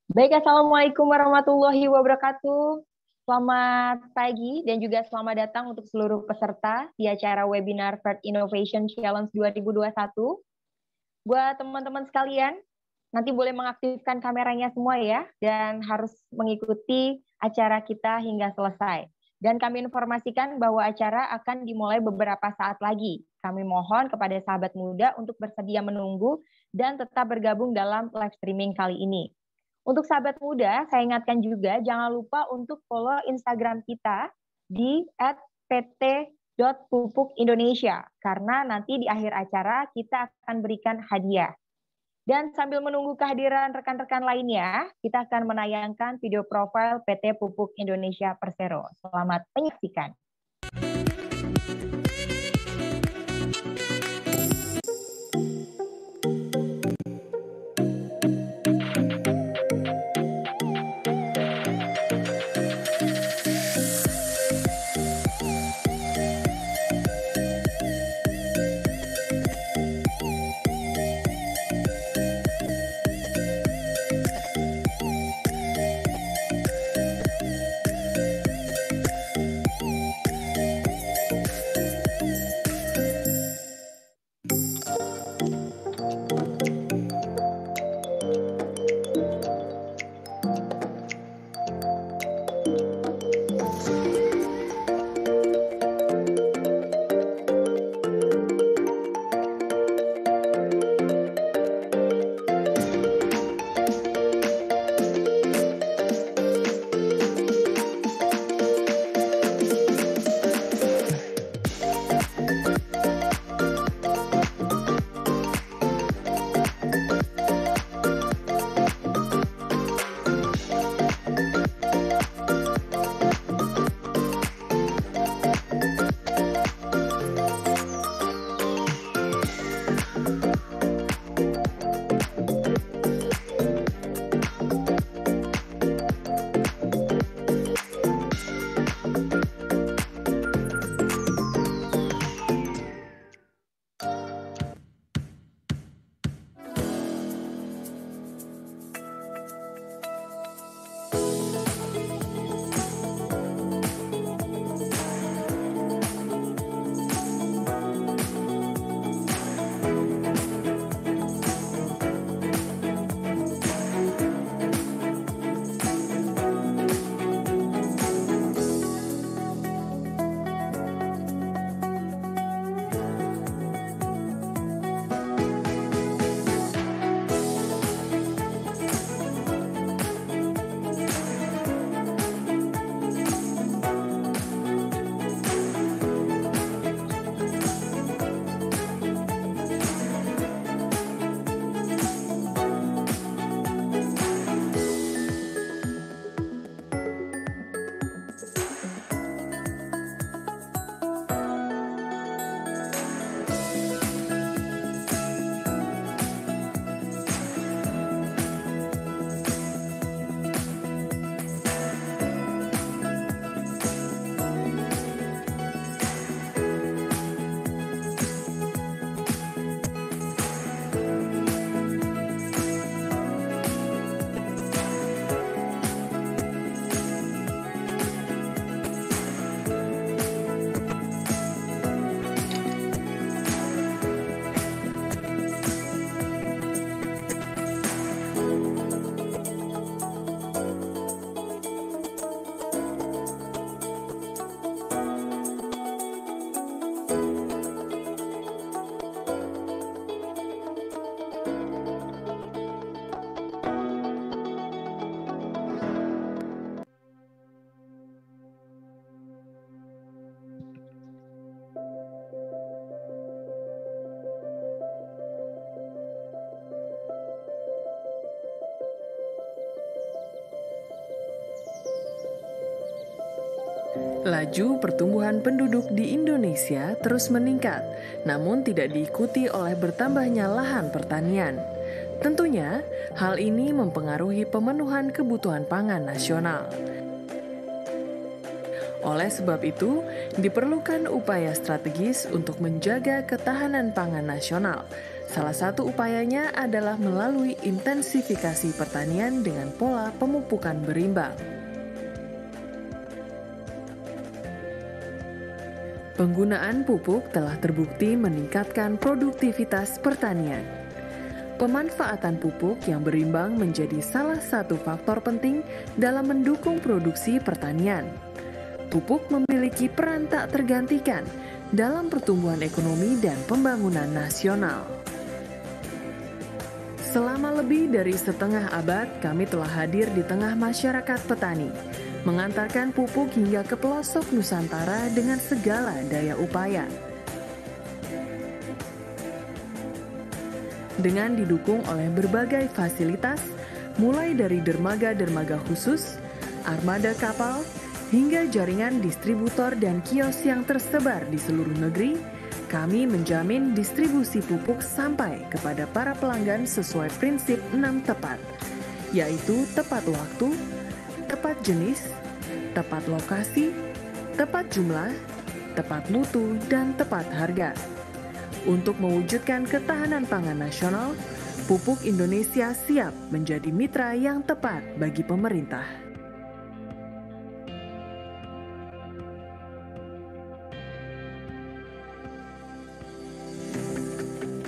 Baik, Assalamualaikum warahmatullahi wabarakatuh. Selamat pagi dan juga selamat datang untuk seluruh peserta di acara webinar First Innovation Challenge 2021. Buat teman-teman sekalian, nanti boleh mengaktifkan kameranya semua ya, dan harus mengikuti acara kita hingga selesai. Dan kami informasikan bahwa acara akan dimulai beberapa saat lagi. Kami mohon kepada sahabat muda untuk bersedia menunggu dan tetap bergabung dalam live streaming kali ini. Untuk sahabat muda, saya ingatkan juga jangan lupa untuk follow Instagram kita di @pt.pupuk-indonesia karena nanti di akhir acara kita akan berikan hadiah. Dan sambil menunggu kehadiran rekan-rekan lainnya, kita akan menayangkan video profil PT Pupuk Indonesia Persero. Selamat menyaksikan. Laju pertumbuhan penduduk di Indonesia terus meningkat, namun tidak diikuti oleh bertambahnya lahan pertanian. Tentunya, hal ini mempengaruhi pemenuhan kebutuhan pangan nasional. Oleh sebab itu, diperlukan upaya strategis untuk menjaga ketahanan pangan nasional, Salah satu upayanya adalah melalui intensifikasi pertanian dengan pola pemupukan berimbang. Penggunaan pupuk telah terbukti meningkatkan produktivitas pertanian. Pemanfaatan pupuk yang berimbang menjadi salah satu faktor penting dalam mendukung produksi pertanian. Pupuk memiliki peran tak tergantikan dalam pertumbuhan ekonomi dan pembangunan nasional. Selama lebih dari setengah abad, kami telah hadir di tengah masyarakat petani, mengantarkan pupuk hingga ke pelosok Nusantara dengan segala daya upaya. Dengan didukung oleh berbagai fasilitas, mulai dari dermaga-dermaga khusus, armada kapal, hingga jaringan distributor dan kios yang tersebar di seluruh negeri, kami menjamin distribusi pupuk sampai kepada para pelanggan sesuai prinsip 6 tepat, yaitu tepat waktu, tepat jenis, tepat lokasi, tepat jumlah, tepat mutu, dan tepat harga. Untuk mewujudkan ketahanan pangan nasional, Pupuk Indonesia siap menjadi mitra yang tepat bagi pemerintah.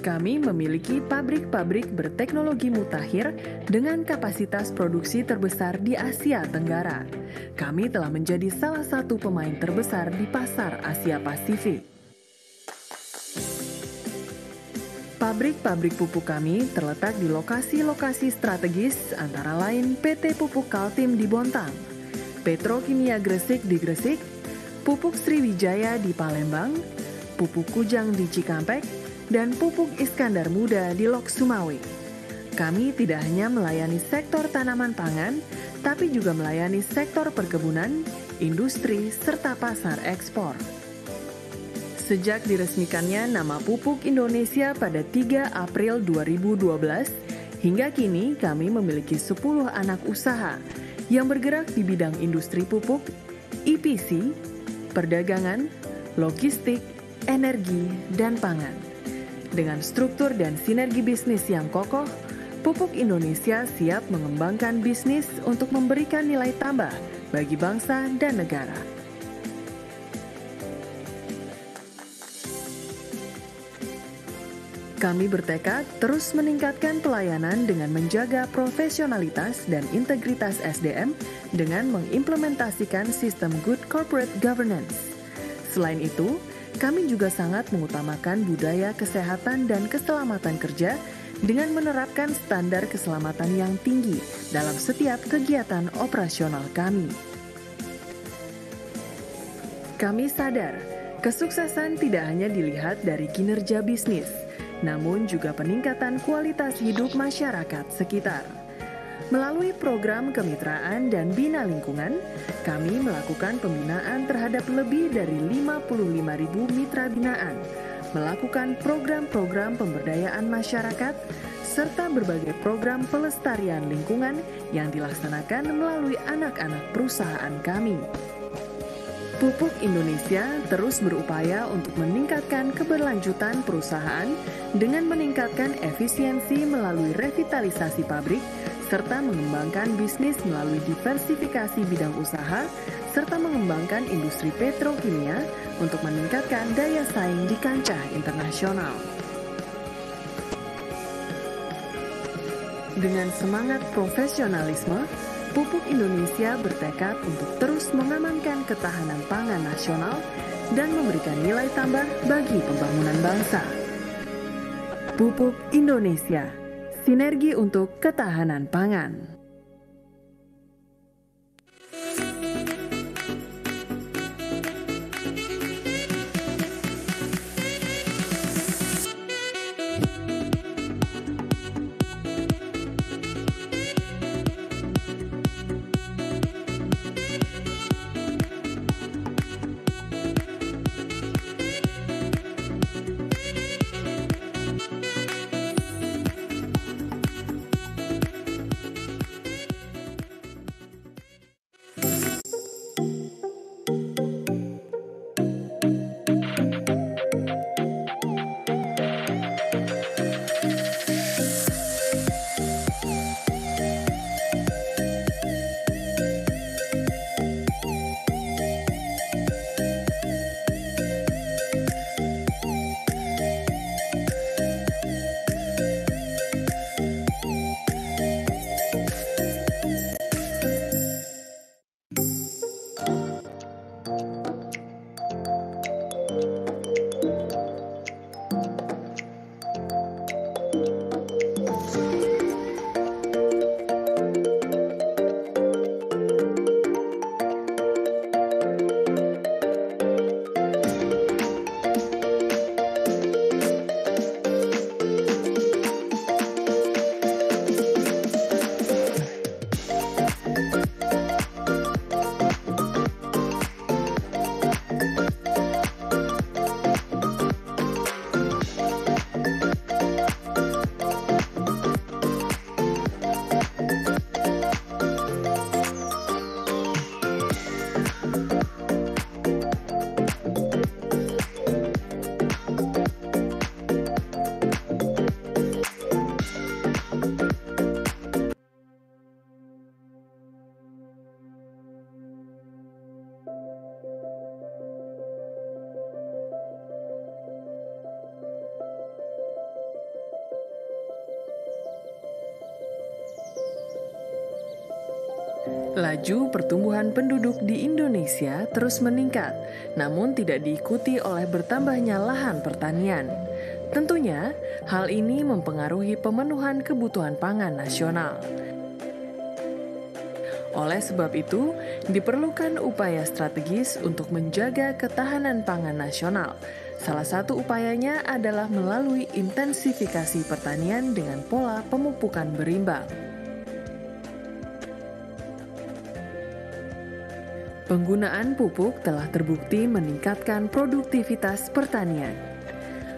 Kami memiliki pabrik-pabrik berteknologi mutakhir dengan kapasitas produksi terbesar di Asia Tenggara. Kami telah menjadi salah satu pemain terbesar di pasar Asia Pasifik. Pabrik-pabrik pupuk kami terletak di lokasi-lokasi strategis antara lain PT Pupuk Kaltim di Bontang, Petrokimia Gresik di Gresik, Pupuk Sriwijaya di Palembang, Pupuk Kujang di Cikampek, dan Pupuk Iskandar Muda di Lok Sumawe. Kami tidak hanya melayani sektor tanaman pangan, tapi juga melayani sektor perkebunan, industri, serta pasar ekspor. Sejak diresmikannya nama Pupuk Indonesia pada 3 April 2012, hingga kini kami memiliki 10 anak usaha yang bergerak di bidang industri pupuk, EPC, perdagangan, logistik, energi, dan pangan. Dengan struktur dan sinergi bisnis yang kokoh, Pupuk Indonesia siap mengembangkan bisnis untuk memberikan nilai tambah bagi bangsa dan negara. Kami bertekad terus meningkatkan pelayanan dengan menjaga profesionalitas dan integritas SDM dengan mengimplementasikan sistem Good Corporate Governance. Selain itu, kami juga sangat mengutamakan budaya kesehatan dan keselamatan kerja dengan menerapkan standar keselamatan yang tinggi dalam setiap kegiatan operasional kami. Kami sadar, kesuksesan tidak hanya dilihat dari kinerja bisnis, namun juga peningkatan kualitas hidup masyarakat sekitar. Melalui program kemitraan dan bina lingkungan, kami melakukan pembinaan terhadap lebih dari 55.000 mitra binaan, melakukan program-program pemberdayaan masyarakat, serta berbagai program pelestarian lingkungan yang dilaksanakan melalui anak-anak perusahaan kami. Pupuk Indonesia terus berupaya untuk meningkatkan keberlanjutan perusahaan dengan meningkatkan efisiensi melalui revitalisasi pabrik, serta mengembangkan bisnis melalui diversifikasi bidang usaha, serta mengembangkan industri petrokimia untuk meningkatkan daya saing di kancah internasional. Dengan semangat profesionalisme, Pupuk Indonesia bertekad untuk terus mengamankan ketahanan pangan nasional dan memberikan nilai tambah bagi pembangunan bangsa. Pupuk Indonesia, sinergi untuk ketahanan pangan. Laju pertumbuhan penduduk di Indonesia terus meningkat, namun tidak diikuti oleh bertambahnya lahan pertanian. Tentunya, hal ini mempengaruhi pemenuhan kebutuhan pangan nasional. Oleh sebab itu, diperlukan upaya strategis untuk menjaga ketahanan pangan nasional. Salah satu upayanya adalah melalui intensifikasi pertanian dengan pola pemupukan berimbang. Penggunaan pupuk telah terbukti meningkatkan produktivitas pertanian.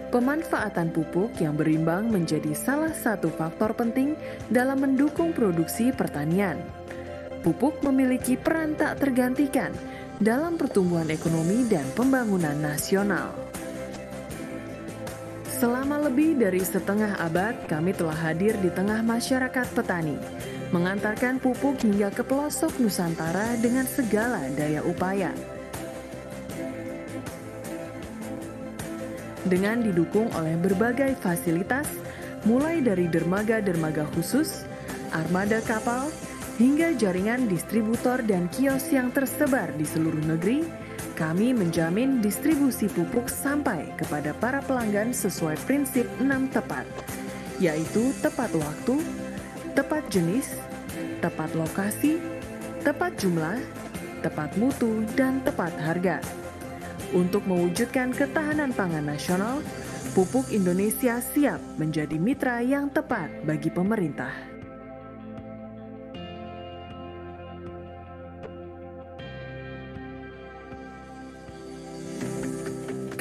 Pemanfaatan pupuk yang berimbang menjadi salah satu faktor penting dalam mendukung produksi pertanian. Pupuk memiliki peran tak tergantikan dalam pertumbuhan ekonomi dan pembangunan nasional. Selama lebih dari setengah abad, kami telah hadir di tengah masyarakat petani, mengantarkan pupuk hingga ke pelosok Nusantara dengan segala daya upaya. Dengan didukung oleh berbagai fasilitas, mulai dari dermaga-dermaga khusus, armada kapal, hingga jaringan distributor dan kios yang tersebar di seluruh negeri, kami menjamin distribusi pupuk sampai kepada para pelanggan sesuai prinsip 6 tepat, yaitu tepat waktu, tepat jenis, tepat lokasi, tepat jumlah, tepat mutu, dan tepat harga. Untuk mewujudkan ketahanan pangan nasional, pupuk Indonesia siap menjadi mitra yang tepat bagi pemerintah.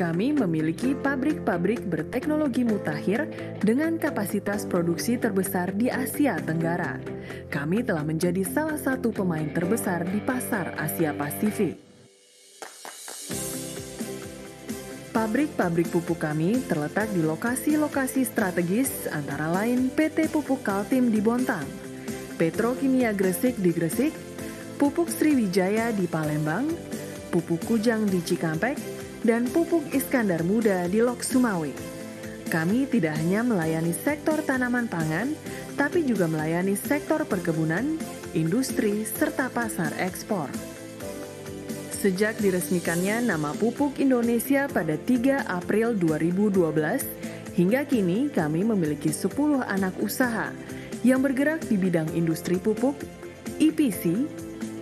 Kami memiliki pabrik-pabrik berteknologi mutakhir dengan kapasitas produksi terbesar di Asia Tenggara. Kami telah menjadi salah satu pemain terbesar di pasar Asia Pasifik. Pabrik-pabrik pupuk kami terletak di lokasi-lokasi strategis antara lain PT Pupuk Kaltim di Bontang, Petrokimia Gresik di Gresik, Pupuk Sriwijaya di Palembang, Pupuk Kujang di Cikampek, dan Pupuk Iskandar Muda di Lok Sumawe. Kami tidak hanya melayani sektor tanaman pangan, tapi juga melayani sektor perkebunan, industri, serta pasar ekspor. Sejak diresmikannya nama Pupuk Indonesia pada 3 April 2012, hingga kini kami memiliki 10 anak usaha yang bergerak di bidang industri pupuk, EPC,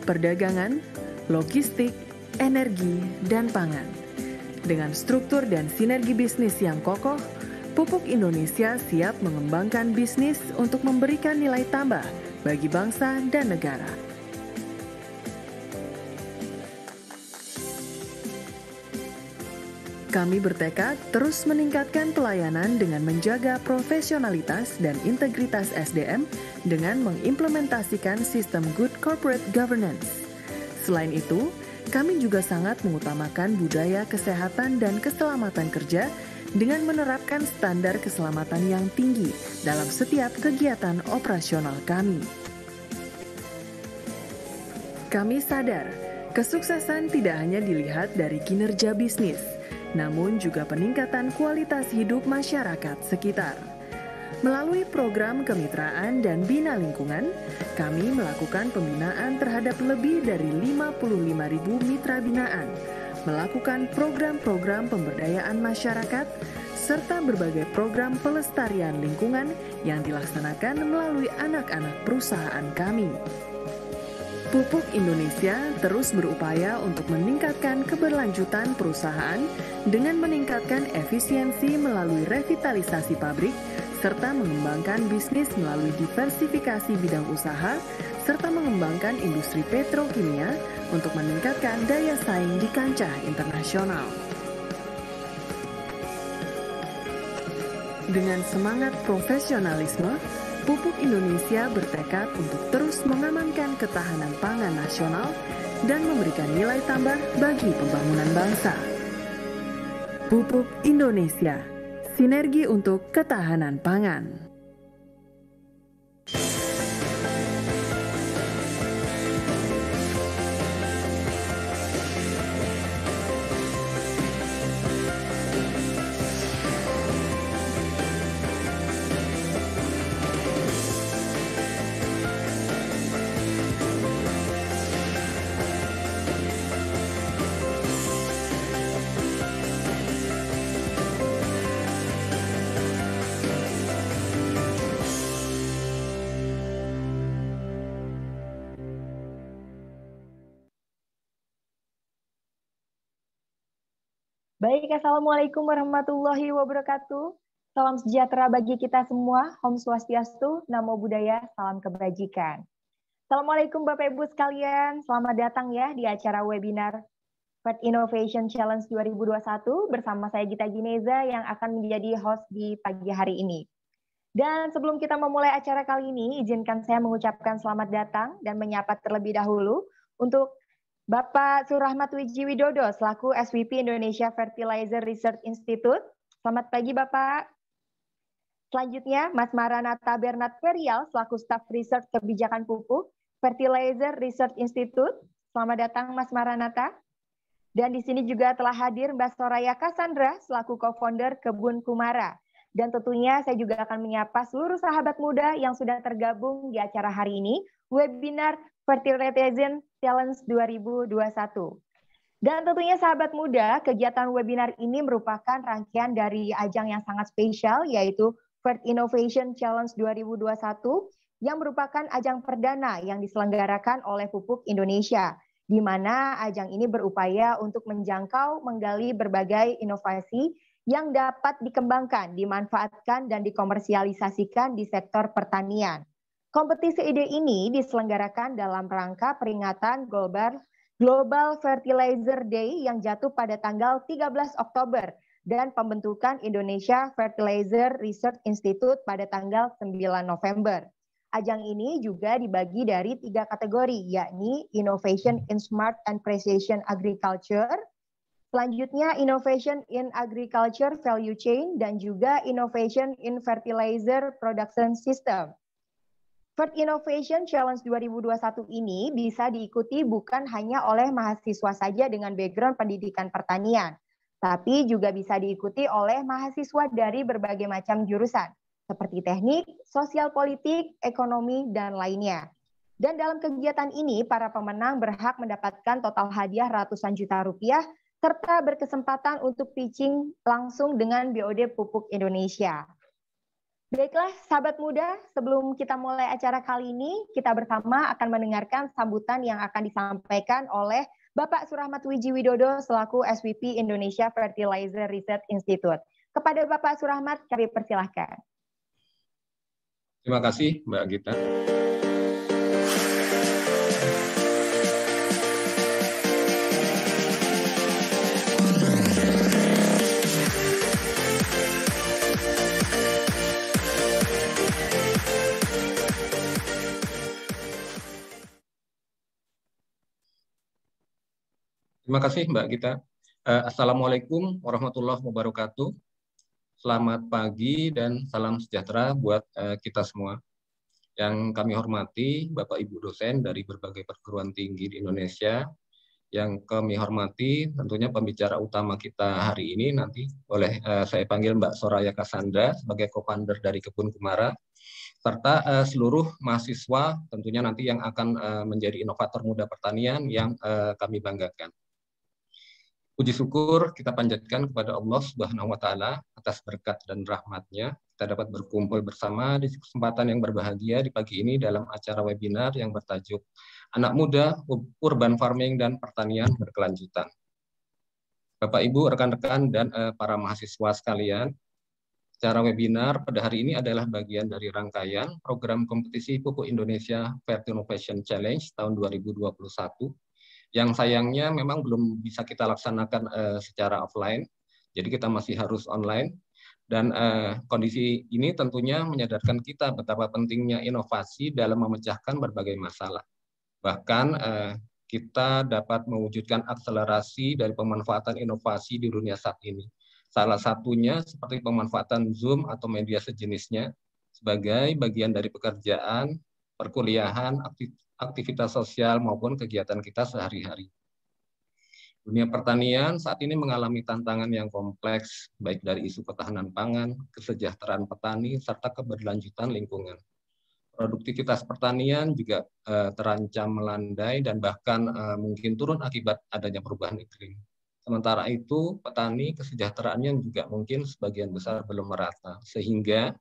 perdagangan, logistik, energi, dan pangan. Dengan struktur dan sinergi bisnis yang kokoh, Pupuk Indonesia siap mengembangkan bisnis untuk memberikan nilai tambah bagi bangsa dan negara. Kami bertekad terus meningkatkan pelayanan dengan menjaga profesionalitas dan integritas SDM dengan mengimplementasikan sistem Good Corporate Governance. Selain itu, kami juga sangat mengutamakan budaya kesehatan dan keselamatan kerja dengan menerapkan standar keselamatan yang tinggi dalam setiap kegiatan operasional kami. Kami sadar, kesuksesan tidak hanya dilihat dari kinerja bisnis, namun juga peningkatan kualitas hidup masyarakat sekitar. Melalui program kemitraan dan bina lingkungan, kami melakukan pembinaan terhadap lebih dari 55.000 mitra binaan, melakukan program-program pemberdayaan masyarakat, serta berbagai program pelestarian lingkungan yang dilaksanakan melalui anak-anak perusahaan kami. Pupuk Indonesia terus berupaya untuk meningkatkan keberlanjutan perusahaan dengan meningkatkan efisiensi melalui revitalisasi pabrik, serta mengembangkan bisnis melalui diversifikasi bidang usaha, serta mengembangkan industri petrokimia untuk meningkatkan daya saing di kancah internasional. Dengan semangat profesionalisme, Pupuk Indonesia bertekad untuk terus mengamankan ketahanan pangan nasional dan memberikan nilai tambah bagi pembangunan bangsa. Pupuk Indonesia, sinergi untuk ketahanan pangan. Baik, Assalamualaikum warahmatullahi wabarakatuh. Salam sejahtera bagi kita semua. Om Swastiastu, Namo Buddhaya, salam kebajikan. Assalamualaikum Bapak Ibu sekalian, selamat datang ya di acara webinar Fed Innovation Challenge 2021 bersama saya Gita Gineza yang akan menjadi host di pagi hari ini. Dan sebelum kita memulai acara kali ini, izinkan saya mengucapkan selamat datang dan menyapa terlebih dahulu untuk Bapak Surahmat Wijiwidodo selaku SVP Indonesia Fertilizer Research Institute. Selamat pagi Bapak. Selanjutnya Mas Maranatha Bernard Ferial selaku Staf Research Kebijakan Pupuk Fertilizer Research Institute. Selamat datang Mas Maranatha. Dan di sini juga telah hadir Mbak Soraya Cassandra selaku co-founder Kebun Kumara. Dan tentunya saya juga akan menyapa seluruh sahabat muda yang sudah tergabung di acara hari ini, webinar Fertilization Challenge 2021. Dan tentunya sahabat muda, kegiatan webinar ini merupakan rangkaian dari ajang yang sangat spesial, yaitu Fed Innovation Challenge 2021, yang merupakan ajang perdana yang diselenggarakan oleh Pupuk Indonesia, di mana ajang ini berupaya untuk menjangkau, menggali berbagai inovasi yang dapat dikembangkan, dimanfaatkan, dan dikomersialisasikan di sektor pertanian. Kompetisi ide ini diselenggarakan dalam rangka peringatan Global Fertilizer Day yang jatuh pada tanggal 13 Oktober dan pembentukan Indonesia Fertilizer Research Institute pada tanggal 9 November. Ajang ini juga dibagi dari 3 kategori, yakni Innovation in Smart and Precision Agriculture, selanjutnya Innovation in Agriculture Value Chain, dan juga Innovation in Fertilizer Production System. Fed Innovation Challenge 2021 ini bisa diikuti bukan hanya oleh mahasiswa saja dengan background pendidikan pertanian, tapi juga bisa diikuti oleh mahasiswa dari berbagai macam jurusan, seperti teknik, sosial politik, ekonomi, dan lainnya. Dan dalam kegiatan ini, para pemenang berhak mendapatkan total hadiah ratusan juta rupiah, serta berkesempatan untuk pitching langsung dengan BOD Pupuk Indonesia. Baiklah, sahabat muda, sebelum kita mulai acara kali ini, kita bersama akan mendengarkan sambutan yang akan disampaikan oleh Bapak Surahmat Wijiwidodo selaku SVP Indonesia Fertilizer Research Institute. Kepada Bapak Surahmat, kami persilahkan. Terima kasih, Mbak Gita. Terima kasih Mbak Gita. Assalamualaikum warahmatullahi wabarakatuh. Selamat pagi dan salam sejahtera buat kita semua. Yang kami hormati Bapak Ibu dosen dari berbagai perguruan tinggi di Indonesia. Yang kami hormati tentunya pembicara utama kita hari ini nanti boleh saya panggil Mbak Soraya Cassandra sebagai co-founder dari Kebun Kumara. Serta seluruh mahasiswa tentunya nanti yang akan menjadi inovator muda pertanian yang kami banggakan. Puji syukur kita panjatkan kepada Allah Subhanahu wa Ta'ala atas berkat dan rahmat-Nya. Kita dapat berkumpul bersama di kesempatan yang berbahagia di pagi ini dalam acara webinar yang bertajuk Anak Muda, Urban Farming dan Pertanian Berkelanjutan. Bapak, Ibu, rekan-rekan, dan para mahasiswa sekalian, acara webinar pada hari ini adalah bagian dari rangkaian program kompetisi Pupuk Indonesia Fed Innovation Challenge tahun 2021. Yang sayangnya memang belum bisa kita laksanakan secara offline, jadi kita masih harus online. Dan kondisi ini tentunya menyadarkan kita betapa pentingnya inovasi dalam memecahkan berbagai masalah. Bahkan kita dapat mewujudkan akselerasi dari pemanfaatan inovasi di dunia saat ini. Salah satunya seperti pemanfaatan Zoom atau media sejenisnya sebagai bagian dari pekerjaan, perkuliahan, aktivitas sosial maupun kegiatan kita sehari-hari. Dunia pertanian saat ini mengalami tantangan yang kompleks, baik dari isu ketahanan pangan, kesejahteraan petani, serta keberlanjutan lingkungan. Produktivitas pertanian juga terancam melandai dan bahkan mungkin turun akibat adanya perubahan iklim. Sementara itu, petani kesejahteraannya juga mungkin sebagian besar belum merata, sehingga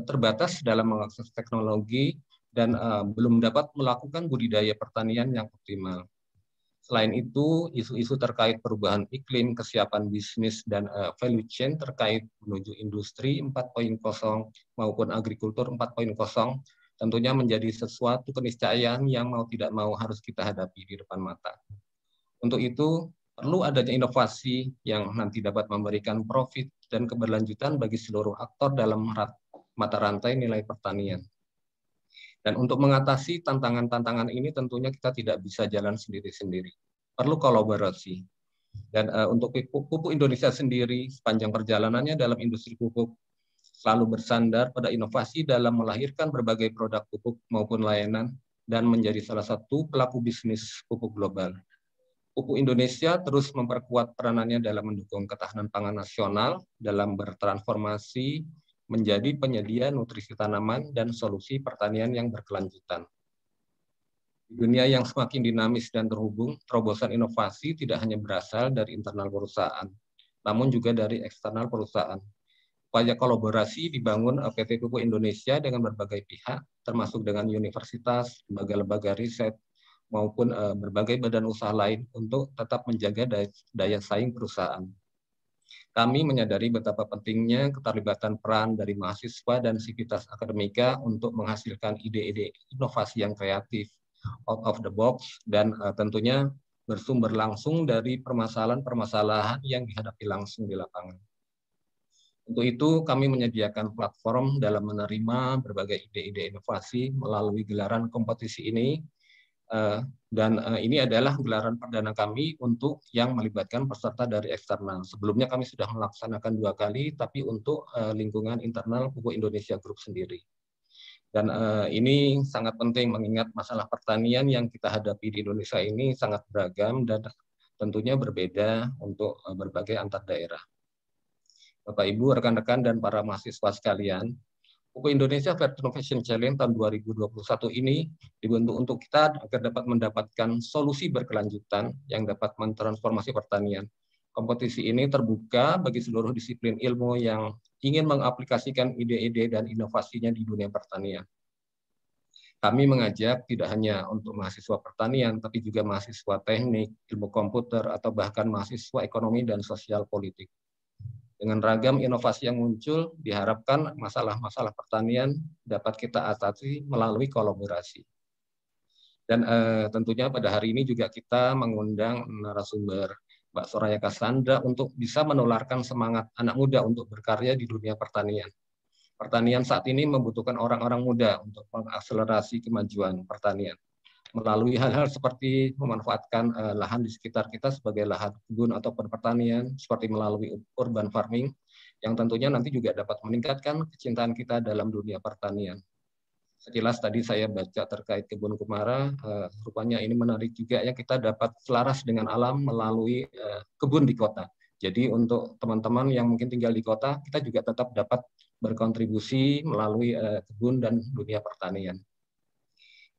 terbatas dalam mengakses teknologi dan belum dapat melakukan budidaya pertanian yang optimal. Selain itu, isu-isu terkait perubahan iklim, kesiapan bisnis, dan value chain terkait menuju industri 4.0 maupun agrikultur 4.0 tentunya menjadi sesuatu keniscayaan yang mau tidak mau harus kita hadapi di depan mata. Untuk itu, perlu adanya inovasi yang nanti dapat memberikan profit dan keberlanjutan bagi seluruh aktor dalam mata rantai nilai pertanian. Dan untuk mengatasi tantangan-tantangan ini tentunya kita tidak bisa jalan sendiri-sendiri. Perlu kolaborasi. Dan untuk pupuk Indonesia sendiri sepanjang perjalanannya dalam industri pupuk selalu bersandar pada inovasi dalam melahirkan berbagai produk pupuk maupun layanan dan menjadi salah satu pelaku bisnis pupuk global. Pupuk Indonesia terus memperkuat peranannya dalam mendukung ketahanan pangan nasional dalam bertransformasi menjadi penyedia nutrisi tanaman dan solusi pertanian yang berkelanjutan. Di dunia yang semakin dinamis dan terhubung, terobosan inovasi tidak hanya berasal dari internal perusahaan, namun juga dari eksternal perusahaan. Upaya kolaborasi dibangun PT Pupuk Indonesia dengan berbagai pihak, termasuk dengan universitas, lembaga-lembaga riset, maupun berbagai badan usaha lain untuk tetap menjaga daya saing perusahaan. Kami menyadari betapa pentingnya keterlibatan peran dari mahasiswa dan sivitas akademika untuk menghasilkan ide-ide inovasi yang kreatif, out of the box, dan tentunya bersumber langsung dari permasalahan-permasalahan yang dihadapi langsung di lapangan. Untuk itu, kami menyediakan platform dalam menerima berbagai ide-ide inovasi melalui gelaran kompetisi ini, dan ini adalah gelaran perdana kami untuk yang melibatkan peserta dari eksternal. Sebelumnya kami sudah melaksanakan 2 kali, tapi untuk lingkungan internal Pupuk Indonesia Group sendiri. Dan ini sangat penting mengingat masalah pertanian yang kita hadapi di Indonesia ini sangat beragam dan tentunya berbeda untuk berbagai antar daerah. Bapak, Ibu, rekan-rekan, dan para mahasiswa sekalian, Pupuk Indonesia Fair Innovation Challenge tahun 2021 ini dibentuk untuk kita agar dapat mendapatkan solusi berkelanjutan yang dapat mentransformasi pertanian. Kompetisi ini terbuka bagi seluruh disiplin ilmu yang ingin mengaplikasikan ide-ide dan inovasinya di dunia pertanian. Kami mengajak tidak hanya untuk mahasiswa pertanian, tapi juga mahasiswa teknik, ilmu komputer, atau bahkan mahasiswa ekonomi dan sosial politik. Dengan ragam inovasi yang muncul, diharapkan masalah-masalah pertanian dapat kita atasi melalui kolaborasi. Dan tentunya pada hari ini juga kita mengundang narasumber Mbak Soraya Cassandra untuk bisa menularkan semangat anak muda untuk berkarya di dunia pertanian. Pertanian saat ini membutuhkan orang-orang muda untuk mengakselerasi kemajuan pertanian melalui hal-hal seperti memanfaatkan lahan di sekitar kita sebagai lahan kebun atau pertanian, seperti melalui urban farming, yang tentunya nanti juga dapat meningkatkan kecintaan kita dalam dunia pertanian. Sekilas tadi saya baca terkait kebun Kumara, rupanya ini menarik juga ya, kita dapat selaras dengan alam melalui kebun di kota. Jadi untuk teman-teman yang mungkin tinggal di kota, kita juga tetap dapat berkontribusi melalui kebun dan dunia pertanian.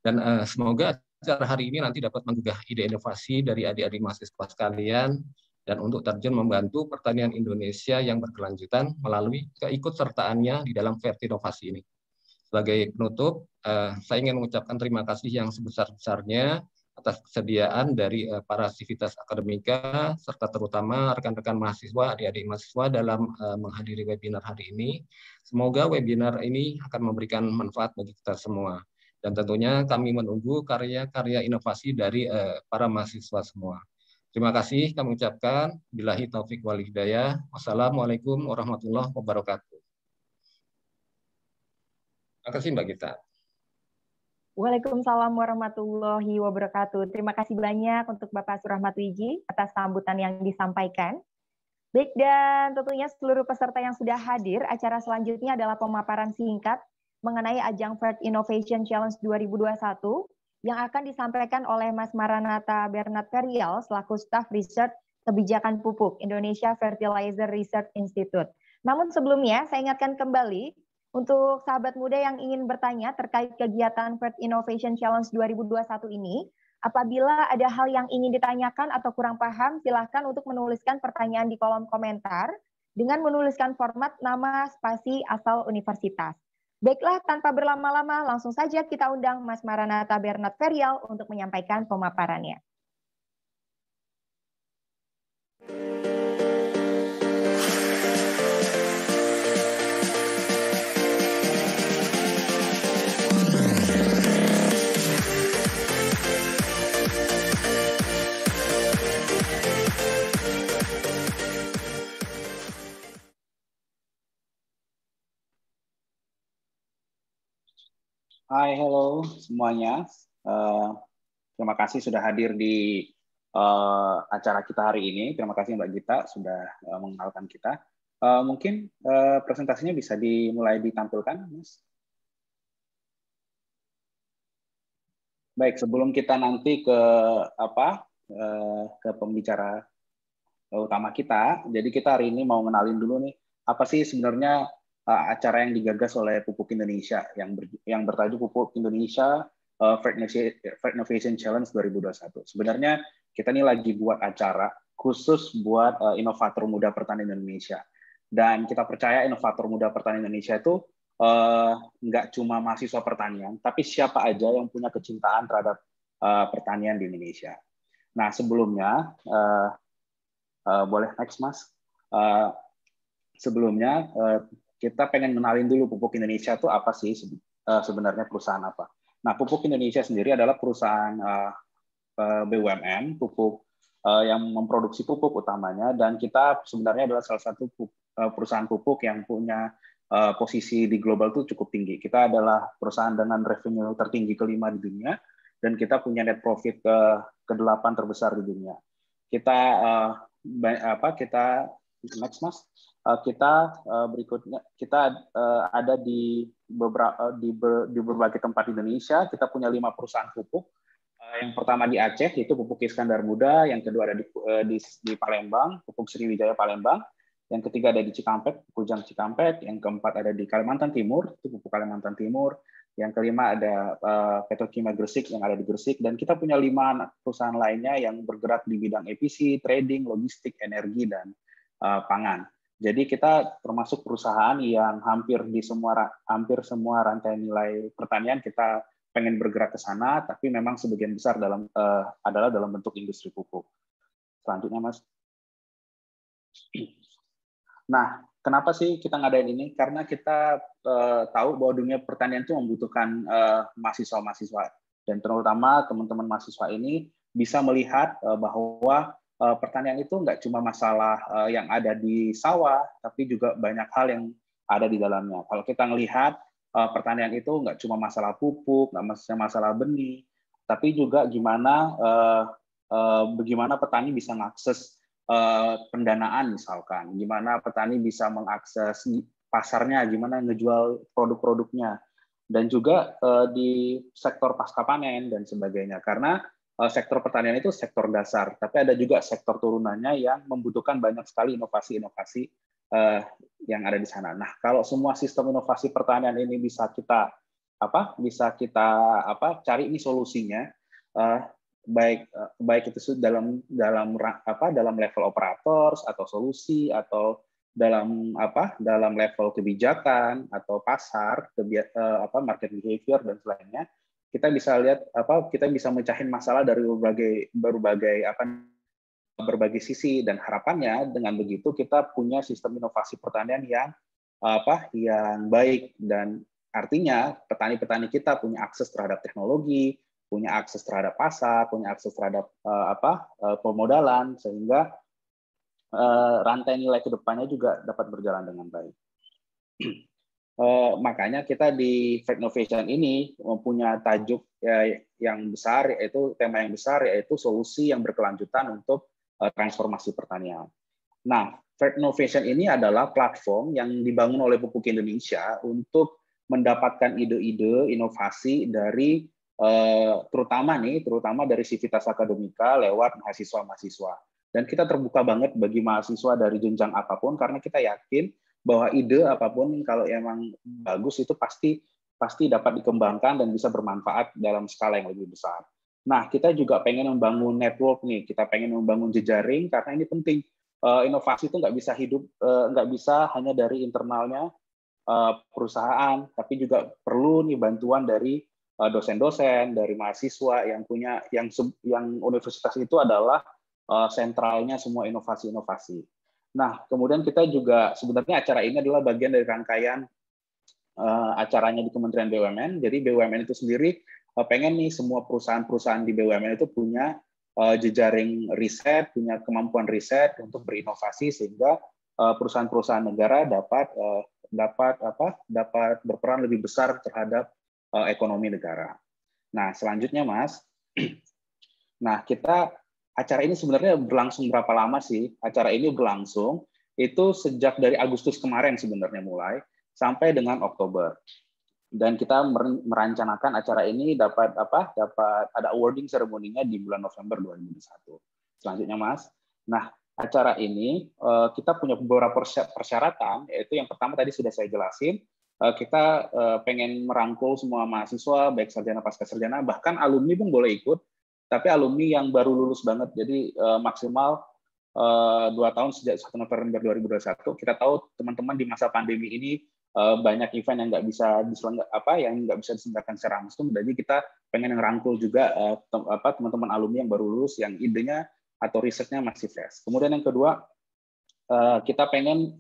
Dan semoga acara hari ini nanti dapat menggugah ide inovasi dari adik-adik mahasiswa sekalian dan untuk terjun membantu pertanian Indonesia yang berkelanjutan melalui keikutsertaannya di dalam Fair Inovasi ini. Sebagai penutup, saya ingin mengucapkan terima kasih yang sebesar-besarnya atas kesediaan dari para sivitas akademika serta terutama rekan-rekan mahasiswa, adik-adik mahasiswa dalam menghadiri webinar hari ini. Semoga webinar ini akan memberikan manfaat bagi kita semua. Dan tentunya kami menunggu karya-karya inovasi dari para mahasiswa semua. Terima kasih kami ucapkan. Billahi taufik wal hidayah. Wassalamualaikum warahmatullahi wabarakatuh. Terima kasih Mbak Gita. Waalaikumsalam warahmatullahi wabarakatuh. Terima kasih banyak untuk Bapak Surahmat Wiji atas sambutan yang disampaikan. Baik, dan tentunya seluruh peserta yang sudah hadir, acara selanjutnya adalah pemaparan singkat mengenai ajang Fair Innovation Challenge 2021 yang akan disampaikan oleh Mas Maranatha Bernard Ferial selaku Staf Research Kebijakan Pupuk Indonesia Fertilizer Research Institute. Namun sebelumnya saya ingatkan kembali untuk sahabat muda yang ingin bertanya terkait kegiatan Fair Innovation Challenge 2021 ini, apabila ada hal yang ingin ditanyakan atau kurang paham, silakan untuk menuliskan pertanyaan di kolom komentar dengan menuliskan format nama, spasi, asal universitas. Baiklah, tanpa berlama-lama, langsung saja kita undang Mas Maranatha Bernard Ferial untuk menyampaikan pemaparannya. Hai, hello semuanya. Terima kasih sudah hadir di acara kita hari ini. Terima kasih Mbak Gita sudah mengenalkan kita. Mungkin presentasinya bisa dimulai ditampilkan, Mas. Baik, sebelum kita nanti ke ke pembicara utama kita, jadi kita hari ini mau ngenalin dulu nih apa sih sebenarnya acara yang digagas oleh Pupuk Indonesia yang bertajuk Pupuk Indonesia Fair Innovation Challenge 2021. Sebenarnya kita ini lagi buat acara khusus buat inovator muda pertanian Indonesia. Dan kita percaya inovator muda pertanian Indonesia itu nggak cuma mahasiswa pertanian, tapi siapa aja yang punya kecintaan terhadap pertanian di Indonesia. Nah, sebelumnya boleh next, Mas. Sebelumnya kita pengen kenalin dulu Pupuk Indonesia itu apa sih sebenarnya, perusahaan apa. Nah, Pupuk Indonesia sendiri adalah perusahaan BUMN, pupuk yang memproduksi pupuk utamanya, dan kita sebenarnya adalah salah satu perusahaan pupuk yang punya posisi di global itu cukup tinggi. Kita adalah perusahaan dengan revenue tertinggi kelima di dunia, dan kita punya net profit ke-8 terbesar di dunia. Kita next, Mas. Kita berikutnya kita ada di berbagai tempat di Indonesia. Kita punya 5 perusahaan pupuk. Yang pertama di Aceh, yaitu Pupuk Iskandar Muda. Yang kedua ada di Palembang, Pupuk Sriwijaya Palembang. Yang ketiga ada di Cikampek, Kujang Cikampek. Yang keempat ada di Kalimantan Timur, itu Pupuk Kalimantan Timur. Yang kelima ada Petrokimia Gresik yang ada di Gresik. Dan kita punya 5 perusahaan lainnya yang bergerak di bidang EPC, trading, logistik, energi, dan pangan. Jadi kita termasuk perusahaan yang hampir semua rantai nilai pertanian kita pengen bergerak ke sana, tapi memang sebagian besar adalah dalam bentuk industri pupuk. Selanjutnya, Mas. Nah, kenapa sih kita ngadain ini? Karena kita tahu bahwa dunia pertanian itu membutuhkan mahasiswa-mahasiswa, dan terutama teman-teman mahasiswa ini bisa melihat bahwa pertanian itu nggak cuma masalah yang ada di sawah, tapi juga banyak hal yang ada di dalamnya. Kalau kita melihat pertanian itu nggak cuma masalah pupuk, nggak masalah benih, tapi juga bagaimana petani bisa mengakses pendanaan misalkan, gimana petani bisa mengakses pasarnya, gimana ngejual produk-produknya, dan juga di sektor pasca panen dan sebagainya. Karena sektor pertanian itu sektor dasar, tapi ada juga sektor turunannya yang membutuhkan banyak sekali inovasi-inovasi yang ada di sana. Nah, kalau semua sistem inovasi pertanian ini bisa kita cari ini solusinya, baik itu dalam level operator atau solusi, atau dalam level kebijakan atau pasar, market behavior dan lainnya, kita bisa lihat kita bisa mecahin masalah dari berbagai sisi, dan harapannya dengan begitu kita punya sistem inovasi pertanian yang baik, dan artinya petani-petani kita punya akses terhadap teknologi, punya akses terhadap pasar, punya akses terhadap pemodalan, sehingga rantai nilai kedepannya juga dapat berjalan dengan baik. Makanya kita di Fair Innovation ini mempunyai tajuk yang besar, yaitu tema yang besar, yaitu solusi yang berkelanjutan untuk transformasi pertanian. Nah, Fair Innovation ini adalah platform yang dibangun oleh Pupuk Indonesia untuk mendapatkan ide-ide inovasi dari terutama dari Civitas Akademika lewat mahasiswa-mahasiswa. Dan kita terbuka banget bagi mahasiswa dari jenjang apapun, karena kita yakin bahwa ide apapun kalau emang bagus itu pasti dapat dikembangkan dan bisa bermanfaat dalam skala yang lebih besar. Nah, kita juga pengen membangun network nih, kita pengen membangun jejaring, karena ini penting. Inovasi itu nggak bisa hanya dari internalnya perusahaan, tapi juga perlu nih bantuan dari dosen-dosen, dari mahasiswa yang universitas itu adalah sentralnya semua inovasi-inovasi. Nah, kemudian kita juga sebenarnya acara ini adalah bagian dari rangkaian acaranya di Kementerian BUMN. Jadi BUMN itu sendiri pengen nih semua perusahaan-perusahaan di BUMN itu punya jejaring riset, punya kemampuan riset untuk berinovasi, sehingga perusahaan-perusahaan negara dapat berperan lebih besar terhadap ekonomi negara. Nah, selanjutnya Mas, nah acara ini sebenarnya berlangsung berapa lama sih? Acara ini berlangsung itu sejak dari Agustus kemarin sebenarnya mulai sampai dengan Oktober. Dan kita merancanakan acara ini dapat ada awarding seremoninya di bulan November 2021. Selanjutnya Mas. Nah, acara ini kita punya beberapa persyaratan, yaitu yang pertama tadi sudah saya jelasin, kita pengen merangkul semua mahasiswa, baik sarjana pasca sarjana, bahkan alumni pun boleh ikut, tapi alumni yang baru lulus banget, jadi maksimal 2 tahun sejak 1 November 2021. Kita tahu teman-teman di masa pandemi ini banyak event yang nggak bisa diselenggarakan secara langsung, jadi kita pengen ngerangkul juga teman-teman alumni yang baru lulus, yang idenya atau risetnya masih fresh. Kemudian yang kedua, kita pengen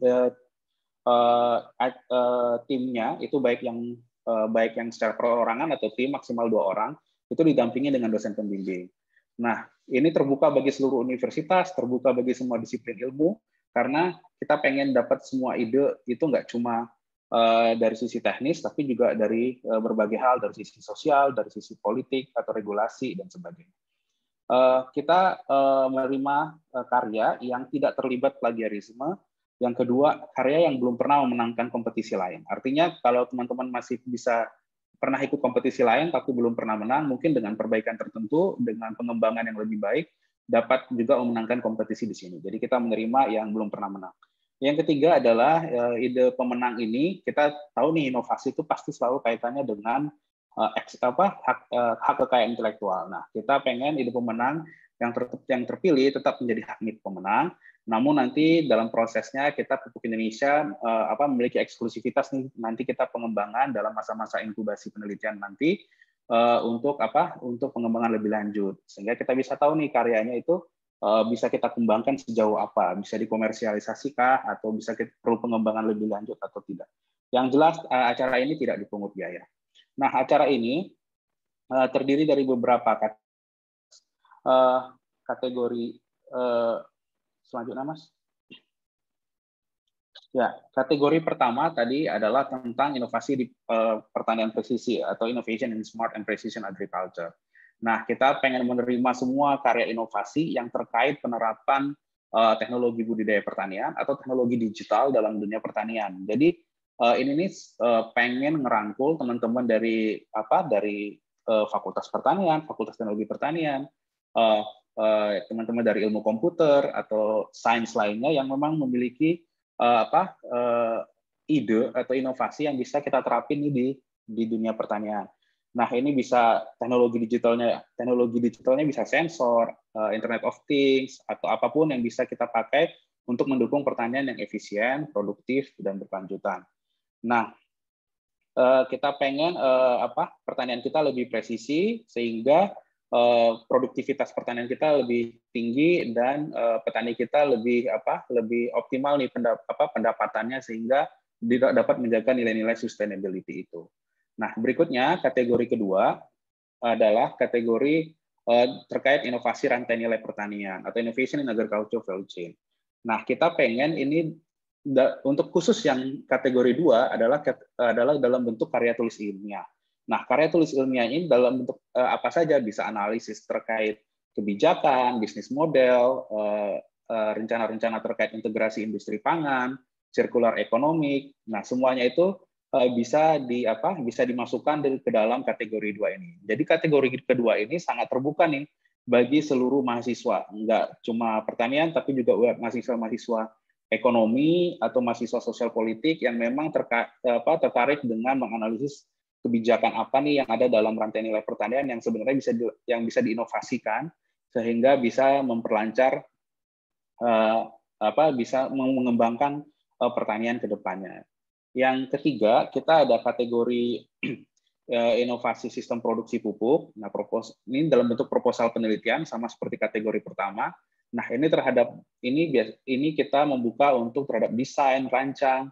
timnya itu baik yang secara perorangan atau tim maksimal 2 orang itu didampingi dengan dosen pembimbing. Nah, ini terbuka bagi seluruh universitas, terbuka bagi semua disiplin ilmu, karena kita pengen dapat semua ide itu nggak cuma dari sisi teknis, tapi juga dari berbagai hal, dari sisi sosial, dari sisi politik atau regulasi dan sebagainya. Kita menerima karya yang tidak terlibat plagiarisme. Yang kedua, karya yang belum pernah memenangkan kompetisi lain. Artinya kalau teman-teman masih pernah ikut kompetisi lain tapi belum pernah menang, mungkin dengan perbaikan tertentu, dengan pengembangan yang lebih baik, dapat juga memenangkan kompetisi di sini. Jadi kita menerima yang belum pernah menang. Yang ketiga adalah ide pemenang ini, kita tahu nih inovasi itu pasti selalu kaitannya dengan hak kekayaan intelektual. Nah, kita pengen ide pemenang yang terpilih tetap menjadi hak milik pemenang, namun nanti dalam prosesnya kita Pupuk Indonesia memiliki eksklusivitas nih, nanti kita pengembangan dalam masa-masa inkubasi penelitian nanti untuk pengembangan lebih lanjut, sehingga kita bisa tahu nih karyanya itu bisa kita kembangkan sejauh apa, bisa dikomersialisasi kah, atau bisa perlu pengembangan lebih lanjut atau tidak. Yang jelas acara ini tidak dipungut biaya. Nah, acara ini terdiri dari beberapa kategori. Selanjutnya, Mas. Ya, kategori pertama tadi adalah tentang inovasi di pertanian presisi atau innovation in smart and precision agriculture. Nah, kita pengen menerima semua karya inovasi yang terkait penerapan teknologi budidaya pertanian atau teknologi digital dalam dunia pertanian. Jadi ini nih pengen ngerangkul teman-teman dari Fakultas Pertanian, Fakultas Teknologi Pertanian, teman-teman dari ilmu komputer atau sains lainnya yang memang memiliki ide atau inovasi yang bisa kita terapin nih di dunia pertanian. Nah, ini bisa teknologi digitalnya bisa sensor, Internet of Things, atau apapun yang bisa kita pakai untuk mendukung pertanian yang efisien, produktif, dan berkelanjutan. Nah, kita pengen pertanian kita lebih presisi sehingga produktivitas pertanian kita lebih tinggi dan petani kita lebih optimal nih pendapatannya sehingga dapat menjaga nilai-nilai sustainability itu. Nah, berikutnya kategori kedua adalah kategori terkait inovasi rantai nilai pertanian atau innovation in agriculture value chain. Nah, kita pengen ini untuk khusus yang kategori 2 adalah dalam bentuk karya tulis ilmiah. Nah, karya tulis ilmiah ini dalam bentuk apa saja, bisa analisis terkait kebijakan, bisnis model, rencana-rencana terkait integrasi industri pangan, circular ekonomi. Nah, semuanya itu bisa dimasukkan ke dalam kategori 2 ini. Jadi kategori kedua ini sangat terbuka nih bagi seluruh mahasiswa, enggak cuma pertanian tapi juga mahasiswa ekonomi atau mahasiswa sosial politik yang memang tertarik dengan menganalisis kebijakan apa nih yang ada dalam rantai nilai pertanian yang sebenarnya bisa diinovasikan sehingga bisa memperlancar bisa mengembangkan pertanian ke depannya. Yang ketiga, kita ada kategori inovasi sistem produksi pupuk. Nah, ini dalam bentuk proposal penelitian sama seperti kategori pertama. Nah, ini kita membuka untuk terhadap desain, rancang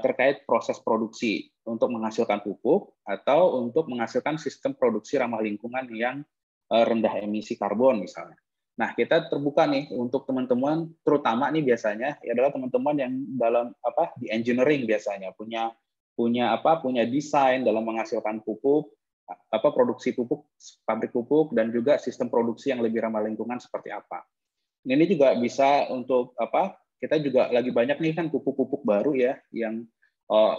terkait proses produksi untuk menghasilkan pupuk atau untuk menghasilkan sistem produksi ramah lingkungan yang rendah emisi karbon misalnya. Nah, kita terbuka nih untuk teman-teman, terutama nih biasanya adalah teman-teman yang dalam di engineering biasanya punya punya desain dalam menghasilkan pupuk, produksi pupuk, pabrik pupuk, dan juga sistem produksi yang lebih ramah lingkungan seperti apa. Ini juga bisa untuk kita juga lagi banyak nih kan pupuk-pupuk baru ya, yang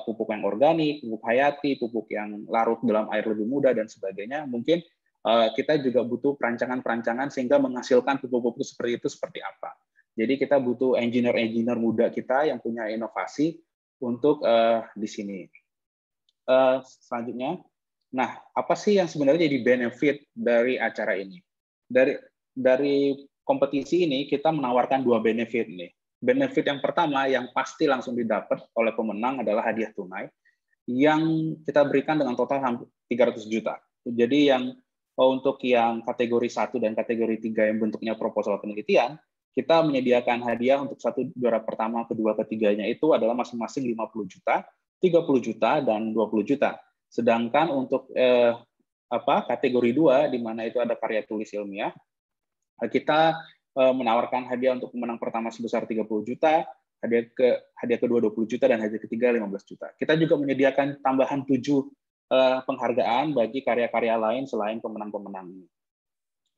pupuk yang organik, pupuk hayati, pupuk yang larut dalam air lebih mudah dan sebagainya. Mungkin kita juga butuh perancangan-perancangan sehingga menghasilkan pupuk-pupuk seperti itu seperti apa. Jadi kita butuh engineer-engineer muda kita yang punya inovasi untuk di sini. Selanjutnya, nah apa sih yang sebenarnya jadi benefit dari acara ini? Dari kompetisi ini kita menawarkan 2 benefit nih. Benefit yang pertama yang pasti langsung didapat oleh pemenang adalah hadiah tunai yang kita berikan dengan total 300 juta. Jadi yang untuk yang kategori 1 dan kategori 3 yang bentuknya proposal penelitian, kita menyediakan hadiah untuk satu juara pertama, kedua, ketiganya itu adalah masing-masing 50 juta, 30 juta, dan 20 juta. Sedangkan untuk kategori 2, di mana itu ada karya tulis ilmiah, kita menawarkan hadiah untuk pemenang pertama sebesar 30 juta, hadiah kedua 20 juta, dan hadiah ketiga 15 juta. Kita juga menyediakan tambahan 7 penghargaan bagi karya-karya lain selain pemenang-pemenang ini.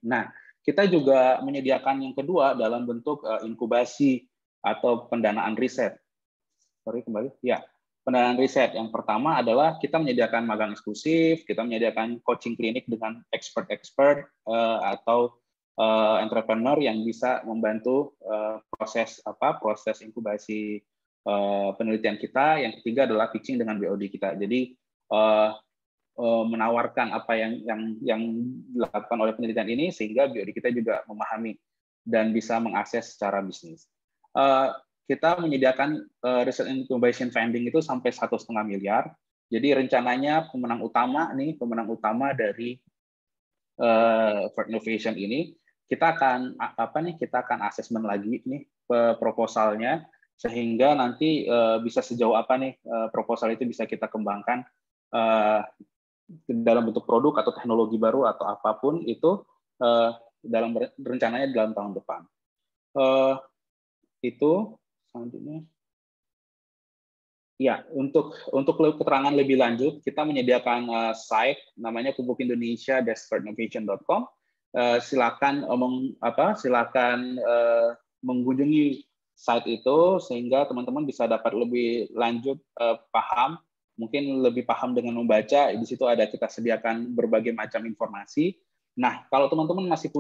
Nah, kita juga menyediakan yang kedua dalam bentuk inkubasi atau pendanaan riset. Pendanaan riset yang pertama adalah kita menyediakan magang eksklusif, kita menyediakan coaching klinik dengan expert-expert atau entrepreneur yang bisa membantu proses inkubasi penelitian kita. Yang ketiga adalah pitching dengan BOD kita. Jadi menawarkan apa yang dilakukan oleh penelitian ini sehingga BOD kita juga memahami dan bisa mengakses secara bisnis. Kita menyediakan research and incubation funding itu sampai 1,5 miliar. Jadi rencananya pemenang utama dari Fert Innovation ini kita akan asesmen lagi nih proposalnya sehingga nanti bisa sejauh apa nih proposal itu bisa kita kembangkan dalam bentuk produk atau teknologi baru atau apapun itu rencananya dalam tahun depan. Itu selanjutnya. Ya, untuk keterangan lebih lanjut kita menyediakan site namanya pupuk-indonesia-fertinnovation.com. Silakan mengunjungi site itu sehingga teman-teman bisa dapat lebih lanjut mungkin lebih paham dengan membaca. Di situ kita sediakan berbagai macam informasi. Nah, kalau teman-teman masih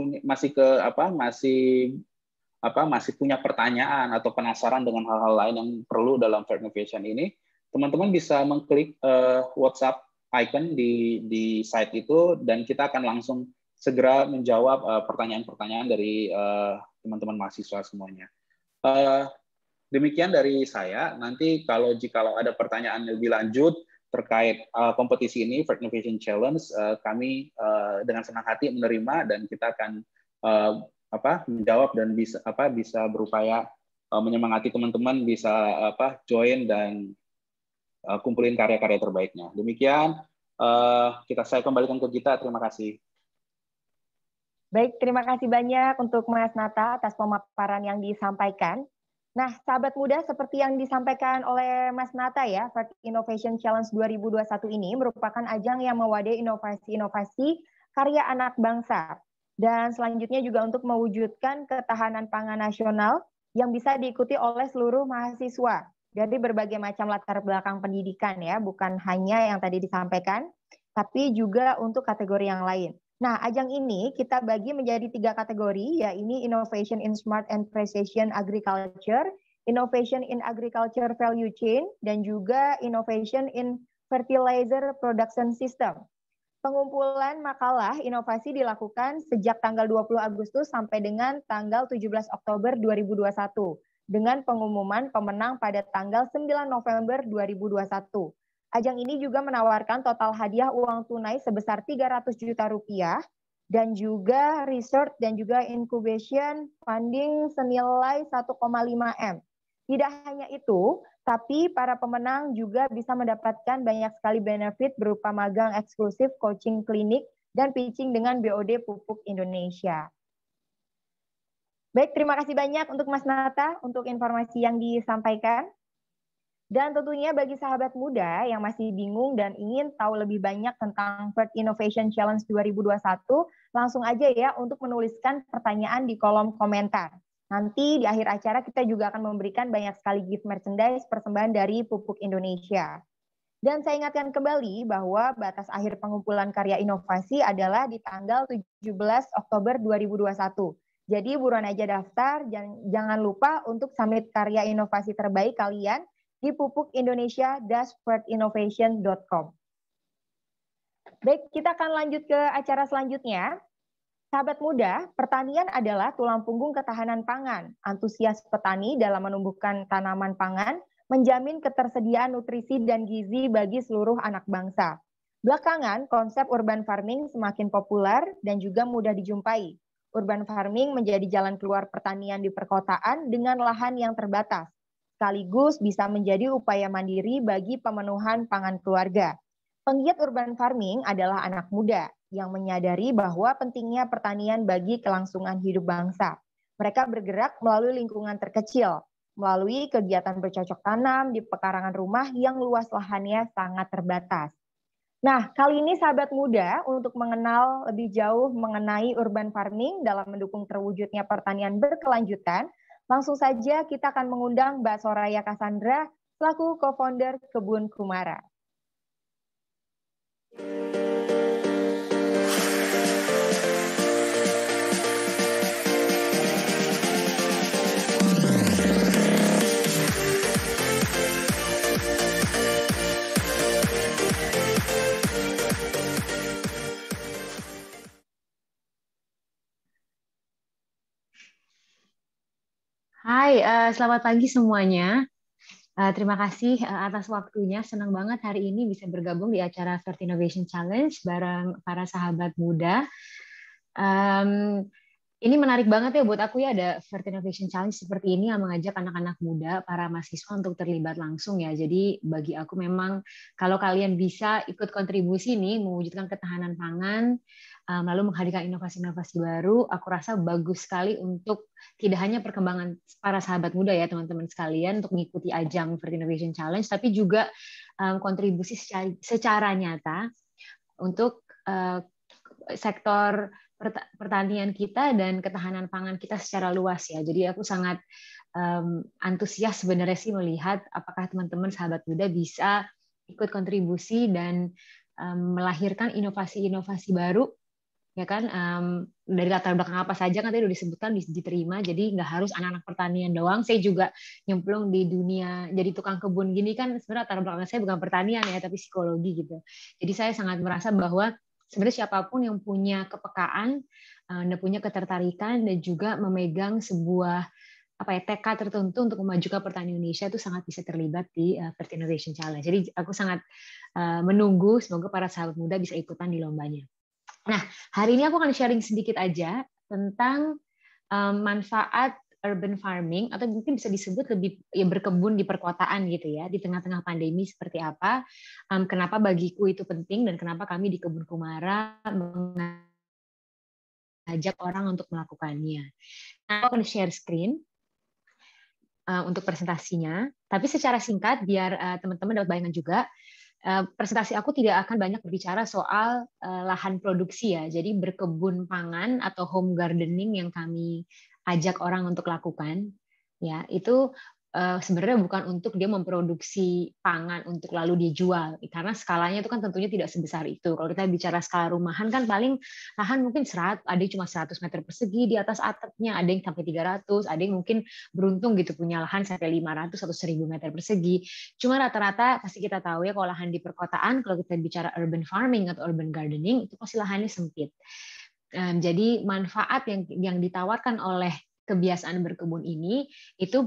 punya pertanyaan atau penasaran dengan hal-hal lain yang perlu dalam Fert Innovation ini, teman-teman bisa mengklik WhatsApp icon di site itu dan kita akan langsung segera menjawab pertanyaan-pertanyaan dari teman-teman mahasiswa semuanya. Demikian dari saya. Nanti jikalau ada pertanyaan lebih lanjut terkait kompetisi ini, Fert Innovation Challenge, kami dengan senang hati menerima dan kita akan menjawab dan bisa berupaya menyemangati teman-teman bisa join dan kumpulin karya-karya terbaiknya. Demikian saya kembalikan ke Gita. Terima kasih. Baik, terima kasih banyak untuk Mas Nata atas pemaparan yang disampaikan. Nah, sahabat muda, seperti yang disampaikan oleh Mas Nata ya, Fert Innovation Challenge 2021 ini merupakan ajang yang mewadahi inovasi-inovasi karya anak bangsa. Dan selanjutnya juga untuk mewujudkan ketahanan pangan nasional yang bisa diikuti oleh seluruh mahasiswa dari berbagai macam latar belakang pendidikan ya, bukan hanya yang tadi disampaikan, tapi juga untuk kategori yang lain. Nah, ajang ini kita bagi menjadi 3 kategori, yaitu Innovation in Smart and Precision Agriculture, Innovation in Agriculture Value Chain, dan juga Innovation in Fertilizer Production System. Pengumpulan makalah inovasi dilakukan sejak tanggal 20 Agustus sampai dengan tanggal 17 Oktober 2021, dengan pengumuman pemenang pada tanggal 9 November 2021. Ajang ini juga menawarkan total hadiah uang tunai sebesar 300 juta rupiah dan juga research dan juga incubation funding senilai 1,5 M. Tidak hanya itu, tapi para pemenang juga bisa mendapatkan banyak sekali benefit berupa magang eksklusif, coaching klinik, dan pitching dengan BOD Pupuk Indonesia. Baik, terima kasih banyak untuk Mas Nata untuk informasi yang disampaikan. Dan tentunya bagi sahabat muda yang masih bingung dan ingin tahu lebih banyak tentang First Innovation Challenge 2021, langsung aja ya untuk menuliskan pertanyaan di kolom komentar. Nanti di akhir acara kita juga akan memberikan banyak sekali gift merchandise persembahan dari Pupuk Indonesia. Dan saya ingatkan kembali bahwa batas akhir pengumpulan karya inovasi adalah di tanggal 17 Oktober 2021. Jadi buruan aja daftar, jangan lupa untuk submit karya inovasi terbaik kalian di pupukindonesia-firtinnovation.com. Baik, kita akan lanjut ke acara selanjutnya. Sahabat muda, pertanian adalah tulang punggung ketahanan pangan. Antusias petani dalam menumbuhkan tanaman pangan menjamin ketersediaan nutrisi dan gizi bagi seluruh anak bangsa. Belakangan, konsep urban farming semakin populer dan juga mudah dijumpai. Urban farming menjadi jalan keluar pertanian di perkotaan dengan lahan yang terbatas, sekaligus bisa menjadi upaya mandiri bagi pemenuhan pangan keluarga. Penggiat urban farming adalah anak muda yang menyadari bahwa pentingnya pertanian bagi kelangsungan hidup bangsa. Mereka bergerak melalui lingkungan terkecil, melalui kegiatan bercocok tanam di pekarangan rumah yang luas lahannya sangat terbatas. Nah, kali ini sahabat muda, untuk mengenal lebih jauh mengenai urban farming dalam mendukung terwujudnya pertanian berkelanjutan, langsung saja kita akan mengundang Mbak Soraya Cassandra selaku co-founder Kebun Kumara. Hai, selamat pagi semuanya. Terima kasih atas waktunya. Senang banget hari ini bisa bergabung di acara First Innovation Challenge bareng para sahabat muda. Ini menarik banget ya buat aku ya, ada First Innovation Challenge seperti ini yang mengajak anak-anak muda, para mahasiswa untuk terlibat langsung ya. Jadi bagi aku memang kalau kalian bisa ikut kontribusi nih mewujudkan ketahanan pangan, lalu menghadirkan inovasi-inovasi baru, aku rasa bagus sekali untuk tidak hanya perkembangan para sahabat muda ya teman-teman sekalian untuk mengikuti ajang First Innovation Challenge, tapi juga kontribusi secara nyata untuk sektor pertanian kita dan ketahanan pangan kita secara luas ya. Jadi aku sangat antusias sebenarnya sih melihat apakah teman-teman sahabat muda bisa ikut kontribusi dan melahirkan inovasi-inovasi baru, ya kan, dari latar belakang apa saja kan tadi udah disebutkan diterima. Jadi nggak harus anak-anak pertanian doang. Saya juga nyemplung di dunia jadi tukang kebun gini kan sebenarnya latar belakang saya bukan pertanian ya, tapi psikologi gitu. Jadi saya sangat merasa bahwa sebenarnya siapapun yang punya kepekaan dan punya ketertarikan dan juga memegang sebuah tekad tertentu untuk memajukan pertanian Indonesia itu sangat bisa terlibat di First Innovation Challenge. Jadi aku sangat menunggu semoga para sahabat muda bisa ikutan di lombanya. Nah, hari ini aku akan sharing sedikit aja tentang manfaat urban farming, atau mungkin bisa disebut lebih ya berkebun di perkotaan gitu ya, di tengah-tengah pandemi seperti apa, kenapa bagiku itu penting dan kenapa kami di Kebun Kumara mengajak orang untuk melakukannya. Nah, aku akan share screen untuk presentasinya, tapi secara singkat biar teman-teman dapat bayangan juga. Presentasi aku tidak akan banyak berbicara soal lahan produksi ya, jadi berkebun pangan atau home gardening yang kami ajak orang untuk lakukan, ya itu sebenarnya bukan untuk dia memproduksi pangan untuk lalu dijual, karena skalanya itu kan tentunya tidak sebesar itu. Kalau kita bicara skala rumahan kan paling lahan mungkin ada yang cuma 100 meter persegi di atas atapnya, ada yang sampai 300, ada yang mungkin beruntung gitu punya lahan sampai 500 atau 1000 meter persegi. Cuma rata-rata pasti kita tahu ya kalau lahan di perkotaan, kalau kita bicara urban farming atau urban gardening itu pasti lahannya sempit. Jadi manfaat yang ditawarkan oleh kebiasaan berkebun ini itu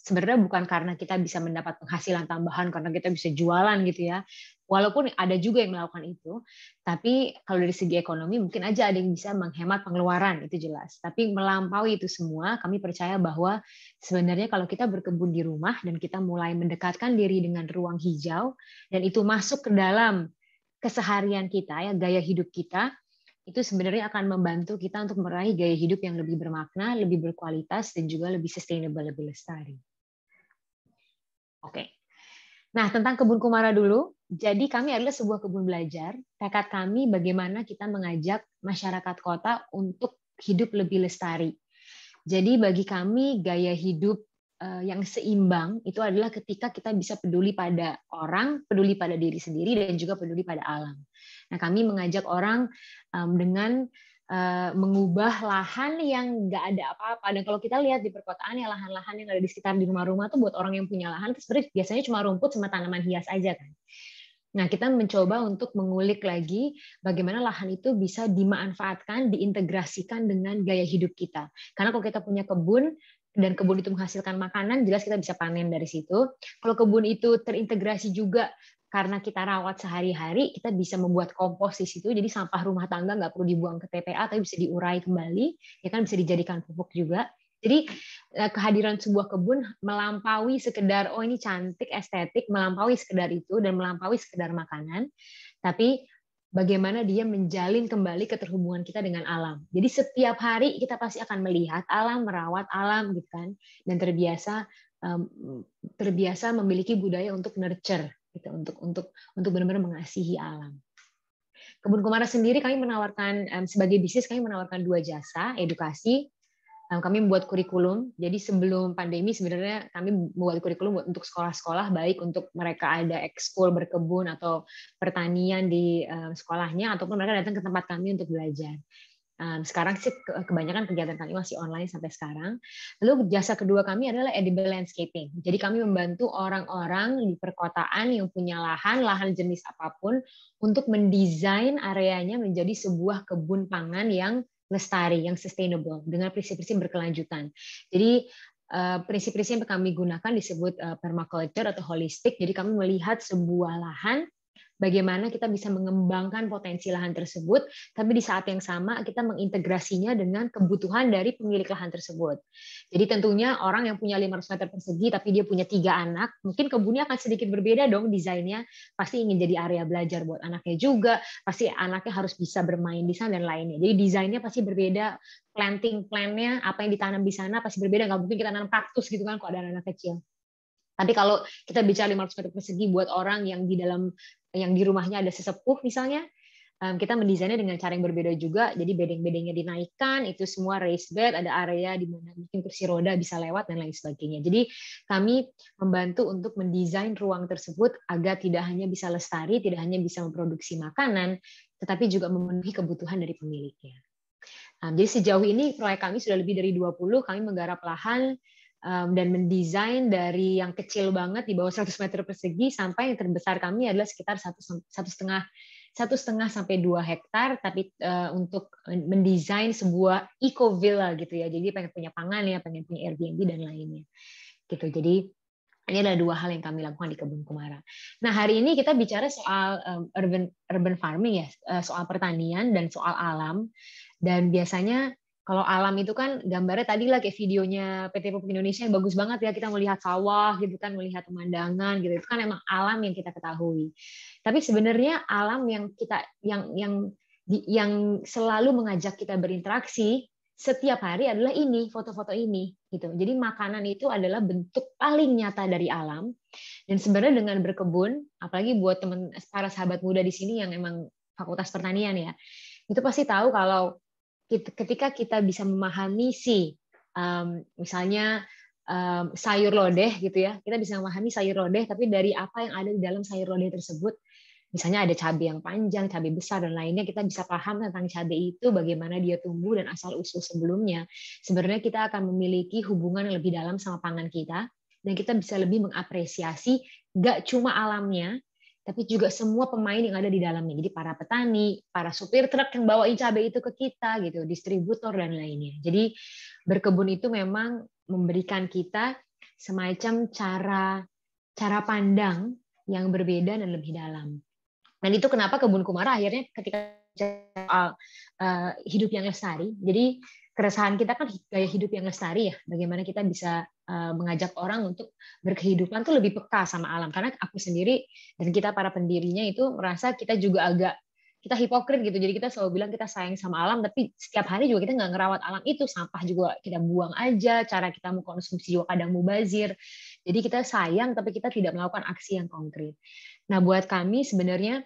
sebenarnya bukan karena kita bisa mendapat penghasilan tambahan karena kita bisa jualan gitu ya. Walaupun ada juga yang melakukan itu, tapi kalau dari segi ekonomi mungkin aja ada yang bisa menghemat pengeluaran, itu jelas. Tapi melampaui itu semua, kami percaya bahwa sebenarnya kalau kita berkebun di rumah dan kita mulai mendekatkan diri dengan ruang hijau dan itu masuk ke dalam keseharian kita ya, gaya hidup kita, itu sebenarnya akan membantu kita untuk meraih gaya hidup yang lebih bermakna, lebih berkualitas, dan juga lebih sustainable, lebih lestari. Oke. Nah, tentang Kebun Kumara dulu. Jadi kami adalah sebuah kebun belajar. Tekad kami bagaimana kita mengajak masyarakat kota untuk hidup lebih lestari. Jadi bagi kami gaya hidup yang seimbang itu adalah ketika kita bisa peduli pada orang, peduli pada diri sendiri, dan juga peduli pada alam. Nah, kami mengajak orang dengan mengubah lahan yang nggak ada apa-apa. Dan kalau kita lihat di perkotaan ya, lahan-lahan yang ada di sekitar di rumah-rumah tuh buat orang yang punya lahan itu sebenarnya biasanya cuma rumput sama tanaman hias aja kan. Nah, kita mencoba untuk mengulik lagi bagaimana lahan itu bisa dimanfaatkan, diintegrasikan dengan gaya hidup kita. Karena kalau kita punya kebun, dan kebun itu menghasilkan makanan, jelas kita bisa panen dari situ. Kalau kebun itu terintegrasi juga karena kita rawat sehari-hari, kita bisa membuat kompos di situ. Jadi sampah rumah tangga nggak perlu dibuang ke TPA, tapi bisa diurai kembali, ya kan, bisa dijadikan pupuk juga. Jadi kehadiran sebuah kebun melampaui sekedar oh ini cantik, estetik, melampaui sekedar itu dan melampaui sekedar makanan, tapi bagaimana dia menjalin kembali keterhubungan kita dengan alam. Jadi setiap hari kita pasti akan melihat alam, merawat alam, gitu kan, dan terbiasa memiliki budaya untuk nurture, gitu, untuk benar-benar mengasihi alam. Kebun Kumara sendiri kami menawarkan sebagai bisnis kami menawarkan 2 jasa, edukasi. Kami membuat kurikulum. Jadi sebelum pandemi sebenarnya kami membuat kurikulum untuk sekolah-sekolah, baik untuk mereka ada ekskul berkebun atau pertanian di sekolahnya, ataupun mereka datang ke tempat kami untuk belajar. Sekarang sih kebanyakan kegiatan kami masih online sampai sekarang. Lalu jasa kedua kami adalah edible landscaping. Jadi kami membantu orang-orang di perkotaan yang punya lahan jenis apapun untuk mendesain areanya menjadi sebuah kebun pangan yang lestari, yang sustainable, dengan prinsip-prinsip berkelanjutan. Jadi prinsip-prinsip yang kami gunakan disebut permaculture atau holistik. Jadi kami melihat sebuah lahan, bagaimana kita bisa mengembangkan potensi lahan tersebut, tapi di saat yang sama kita mengintegrasinya dengan kebutuhan dari pemilik lahan tersebut. Jadi tentunya orang yang punya 500 meter persegi, tapi dia punya 3 anak, mungkin kebunnya akan sedikit berbeda dong desainnya, pasti ingin jadi area belajar buat anaknya juga, pasti anaknya harus bisa bermain di sana dan lainnya. Jadi desainnya pasti berbeda, planting plan-nya, apa yang ditanam di sana pasti berbeda, nggak mungkin kita nanam kaktus gitu kan kalau ada anak kecil. Tapi kalau kita bicara 500 meter persegi buat orang yang di rumahnya ada sesepuh misalnya, kita mendesainnya dengan cara yang berbeda juga. Jadi bedeng-bedengnya dinaikkan, itu semua raised bed, ada area di mana mungkin kursi roda bisa lewat dan lain sebagainya. Jadi kami membantu untuk mendesain ruang tersebut agar tidak hanya bisa lestari, tidak hanya bisa memproduksi makanan, tetapi juga memenuhi kebutuhan dari pemiliknya. Jadi sejauh ini proyek kami sudah lebih dari 20, kami menggarap lahan dan mendesain dari yang kecil banget di bawah 100 meter persegi sampai yang terbesar kami adalah sekitar 1,5 sampai 2 hektar, tapi untuk mendesain sebuah eco villa gitu ya. Jadi pengen punya pangan ya, pengen punya Airbnb dan lainnya. Gitu. Jadi ini adalah 2 hal yang kami lakukan di Kebun Kumara. Nah, hari ini kita bicara soal urban farming ya, soal pertanian dan soal alam. Dan biasanya kalau alam itu kan gambarnya tadi lah kayak videonya PT Pupuk Indonesia yang bagus banget ya, kita melihat sawah gitu kan, melihat pemandangan gitu, itu kan emang alam yang kita ketahui. Tapi sebenarnya alam yang kita yang selalu mengajak kita berinteraksi setiap hari adalah ini, foto-foto ini gitu. Jadi makanan itu adalah bentuk paling nyata dari alam. Dan sebenarnya dengan berkebun, apalagi buat para sahabat muda di sini yang emang fakultas pertanian ya, itu pasti tahu kalau ketika kita bisa memahami misalnya sayur lodeh gitu ya, kita bisa memahami sayur lodeh, tapi dari apa yang ada di dalam sayur lodeh tersebut, misalnya ada cabai yang panjang, cabai besar dan lainnya, kita bisa paham tentang cabai itu, bagaimana dia tumbuh dan asal usul sebelumnya. Sebenarnya kita akan memiliki hubungan yang lebih dalam sama pangan kita, dan kita bisa lebih mengapresiasi gak cuma alamnya, tapi juga semua pemain yang ada di dalamnya. Jadi para petani, para supir truk yang bawain cabai itu ke kita, gitu, distributor dan lainnya. Jadi berkebun itu memang memberikan kita semacam cara pandang yang berbeda dan lebih dalam. Dan itu kenapa Kebun Kumara akhirnya ketika soal hidup yang lestari, jadi keresahan kita kan gaya hidup yang lestari ya, bagaimana kita bisa mengajak orang untuk berkehidupan tuh lebih peka sama alam. Karena aku sendiri dan kita para pendirinya itu merasa kita juga agak kita hipokrit gitu. Jadi kita selalu bilang kita sayang sama alam, tapi setiap hari juga kita nggak ngerawat alam itu. Sampah juga kita buang aja, cara kita mau konsumsi juga kadang mubazir. Jadi kita sayang, tapi kita tidak melakukan aksi yang konkret. Nah, buat kami sebenarnya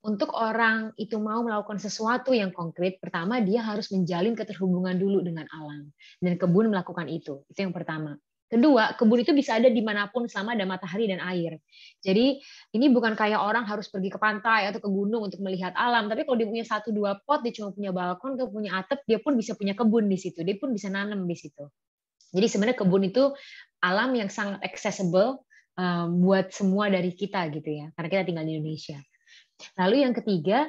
untuk orang itu mau melakukan sesuatu yang konkret, pertama dia harus menjalin keterhubungan dulu dengan alam. Dan kebun melakukan itu. Itu yang pertama. Kedua, kebun itu bisa ada dimanapun selama ada matahari dan air. Jadi ini bukan kayak orang harus pergi ke pantai atau ke gunung untuk melihat alam, tapi kalau dia punya 1-2 pot, dia cuma punya balkon atau punya atap, dia pun bisa punya kebun di situ, dia pun bisa nanam di situ. Jadi sebenarnya kebun itu alam yang sangat accessible buat semua dari kita gitu ya, karena kita tinggal di Indonesia. Lalu yang ketiga,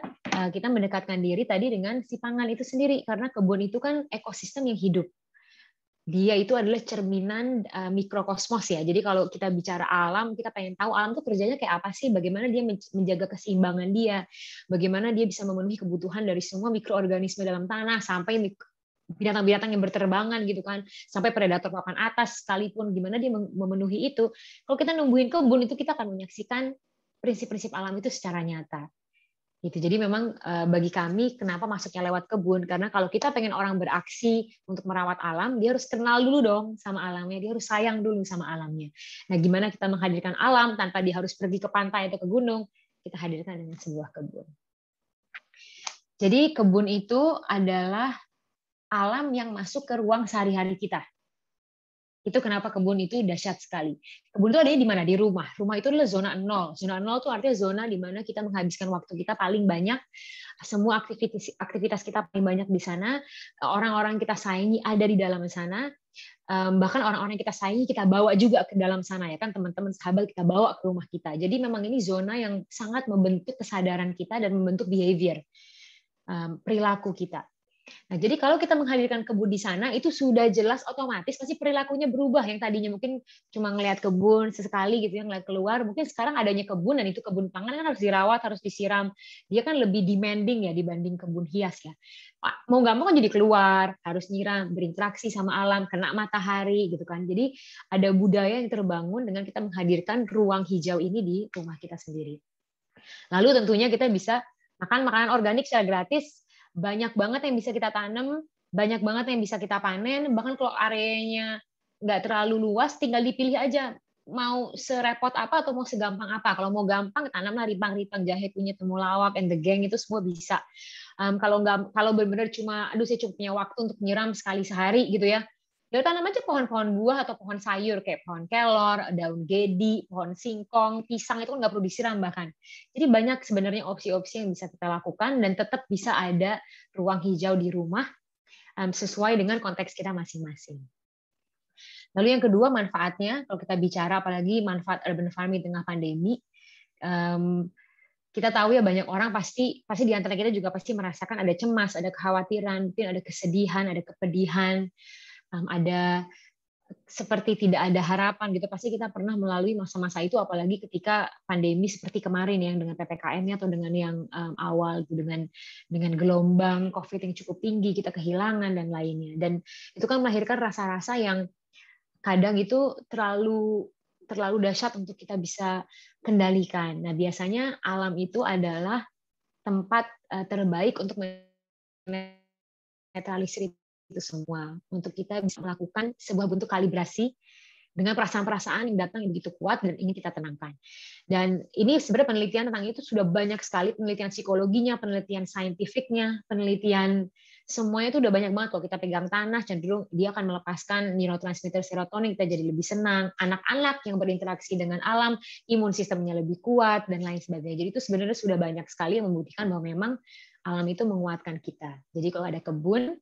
kita mendekatkan diri tadi dengan si pangan itu sendiri, karena kebun itu kan ekosistem yang hidup. Dia itu adalah cerminan mikrokosmos ya. Jadi kalau kita bicara alam, kita pengen tahu alam itu kerjanya kayak apa sih, bagaimana dia menjaga keseimbangan dia, bagaimana dia bisa memenuhi kebutuhan dari semua mikroorganisme dalam tanah, sampai binatang-binatang yang berterbangan gitu kan, sampai predator papan atas sekalipun, gimana dia memenuhi itu. Kalau kita numbuhin kebun itu, kita akan menyaksikan prinsip-prinsip alam itu secara nyata. Gitu. Jadi memang bagi kami kenapa masuknya lewat kebun, karena kalau kita pengen orang beraksi untuk merawat alam, dia harus kenal dulu dong sama alamnya, dia harus sayang dulu sama alamnya. Nah, gimana kita menghadirkan alam tanpa dia harus pergi ke pantai atau ke gunung, kita hadirkan dengan sebuah kebun. Jadi kebun itu adalah alam yang masuk ke ruang sehari-hari kita. Itu kenapa kebun itu dahsyat sekali. Kebun itu adanya di mana? Di rumah. Rumah itu adalah zona 0. Zona 0 itu artinya zona di mana kita menghabiskan waktu kita paling banyak. Semua aktivitas kita paling banyak di sana. Orang-orang kita sayangi ada di dalam sana. Bahkan orang-orang yang kita sayangi kita bawa juga ke dalam sana ya kan, teman-teman sahabat kita bawa ke rumah kita. Jadi memang ini zona yang sangat membentuk kesadaran kita dan membentuk behavior, perilaku kita. Nah, jadi kalau kita menghadirkan kebun di sana, itu sudah jelas otomatis pasti perilakunya berubah. Yang tadinya mungkin cuma ngelihat kebun sesekali gitu ya, ngelihat keluar, mungkin sekarang adanya kebun dan itu kebun pangan kan harus dirawat, harus disiram. Dia kan lebih demanding ya dibanding kebun hias ya. Mau nggak mau kan jadi keluar, harus nyiram, berinteraksi sama alam, kena matahari gitu kan. Jadi ada budaya yang terbangun dengan kita menghadirkan ruang hijau ini di rumah kita sendiri. Lalu tentunya kita bisa makan makanan organik secara gratis. Banyak banget yang bisa kita tanam, banyak banget yang bisa kita panen, bahkan kalau areanya nggak terlalu luas, tinggal dipilih aja mau serepot apa atau mau segampang apa. Kalau mau gampang, tanamlah ripang-ripang, jahe punya temulawak, and the gang itu semua bisa. Kalau benar-benar cuma, aduh saya cuma punya waktu untuk nyiram sekali sehari gitu ya, ya tanam aja pohon-pohon buah atau pohon sayur kayak pohon kelor, daun gedi, pohon singkong, pisang itu kan nggak perlu disiram bahkan. Jadi banyak sebenarnya opsi-opsi yang bisa kita lakukan dan tetap bisa ada ruang hijau di rumah sesuai dengan konteks kita masing-masing. Lalu yang kedua manfaatnya, kalau kita bicara apalagi manfaat urban farming di tengah pandemi, kita tahu ya banyak orang pasti di antara kita juga pasti merasakan ada cemas, ada kekhawatiran, mungkin ada kesedihan, ada kepedihan, ada seperti tidak ada harapan gitu. Pasti kita pernah melalui masa-masa itu, apalagi ketika pandemi seperti kemarin yang dengan PPKM-nya atau dengan yang awal dengan gelombang COVID yang cukup tinggi, kita kehilangan dan lainnya. Dan itu kan melahirkan rasa-rasa yang kadang itu terlalu dahsyat untuk kita bisa kendalikan. Nah, biasanya alam itu adalah tempat terbaik untuk menetralisir itu semua, untuk kita bisa melakukan sebuah bentuk kalibrasi dengan perasaan-perasaan yang datang yang begitu kuat dan ingin kita tenangkan. Dan ini sebenarnya penelitian tentang itu sudah banyak sekali, penelitian psikologinya, penelitian saintifiknya, penelitian semuanya itu udah banyak banget. Kalau kita pegang tanah, cenderung dia akan melepaskan neurotransmitter serotonin, kita jadi lebih senang. Anak-anak yang berinteraksi dengan alam, imun sistemnya lebih kuat, dan lain sebagainya. Jadi itu sebenarnya sudah banyak sekali yang membuktikan bahwa memang alam itu menguatkan kita. Jadi kalau ada kebun,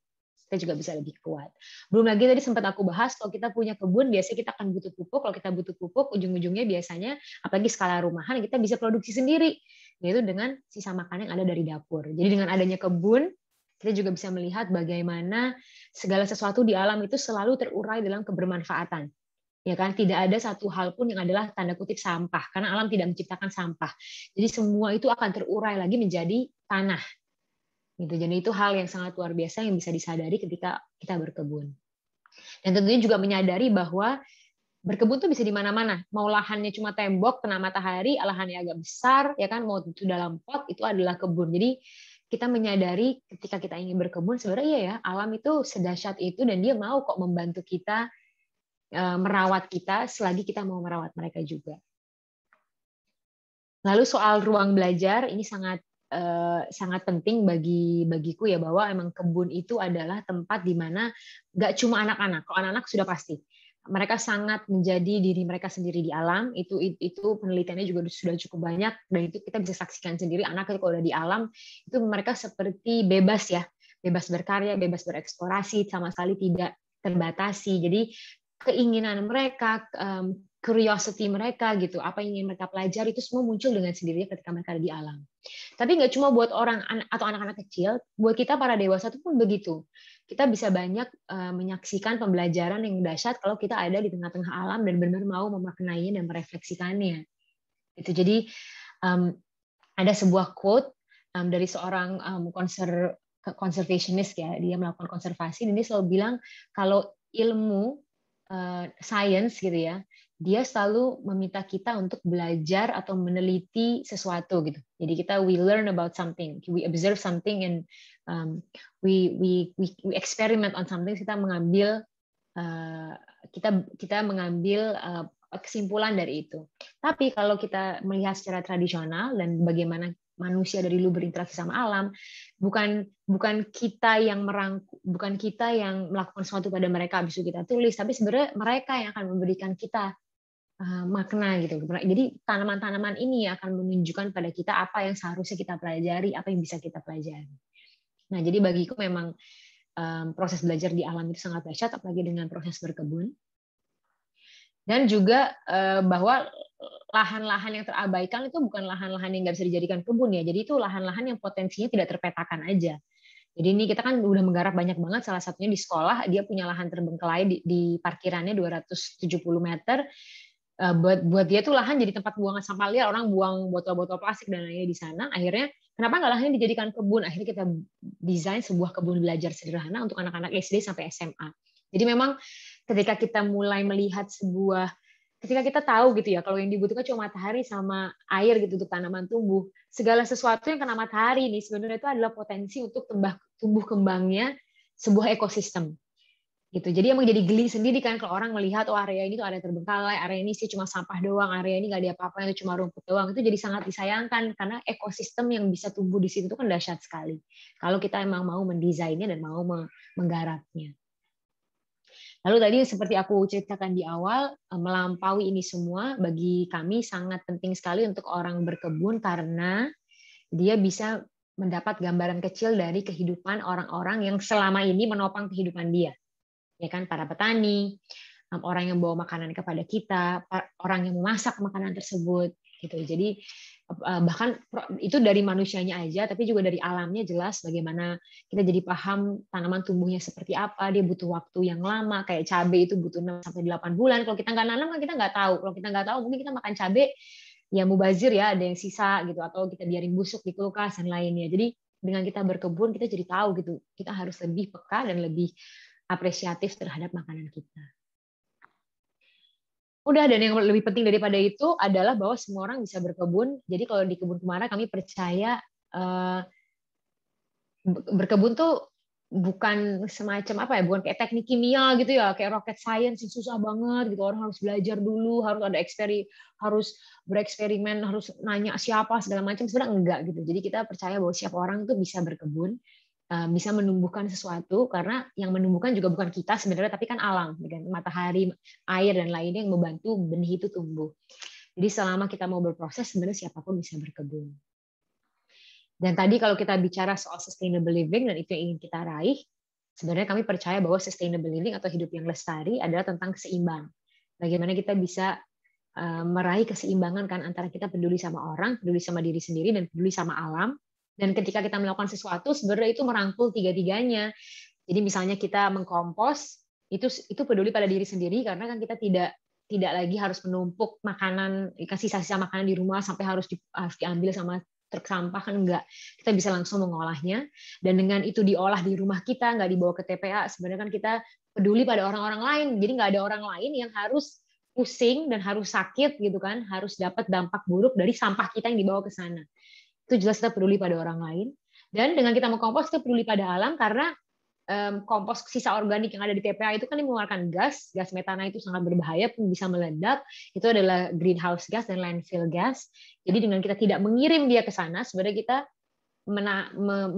kita juga bisa lebih kuat. Belum lagi tadi sempat aku bahas, kalau kita punya kebun, biasanya kita akan butuh pupuk. Kalau kita butuh pupuk, ujung-ujungnya biasanya, apalagi skala rumahan, kita bisa produksi sendiri, yaitu dengan sisa makanan yang ada dari dapur. Jadi dengan adanya kebun, kita juga bisa melihat bagaimana segala sesuatu di alam itu selalu terurai dalam kebermanfaatan. Ya kan, tidak ada satu hal pun yang adalah tanda kutip sampah, karena alam tidak menciptakan sampah. Jadi semua itu akan terurai lagi menjadi tanah. Gitu. Jadi itu hal yang sangat luar biasa yang bisa disadari ketika kita berkebun. Dan tentunya juga menyadari bahwa berkebun tuh bisa di mana-mana. Mau lahannya cuma tembok kena matahari, lahannya agak besar, ya kan, mau itu dalam pot, itu adalah kebun. Jadi kita menyadari ketika kita ingin berkebun, sebenarnya iya ya, alam itu sedahsyat itu dan dia mau kok membantu kita, merawat kita selagi kita mau merawat mereka juga. Lalu soal ruang belajar, ini sangat penting bagiku ya, bahwa emang kebun itu adalah tempat di mana nggak cuma anak-anak. Kalau anak-anak sudah pasti mereka sangat menjadi diri mereka sendiri di alam. Itu penelitiannya juga sudah cukup banyak dan itu kita bisa saksikan sendiri. Anak itu kalau udah di alam itu mereka seperti bebas ya, bebas berkarya, bebas bereksplorasi, sama sekali tidak terbatasi. Jadi keinginan mereka, curiosity mereka gitu, apa yang ingin mereka pelajari itu semua muncul dengan sendirinya ketika mereka ada di alam. Tapi nggak cuma buat orang atau anak-anak kecil, buat kita para dewasa itu pun begitu. Kita bisa banyak menyaksikan pembelajaran yang dahsyat kalau kita ada di tengah-tengah alam dan benar-benar mau memaknainya dan merefleksikannya. Itu jadi ada sebuah quote dari seorang conservationist ya, dia melakukan konservasi dan dia selalu bilang kalau ilmu science gitu ya, dia selalu meminta kita untuk belajar atau meneliti sesuatu gitu. Jadi we learn about something, we observe something, and we experiment on something. Kita mengambil kesimpulan dari itu. Tapi kalau kita melihat secara tradisional dan bagaimana manusia dari dulu berinteraksi sama alam, bukan kita yang melakukan sesuatu pada mereka habis itu kita tulis, tapi sebenarnya mereka yang akan memberikan kita makna gitu. Jadi tanaman-tanaman ini akan menunjukkan pada kita apa yang seharusnya kita pelajari, apa yang bisa kita pelajari. Nah, jadi bagiku memang proses belajar di alam itu sangat dahsyat, apalagi dengan proses berkebun. Dan juga bahwa lahan-lahan yang terabaikan itu bukan lahan-lahan yang nggak bisa dijadikan kebun ya. Jadi itu lahan-lahan yang potensinya tidak terpetakan aja. Jadi ini kita kan udah menggarap banyak banget, salah satunya di sekolah, dia punya lahan terbengkalai di parkirannya 270 meter. Buat dia tuh lahan jadi tempat buangan sampah liar, orang buang botol-botol plastik dan lainnya di sana. Akhirnya kenapa nggak lahannya dijadikan kebun? Akhirnya kita desain sebuah kebun belajar sederhana untuk anak-anak SD sampai SMA. Jadi memang ketika kita mulai melihat ketika kita tahu gitu ya, kalau yang dibutuhkan cuma matahari sama air gitu untuk tanaman tumbuh, segala sesuatu yang kena matahari ini sebenarnya itu adalah potensi untuk tumbuh kembangnya sebuah ekosistem. Gitu. Jadi emang jadi geli sendiri kan kalau orang melihat area ini tuh area terbengkalai, area ini sih cuma sampah doang, area ini nggak ada apa-apa, itu cuma rumput doang. Itu jadi sangat disayangkan karena ekosistem yang bisa tumbuh di situ itu kan dahsyat sekali. Kalau kita emang mau mendesainnya dan mau menggarapnya. Lalu tadi seperti aku ceritakan di awal, melampaui ini semua bagi kami sangat penting sekali untuk orang berkebun karena dia bisa mendapat gambaran kecil dari kehidupan orang-orang yang selama ini menopang kehidupan dia. Ya kan, para petani, orang yang bawa makanan kepada kita, orang yang memasak makanan tersebut gitu. Jadi bahkan itu dari manusianya aja, tapi juga dari alamnya jelas bagaimana kita jadi paham tanaman tumbuhnya seperti apa, dia butuh waktu yang lama, kayak cabai itu butuh 6 sampai 8 bulan. Kalau kita nggak nanam kan kita nggak tahu. Kalau kita nggak tahu mungkin kita makan cabai ya mubazir ya, ada yang sisa gitu, atau kita biarin busuk di kulkas dan lainnya. Jadi dengan kita berkebun kita jadi tahu gitu, kita harus lebih peka dan lebih apresiatif terhadap makanan kita. Udah, dan yang lebih penting daripada itu adalah bahwa semua orang bisa berkebun. Jadi kalau di Kebun Kumara kami percaya berkebun tuh bukan semacam apa ya, bukan kayak teknik kimia gitu ya, kayak rocket science yang susah banget gitu, orang harus belajar dulu, harus ada harus bereksperimen, harus nanya siapa segala macam. Sebenarnya enggak gitu. Jadi kita percaya bahwa siapa orang tuh bisa berkebun, bisa menumbuhkan sesuatu, karena yang menumbuhkan juga bukan kita sebenarnya, tapi kan alam, dengan matahari, air dan lainnya yang membantu benih itu tumbuh. Jadi selama kita mau berproses, sebenarnya siapapun bisa berkebun. Dan tadi kalau kita bicara soal sustainable living dan itu yang ingin kita raih, sebenarnya kami percaya bahwa sustainable living atau hidup yang lestari adalah tentang keseimbangan. Bagaimana kita bisa meraih keseimbangan kan antara kita peduli sama orang, peduli sama diri sendiri, dan peduli sama alam. Dan ketika kita melakukan sesuatu, sebenarnya itu merangkul tiga-tiganya. Jadi misalnya kita mengkompos, itu peduli pada diri sendiri, karena kan kita tidak lagi harus menumpuk makanan, sisa-sisa makanan di rumah sampai harus diambil sama truk sampah, kan enggak. Kita bisa langsung mengolahnya, dan dengan itu diolah di rumah kita, nggak dibawa ke TPA. Sebenarnya kan kita peduli pada orang-orang lain, jadi nggak ada orang lain yang harus pusing dan harus sakit gitu kan, harus dapat dampak buruk dari sampah kita yang dibawa ke sana. Itu jelas kita peduli pada orang lain. Dan dengan kita mengkompos, kita peduli pada alam karena kompos sisa organik yang ada di TPA itu kan mengeluarkan gas metana itu sangat berbahaya, bisa meledak. Itu adalah greenhouse gas dan landfill gas. Jadi dengan kita tidak mengirim dia ke sana, sebenarnya kita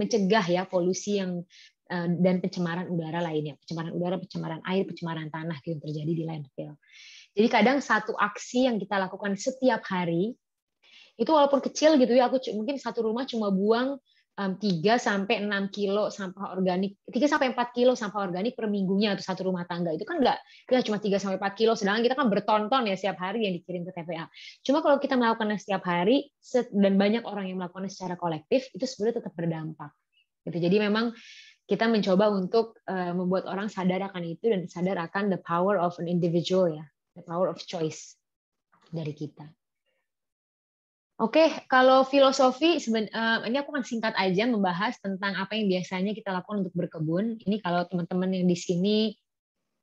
mencegah ya polusi yang dan pencemaran udara lainnya, pencemaran udara, pencemaran air, pencemaran tanah yang terjadi di landfill. Jadi kadang satu aksi yang kita lakukan setiap hari itu walaupun kecil gitu ya, aku mungkin satu rumah cuma buang 3-6 kilo sampah organik, 3-4 kilo sampah organik per minggunya atau satu rumah tangga. Itu kan kita cuma 3-4 kilo, sedangkan kita kan bertonton ya setiap hari yang dikirim ke TPA. Cuma kalau kita melakukannya setiap hari dan banyak orang yang melakukannya secara kolektif, itu sebenarnya tetap berdampak. Gitu. Jadi memang kita mencoba untuk membuat orang sadar akan itu dan sadar akan the power of an individual ya, the power of choice dari kita. Oke, kalau filosofi, ini aku akan singkat aja membahas tentang apa yang biasanya kita lakukan untuk berkebun. Ini kalau teman-teman yang di sini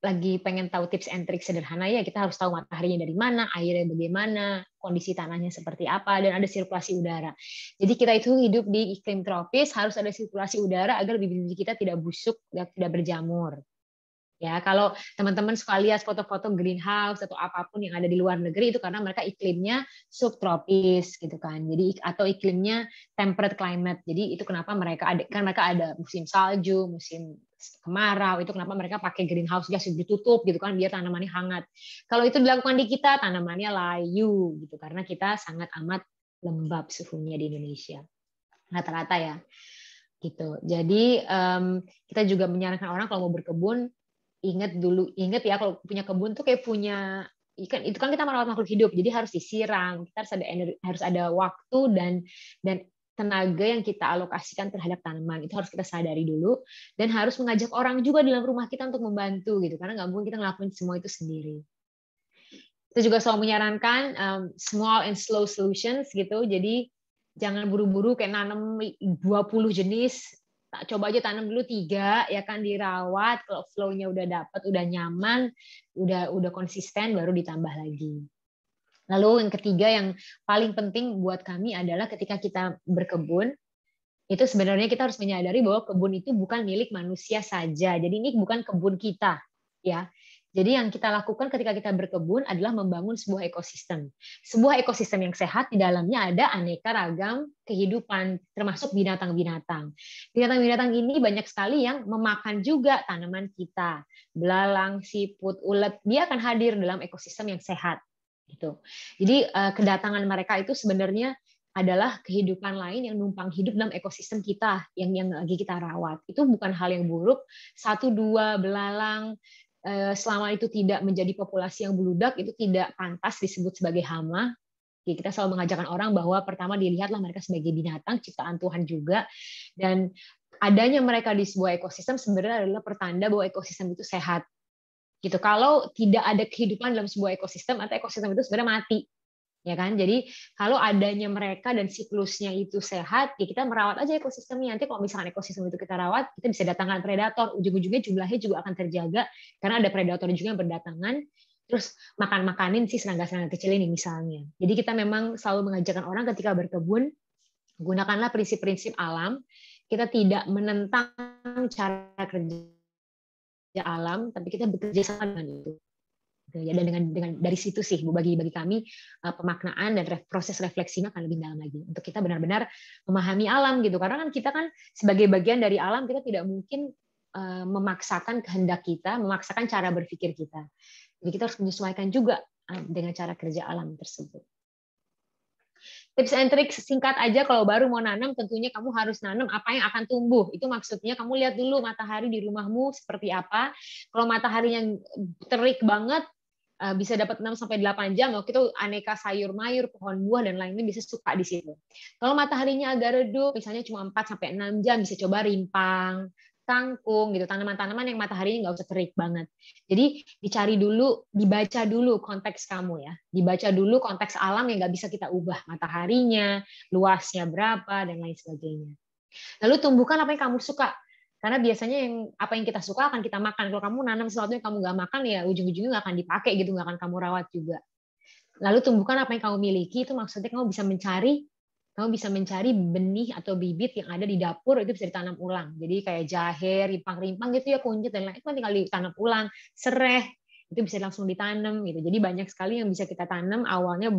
lagi pengen tahu tips and trik sederhana ya, kita harus tahu mataharinya dari mana, airnya bagaimana, kondisi tanahnya seperti apa, dan ada sirkulasi udara. Jadi kita itu hidup di iklim tropis, harus ada sirkulasi udara agar bibit-bibit kita tidak busuk dan tidak berjamur. Ya, kalau teman-teman suka lihat foto-foto greenhouse atau apapun yang ada di luar negeri itu karena mereka iklimnya subtropis gitu kan. Jadi atau iklimnya temperate climate. Jadi itu kenapa mereka ada musim salju, musim kemarau, itu kenapa mereka pakai greenhouse gas ditutup gitu kan biar tanamannya hangat. Kalau itu dilakukan di kita, tanamannya layu gitu karena kita sangat amat lembab suhunya di Indonesia. Rata-rata ya. Gitu. Jadi kita juga menyarankan orang kalau mau berkebun ingat ya kalau punya kebun tuh kayak punya ikan, itu kan kita merawat makhluk hidup, jadi harus disiram, kita harus ada waktu dan tenaga yang kita alokasikan terhadap tanaman, itu harus kita sadari dulu dan harus mengajak orang juga dalam rumah kita untuk membantu gitu, karena nggak mungkin kita ngelakuin semua itu sendiri. Kita juga selalu menyarankan small and slow solutions gitu, jadi jangan buru-buru kayak nanam 20 jenis. Coba aja tanam dulu 3 ya kan, dirawat, kalau flow-nya udah dapat, udah nyaman, udah konsisten baru ditambah lagi. Lalu yang ketiga yang paling penting buat kami adalah ketika kita berkebun itu sebenarnya kita harus menyadari bahwa kebun itu bukan milik manusia saja. Jadi ini bukan kebun kita ya. Jadi yang kita lakukan ketika kita berkebun adalah membangun sebuah ekosistem. Sebuah ekosistem yang sehat, di dalamnya ada aneka ragam kehidupan, termasuk binatang-binatang. Binatang-binatang ini banyak sekali yang memakan juga tanaman kita. Belalang, siput, ulet, dia akan hadir dalam ekosistem yang sehat. Gitu. Jadi kedatangan mereka itu sebenarnya adalah kehidupan lain yang numpang hidup dalam ekosistem kita yang lagi kita rawat. Itu bukan hal yang buruk. 1-2 belalang selama itu tidak menjadi populasi yang bludak, itu tidak pantas disebut sebagai hama. Jadi kita selalu mengajarkan orang bahwa pertama dilihatlah mereka sebagai binatang ciptaan Tuhan juga, dan adanya mereka di sebuah ekosistem sebenarnya adalah pertanda bahwa ekosistem itu sehat. Gitu. Kalau tidak ada kehidupan dalam sebuah ekosistem, atau ekosistem itu sebenarnya mati. Ya kan? Jadi kalau adanya mereka dan siklusnya itu sehat, ya kita merawat aja ekosistemnya. Nanti kalau misalkan ekosistem itu kita rawat, kita bisa datangkan predator. Ujung-ujungnya jumlahnya juga akan terjaga karena ada predator juga yang berdatangan. Terus makanin si serangga-serangga kecil ini misalnya. Jadi kita memang selalu mengajarkan orang ketika berkebun, gunakanlah prinsip-prinsip alam. Kita tidak menentang cara kerja alam, tapi kita bekerja sama dengan itu. Ya, dan dengan dari situ sih bagi kami pemaknaan dan proses refleksinya akan lebih dalam lagi untuk kita benar-benar memahami alam gitu, karena kan kita kan sebagai bagian dari alam, kita tidak mungkin memaksakan kehendak kita, memaksakan cara berpikir kita. Jadi kita harus menyesuaikan juga dengan cara kerja alam tersebut. Tips and trik singkat aja, kalau baru mau nanam tentunya kamu harus nanam apa yang akan tumbuh. Itu maksudnya kamu lihat dulu matahari di rumahmu seperti apa. Kalau mataharinya terik banget, bisa dapat 6-8 jam, waktu itu aneka sayur mayur, pohon buah dan lainnya bisa suka di situ. Kalau mataharinya agak redup, misalnya cuma 4-6 jam, bisa coba rimpang, kangkung gitu, tanaman-tanaman yang mataharinya nggak usah terik banget. Jadi dicari dulu, dibaca dulu konteks kamu ya, dibaca dulu konteks alam yang nggak bisa kita ubah, mataharinya, luasnya berapa dan lain sebagainya. Lalu tumbuhkan apa yang kamu suka. Karena biasanya apa yang kita suka akan kita makan. Kalau kamu nanam sesuatu yang kamu nggak makan, ya ujung-ujungnya nggak akan dipakai gitu, nggak akan kamu rawat juga. Lalu tumbuhkan apa yang kamu miliki, itu maksudnya kamu bisa mencari benih atau bibit yang ada di dapur, itu bisa ditanam ulang. Jadi kayak jahe, rimpang-rimpang gitu ya, kunyit dan lain-lain, itu tinggal ditanam ulang. Sereh itu bisa langsung ditanam gitu. Jadi banyak sekali yang bisa kita tanam awalnya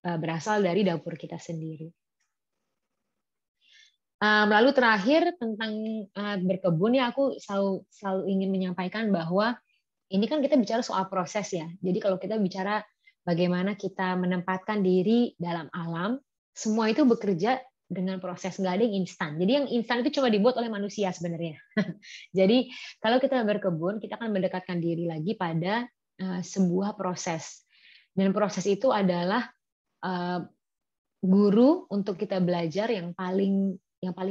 berasal dari dapur kita sendiri. Lalu terakhir tentang berkebun, ya aku selalu ingin menyampaikan bahwa ini kan kita bicara soal proses ya. Jadi kalau kita bicara bagaimana kita menempatkan diri dalam alam, semua itu bekerja dengan proses, nggak ada yang instan. Jadi yang instan itu cuma dibuat oleh manusia sebenarnya. Jadi kalau kita berkebun, kita akan mendekatkan diri lagi pada sebuah proses. Dan proses itu adalah guru untuk kita belajar yang paling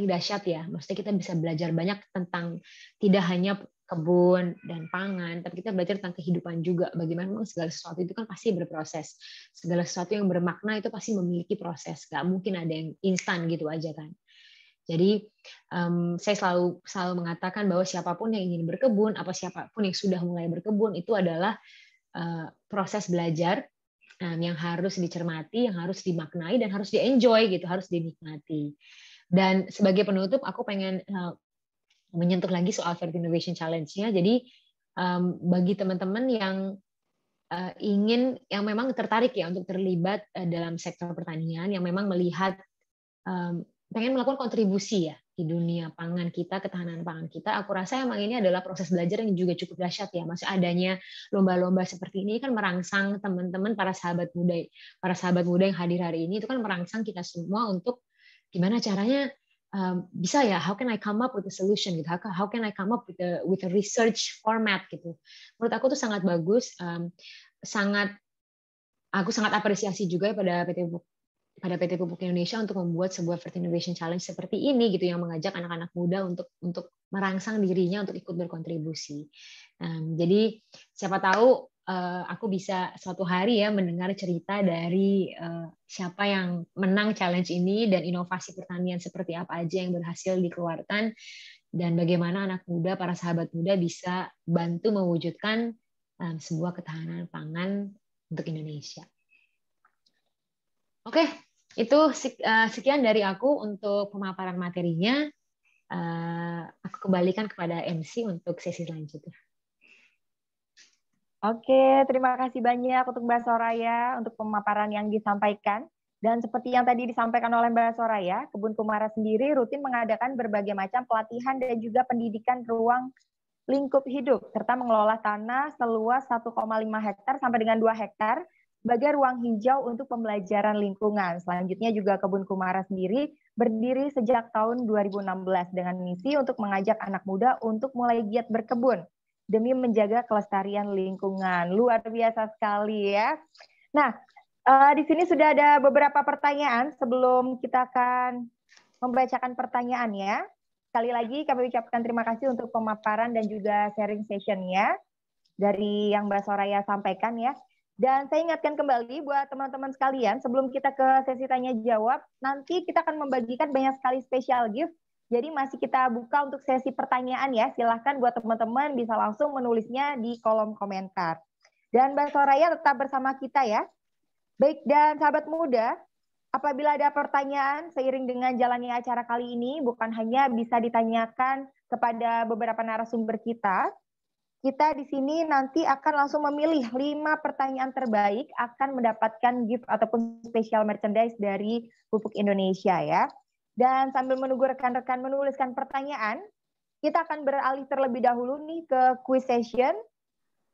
dahsyat ya. Maksudnya kita bisa belajar banyak tentang tidak hanya kebun dan pangan, tapi kita belajar tentang kehidupan juga. Bagaimana memang segala sesuatu itu kan pasti berproses. Segala sesuatu yang bermakna itu pasti memiliki proses. Gak mungkin ada yang instan gitu aja kan. Jadi saya selalu mengatakan bahwa siapapun yang ingin berkebun, apa siapapun yang sudah mulai berkebun, itu adalah proses belajar yang harus dicermati, yang harus dimaknai, dan harus di-enjoy gitu, harus dinikmati. Dan sebagai penutup, aku pengen menyentuh lagi soal Fair Innovation Challenge-nya. Jadi bagi teman-teman yang yang memang tertarik ya untuk terlibat dalam sektor pertanian, yang memang melihat pengen melakukan kontribusi ya di dunia pangan kita, ketahanan pangan kita, aku rasa emang ini adalah proses belajar yang juga cukup dahsyat ya. Maksudnya adanya lomba-lomba seperti ini kan merangsang teman-teman, para sahabat muda yang hadir hari ini, itu kan merangsang kita semua untuk gimana caranya bisa ya, how can I come up with a solution gitu, how can I come up with a research format gitu. Menurut aku tuh sangat bagus, aku sangat apresiasi juga pada PT Pupuk Indonesia untuk membuat sebuah Fair Innovation Challenge seperti ini gitu, yang mengajak anak-anak muda untuk merangsang dirinya untuk ikut berkontribusi. Jadi siapa tahu aku bisa suatu hari ya mendengar cerita dari siapa yang menang challenge ini dan inovasi pertanian seperti apa aja yang berhasil dikeluarkan, dan bagaimana anak muda, para sahabat muda bisa bantu mewujudkan sebuah ketahanan pangan untuk Indonesia. Oke, itu sekian dari aku untuk pemaparan materinya. Aku kembalikan kepada MC untuk sesi selanjutnya. Oke, terima kasih banyak untuk Mbak Soraya untuk pemaparan yang disampaikan. Dan seperti yang tadi disampaikan oleh Mbak Soraya, Kebun Kumara sendiri rutin mengadakan berbagai macam pelatihan dan juga pendidikan ruang lingkup hidup, serta mengelola tanah seluas 1,5 hektar sampai dengan 2 hektar sebagai ruang hijau untuk pembelajaran lingkungan. Selanjutnya juga Kebun Kumara sendiri berdiri sejak tahun 2016 dengan misi untuk mengajak anak muda untuk mulai giat berkebun demi menjaga kelestarian lingkungan. Luar biasa sekali ya. Nah, di sini sudah ada beberapa pertanyaan. Sebelum kita akan membacakan pertanyaannya, sekali lagi kami ucapkan terima kasih untuk pemaparan dan juga sharing session-nya dari yang Mbak Soraya sampaikan ya. Dan saya ingatkan kembali buat teman-teman sekalian, sebelum kita ke sesi tanya jawab, nanti kita akan membagikan banyak sekali special gift. Jadi masih kita buka untuk sesi pertanyaan ya. Silahkan buat teman-teman bisa langsung menulisnya di kolom komentar. Dan Mbak Soraya tetap bersama kita ya. Baik, dan sahabat muda, apabila ada pertanyaan seiring dengan jalannya acara kali ini, bukan hanya bisa ditanyakan kepada beberapa narasumber kita di sini nanti akan langsung memilih 5 pertanyaan terbaik akan mendapatkan gift ataupun special merchandise dari Pupuk Indonesia ya. Dan sambil menunggu rekan-rekan menuliskan pertanyaan, kita akan beralih terlebih dahulu nih ke quiz session.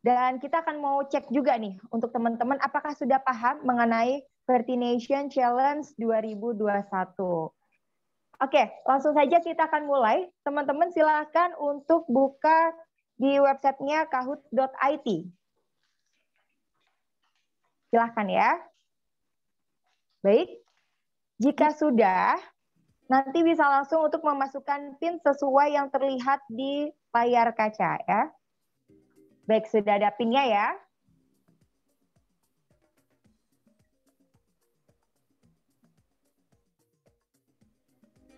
Dan kita akan mau cek juga nih untuk teman-teman apakah sudah paham mengenai Fertination Challenge 2021. Oke, langsung saja kita akan mulai. Teman-teman silakan untuk buka di websitenya kahoot.it. Silakan ya. Baik, jika sudah, nanti bisa langsung untuk memasukkan PIN sesuai yang terlihat di layar kaca ya. Baik, sudah ada PIN-nya ya.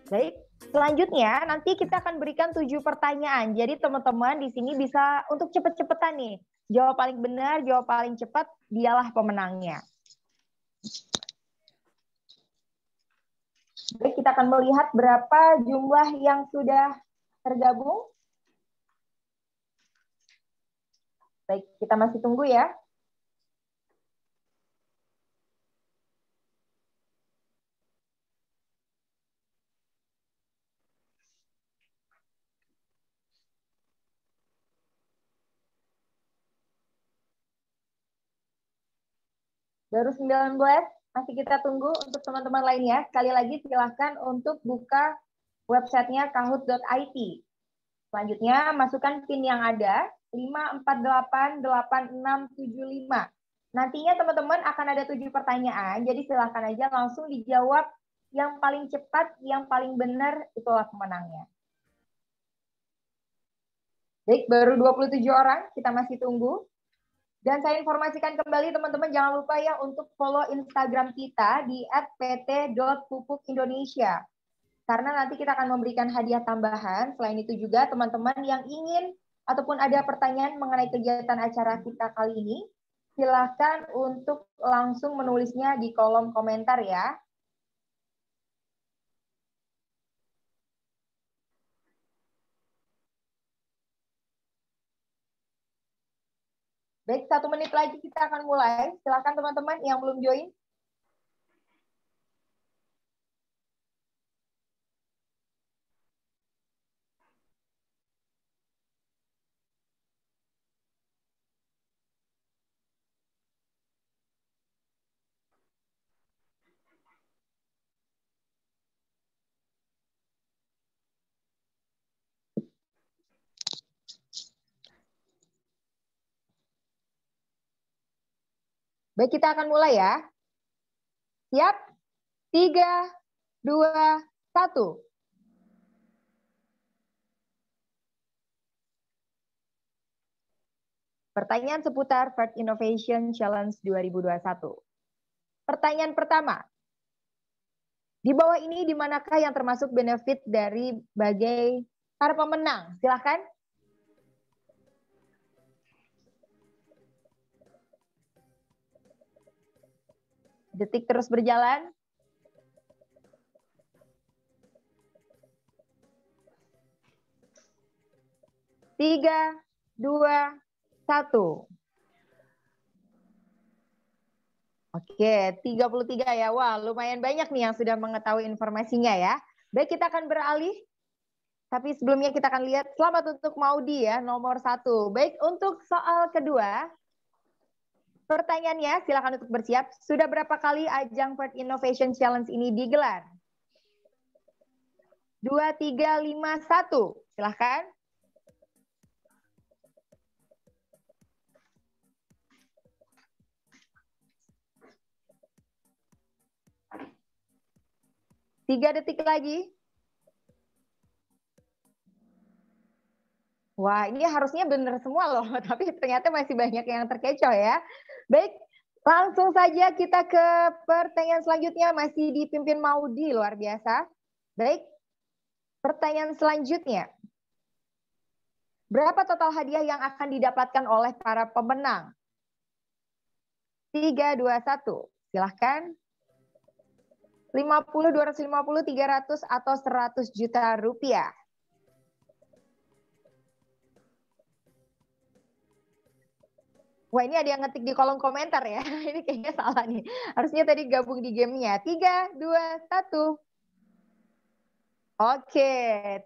Baik, Selanjutnya, nanti kita akan berikan 7 pertanyaan. Jadi teman-teman di sini bisa untuk cepet-cepetan nih. Jawab paling benar, jawab paling cepat, dialah pemenangnya. Baik, kita akan melihat berapa jumlah yang sudah tergabung. Baik, kita masih tunggu ya. Baru 19, masih kita tunggu untuk teman-teman lainnya. Sekali lagi silahkan untuk buka websitenya kahoot.it. Selanjutnya masukkan PIN yang ada, 5488675. Nantinya teman-teman akan ada 7 pertanyaan, jadi silahkan aja langsung dijawab yang paling cepat, yang paling benar, itulah pemenangnya. Baik, baru 27 orang, kita masih tunggu. Dan saya informasikan kembali teman-teman, jangan lupa ya untuk follow Instagram kita di @pt.pupukindonesia. Karena nanti kita akan memberikan hadiah tambahan. Selain itu juga teman-teman yang ingin ataupun ada pertanyaan mengenai kegiatan acara kita kali ini, silakan untuk langsung menulisnya di kolom komentar ya. Baik, 1 menit lagi kita akan mulai. Silakan teman-teman yang belum join. Baik, kita akan mulai ya. Siap? 3, 2, 1. Pertanyaan seputar Fert Innovation Challenge 2021. Pertanyaan pertama. Di bawah ini di manakah yang termasuk benefit dari bagai para pemenang? Silahkan. Detik terus berjalan. Tiga, 2, 1. Oke, 33 ya. Wah, lumayan banyak nih yang sudah mengetahui informasinya ya. Baik, kita akan beralih. Tapi sebelumnya kita akan lihat selamat untuk Maudi ya, nomor 1. Baik, untuk soal kedua. Pertanyaannya, silakan untuk bersiap. Sudah berapa kali ajang Fert Innovation Challenge ini digelar? 2, 3, 5, 1. Silakan. Tiga detik lagi. Wah, ini harusnya benar semua loh, tapi ternyata masih banyak yang terkecoh ya. Baik, langsung saja kita ke pertanyaan selanjutnya, masih dipimpin Maudi, luar biasa. Baik, pertanyaan selanjutnya. Berapa total hadiah yang akan didapatkan oleh para pemenang? 3, 2, 1. Silahkan. 50, 250, 300, atau 100 juta rupiah. Wah, ini ada yang ngetik di kolom komentar ya. Ini kayaknya salah nih. Harusnya tadi gabung di gamenya. 3, 2, 1. Oke,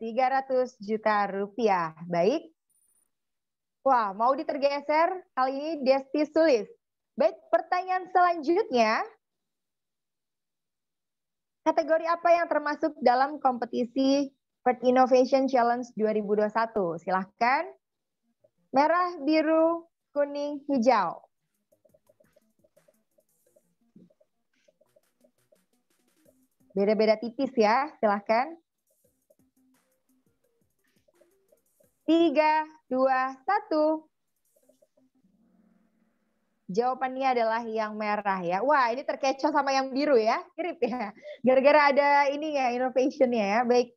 300 juta rupiah. Baik. Wah, mau ditergeser. Kali ini Desti Sulis. Baik, pertanyaan selanjutnya. Kategori apa yang termasuk dalam kompetisi Fert Innovation Challenge 2021? Silahkan. Merah, biru, kuning, hijau. Beda-beda tipis ya, silahkan. 3, 2, 1. Jawabannya adalah yang merah ya. Wah, ini terkecoh sama yang biru ya. Mirip ya. Gara-gara ada ini ya, innovation-nya ya. Baik.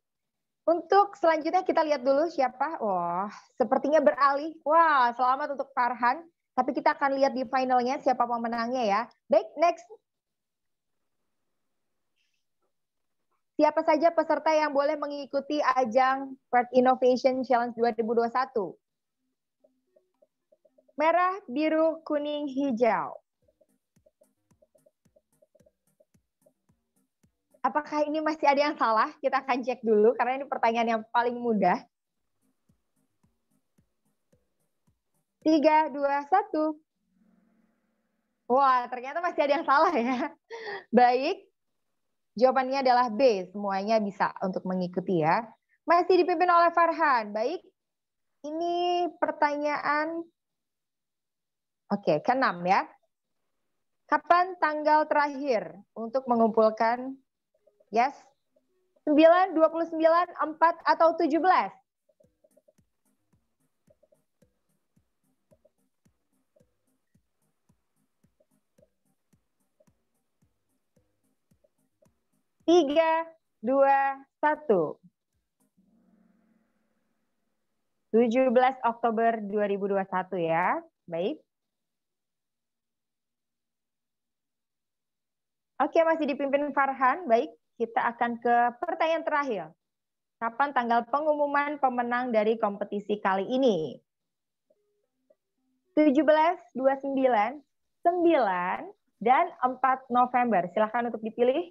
Untuk selanjutnya kita lihat dulu siapa. Wah, sepertinya beralih. Wah, selamat untuk Farhan. Tapi kita akan lihat di finalnya siapa pemenangnya ya. Baik, next. Siapa saja peserta yang boleh mengikuti ajang Fert Innovation Challenge 2021? Merah, biru, kuning, hijau. Apakah ini masih ada yang salah? Kita akan cek dulu karena ini pertanyaan yang paling mudah. 3, 2, 1. Wah, ternyata masih ada yang salah ya. Baik, jawabannya adalah B. Semuanya bisa untuk mengikuti ya. Masih dipimpin oleh Farhan. Baik, ini pertanyaan ke-6 ya. Kapan tanggal terakhir untuk mengumpulkan 9, 29, 4, atau 17? Tiga, 2, 1. 17 Oktober 2021 ya. Baik. Oke, masih dipimpin Farhan. Baik, kita akan ke pertanyaan terakhir. Kapan tanggal pengumuman pemenang dari kompetisi kali ini? 17, 29, 9, dan 4 November. Silahkan untuk dipilih.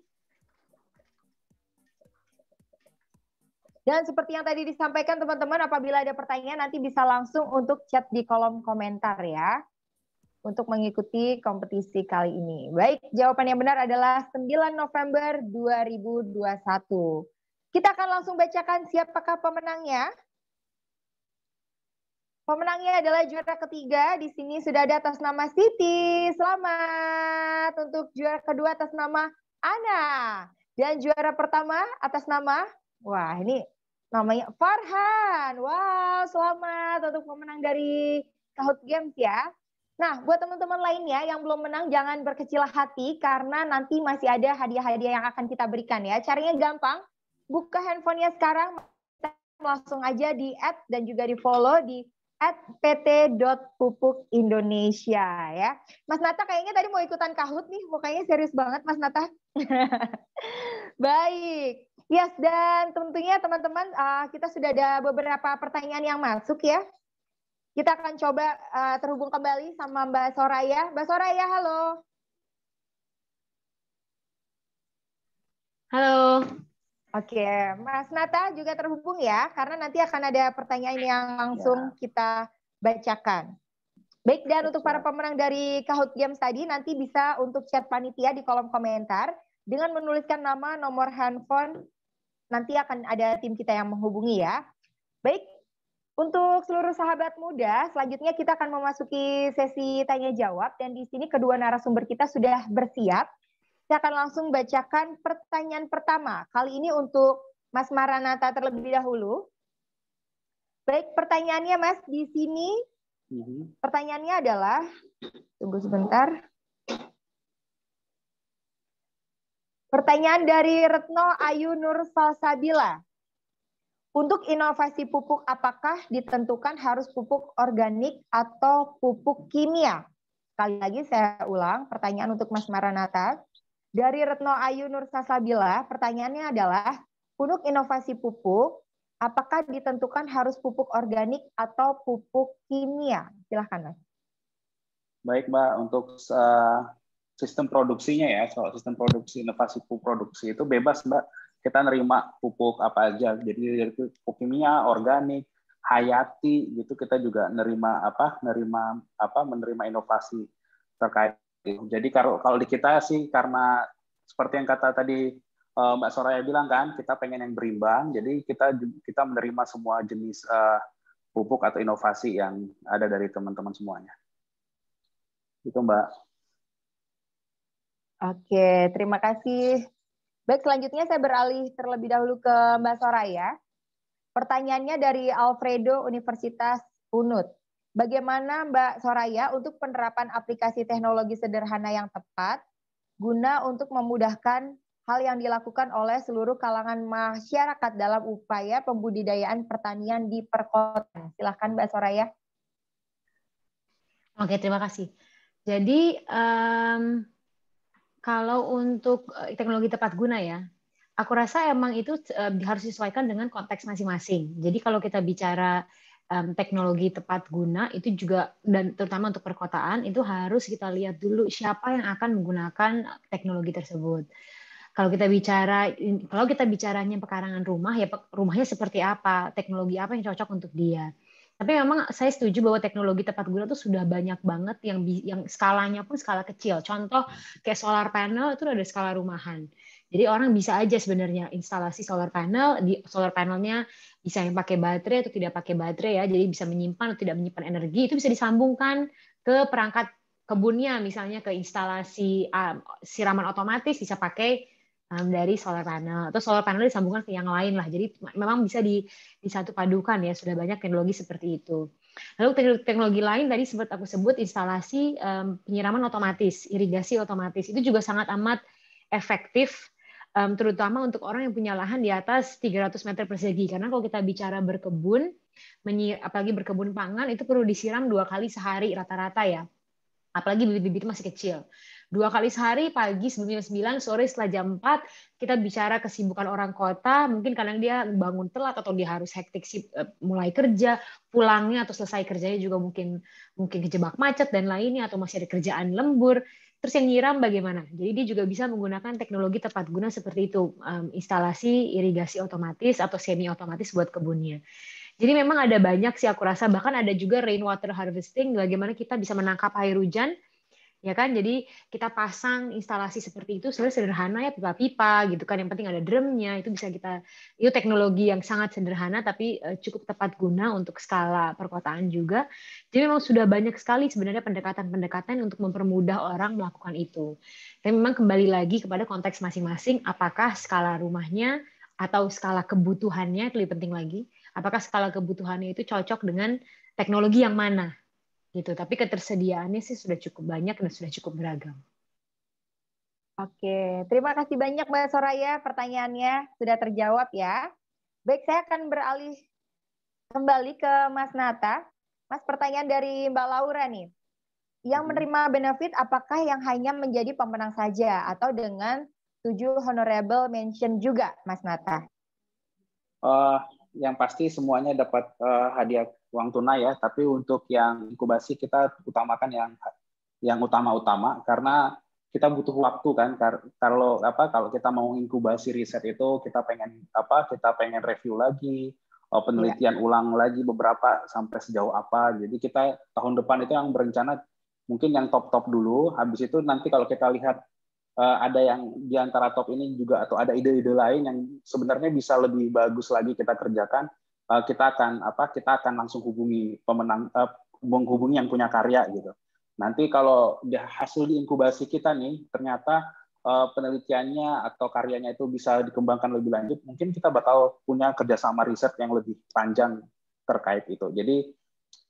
Dan seperti yang tadi disampaikan teman-teman, apabila ada pertanyaan nanti bisa langsung untuk chat di kolom komentar ya. Untuk mengikuti kompetisi kali ini. Baik, jawaban yang benar adalah 9 November 2021. Kita akan langsung bacakan siapakah pemenangnya. Pemenangnya adalah juara ketiga. Di sini sudah ada atas nama Siti. Selamat. Untuk juara kedua atas nama Ana. Dan juara pertama atas nama, wah ini namanya Farhan. Wow, selamat untuk pemenang dari Kahoot Games ya. Nah, buat teman-teman lainnya yang belum menang, jangan berkecil hati karena nanti masih ada hadiah-hadiah yang akan kita berikan ya. Caranya gampang, buka handphonenya sekarang, langsung aja di add dan juga di follow di @pt.pupukindonesia ya. Mas Nata kayaknya tadi mau ikutan Kahoot nih, mukanya serius banget Mas Nata. Baik, yes, dan tentunya teman-teman kita sudah ada beberapa pertanyaan yang masuk ya. Kita akan coba terhubung kembali sama Mbak Soraya. Mbak Soraya, halo. Halo. Oke, Mas Nata juga terhubung ya, karena nanti akan ada pertanyaan yang langsung kita bacakan. Baik, dan untuk para pemenang dari Kahoot Games tadi, nanti bisa untuk chat panitia di kolom komentar dengan menuliskan nama, nomor handphone, nanti akan ada tim kita yang menghubungi ya. Baik, untuk seluruh sahabat muda, selanjutnya kita akan memasuki sesi tanya-jawab, dan di sini kedua narasumber kita sudah bersiap. Saya akan langsung bacakan pertanyaan pertama. Kali ini untuk Mas Maranatha terlebih dahulu. Baik, pertanyaannya Mas, di sini pertanyaannya adalah, tunggu sebentar. Pertanyaan dari Retno Ayu Nur Salsabila. Untuk inovasi pupuk, apakah ditentukan harus pupuk organik atau pupuk kimia? Sekali lagi saya ulang, pertanyaan untuk Mas Maranatha. Dari Retno Ayu Nur Salsabila, pertanyaannya adalah, untuk inovasi pupuk, apakah ditentukan harus pupuk organik atau pupuk kimia? Silahkan, Mas. Baik, Mbak. Untuk sistem produksinya ya, soal sistem produksi, inovasi pupuk produksi itu bebas, Mbak. Kita nerima pupuk apa aja. Jadi dari pupuk kimia, organik, hayati gitu, kita juga menerima inovasi terkait. Jadi kalau di kita sih, karena seperti yang kata tadi Mbak Soraya bilang kan, kita pengen yang berimbang, jadi kita menerima semua jenis pupuk atau inovasi yang ada dari teman-teman semuanya. Itu Mbak. Oke, terima kasih. Baik, selanjutnya saya beralih terlebih dahulu ke Mbak Soraya. Pertanyaannya dari Alfredo Universitas UNUD. Bagaimana Mbak Soraya untuk penerapan aplikasi teknologi sederhana yang tepat guna untuk memudahkan hal yang dilakukan oleh seluruh kalangan masyarakat dalam upaya pembudidayaan pertanian di perkotaan? Silahkan Mbak Soraya. Oke, terima kasih. Jadi kalau untuk teknologi tepat guna ya, aku rasa emang itu harus disesuaikan dengan konteks masing-masing. Jadi kalau kita bicara teknologi tepat guna itu juga, dan terutama untuk perkotaan, itu harus kita lihat dulu siapa yang akan menggunakan teknologi tersebut. Kalau kita bicaranya pekarangan rumah, ya rumahnya seperti apa, teknologi apa yang cocok untuk dia. Tapi memang saya setuju bahwa teknologi tepat guna itu sudah banyak banget yang skalanya pun skala kecil. Contoh kayak solar panel itu ada skala rumahan. Jadi orang bisa aja sebenarnya instalasi solar panel, di solar panelnya bisa yang pakai baterai atau tidak pakai baterai ya. Jadi bisa menyimpan atau tidak menyimpan energi, itu bisa disambungkan ke perangkat kebunnya, misalnya ke instalasi siraman otomatis bisa pakai dari solar panel, atau solar panel disambungkan ke yang lain lah. Jadi memang bisa disatu padukan ya, sudah banyak teknologi seperti itu. Lalu teknologi lain tadi sempat aku sebut instalasi penyiraman otomatis, irigasi otomatis, itu juga sangat amat efektif, terutama untuk orang yang punya lahan di atas 300 meter persegi. Karena kalau kita bicara berkebun, apalagi berkebun pangan, itu perlu disiram 2 kali sehari rata-rata ya. Apalagi bibit-bibit masih kecil. 2 kali sehari, pagi sebelum jam 9, sore setelah jam 4, kita bicara kesibukan orang kota, mungkin kadang dia bangun telat atau dia harus hektik mulai kerja, pulangnya atau selesai kerjanya juga mungkin kejebak macet dan lainnya, atau masih ada kerjaan lembur. Terus yang nyiram bagaimana? Jadi dia juga bisa menggunakan teknologi tepat guna seperti itu, instalasi irigasi otomatis atau semi otomatis buat kebunnya. Jadi memang ada banyak sih aku rasa, bahkan ada juga rainwater harvesting, bagaimana kita bisa menangkap air hujan, ya kan? Jadi kita pasang instalasi seperti itu, sebenarnya sederhana ya, pipa-pipa gitu kan, yang penting ada drumnya, itu teknologi yang sangat sederhana tapi cukup tepat guna untuk skala perkotaan juga. Jadi memang sudah banyak sekali sebenarnya pendekatan-pendekatan untuk mempermudah orang melakukan itu. Tapi memang kembali lagi kepada konteks masing-masing, apakah skala rumahnya atau skala kebutuhannya, itu lebih penting lagi. Apakah skala kebutuhannya itu cocok dengan teknologi yang mana gitu. Tapi ketersediaannya sih sudah cukup banyak dan sudah cukup beragam. Oke, terima kasih banyak Mbak Soraya, pertanyaannya sudah terjawab ya. Baik, saya akan beralih kembali ke Mas Nata. Mas, pertanyaan dari Mbak Laura nih. Yang menerima benefit apakah yang hanya menjadi pemenang saja atau dengan 7 honorable mention juga, Mas Nata? Yang pasti semuanya dapat hadiah uang tunai ya, tapi untuk yang inkubasi kita utamakan yang utama-utama karena kita butuh waktu kan. Kalau kita mau inkubasi riset itu kita pengen review lagi, penelitian ulang lagi beberapa sampai sejauh apa. Jadi kita tahun depan itu yang berencana mungkin yang top-top dulu, habis itu nanti kalau kita lihat ada yang di antara top ini juga atau ada ide-ide lain yang sebenarnya bisa lebih bagus lagi kita kerjakan, kita akan langsung hubungi pemenang, menghubungi yang punya karya gitu. Nanti kalau hasil diinkubasi kita nih ternyata penelitiannya atau karyanya itu bisa dikembangkan lebih lanjut, mungkin kita bakal punya kerjasama riset yang lebih panjang terkait itu. Jadi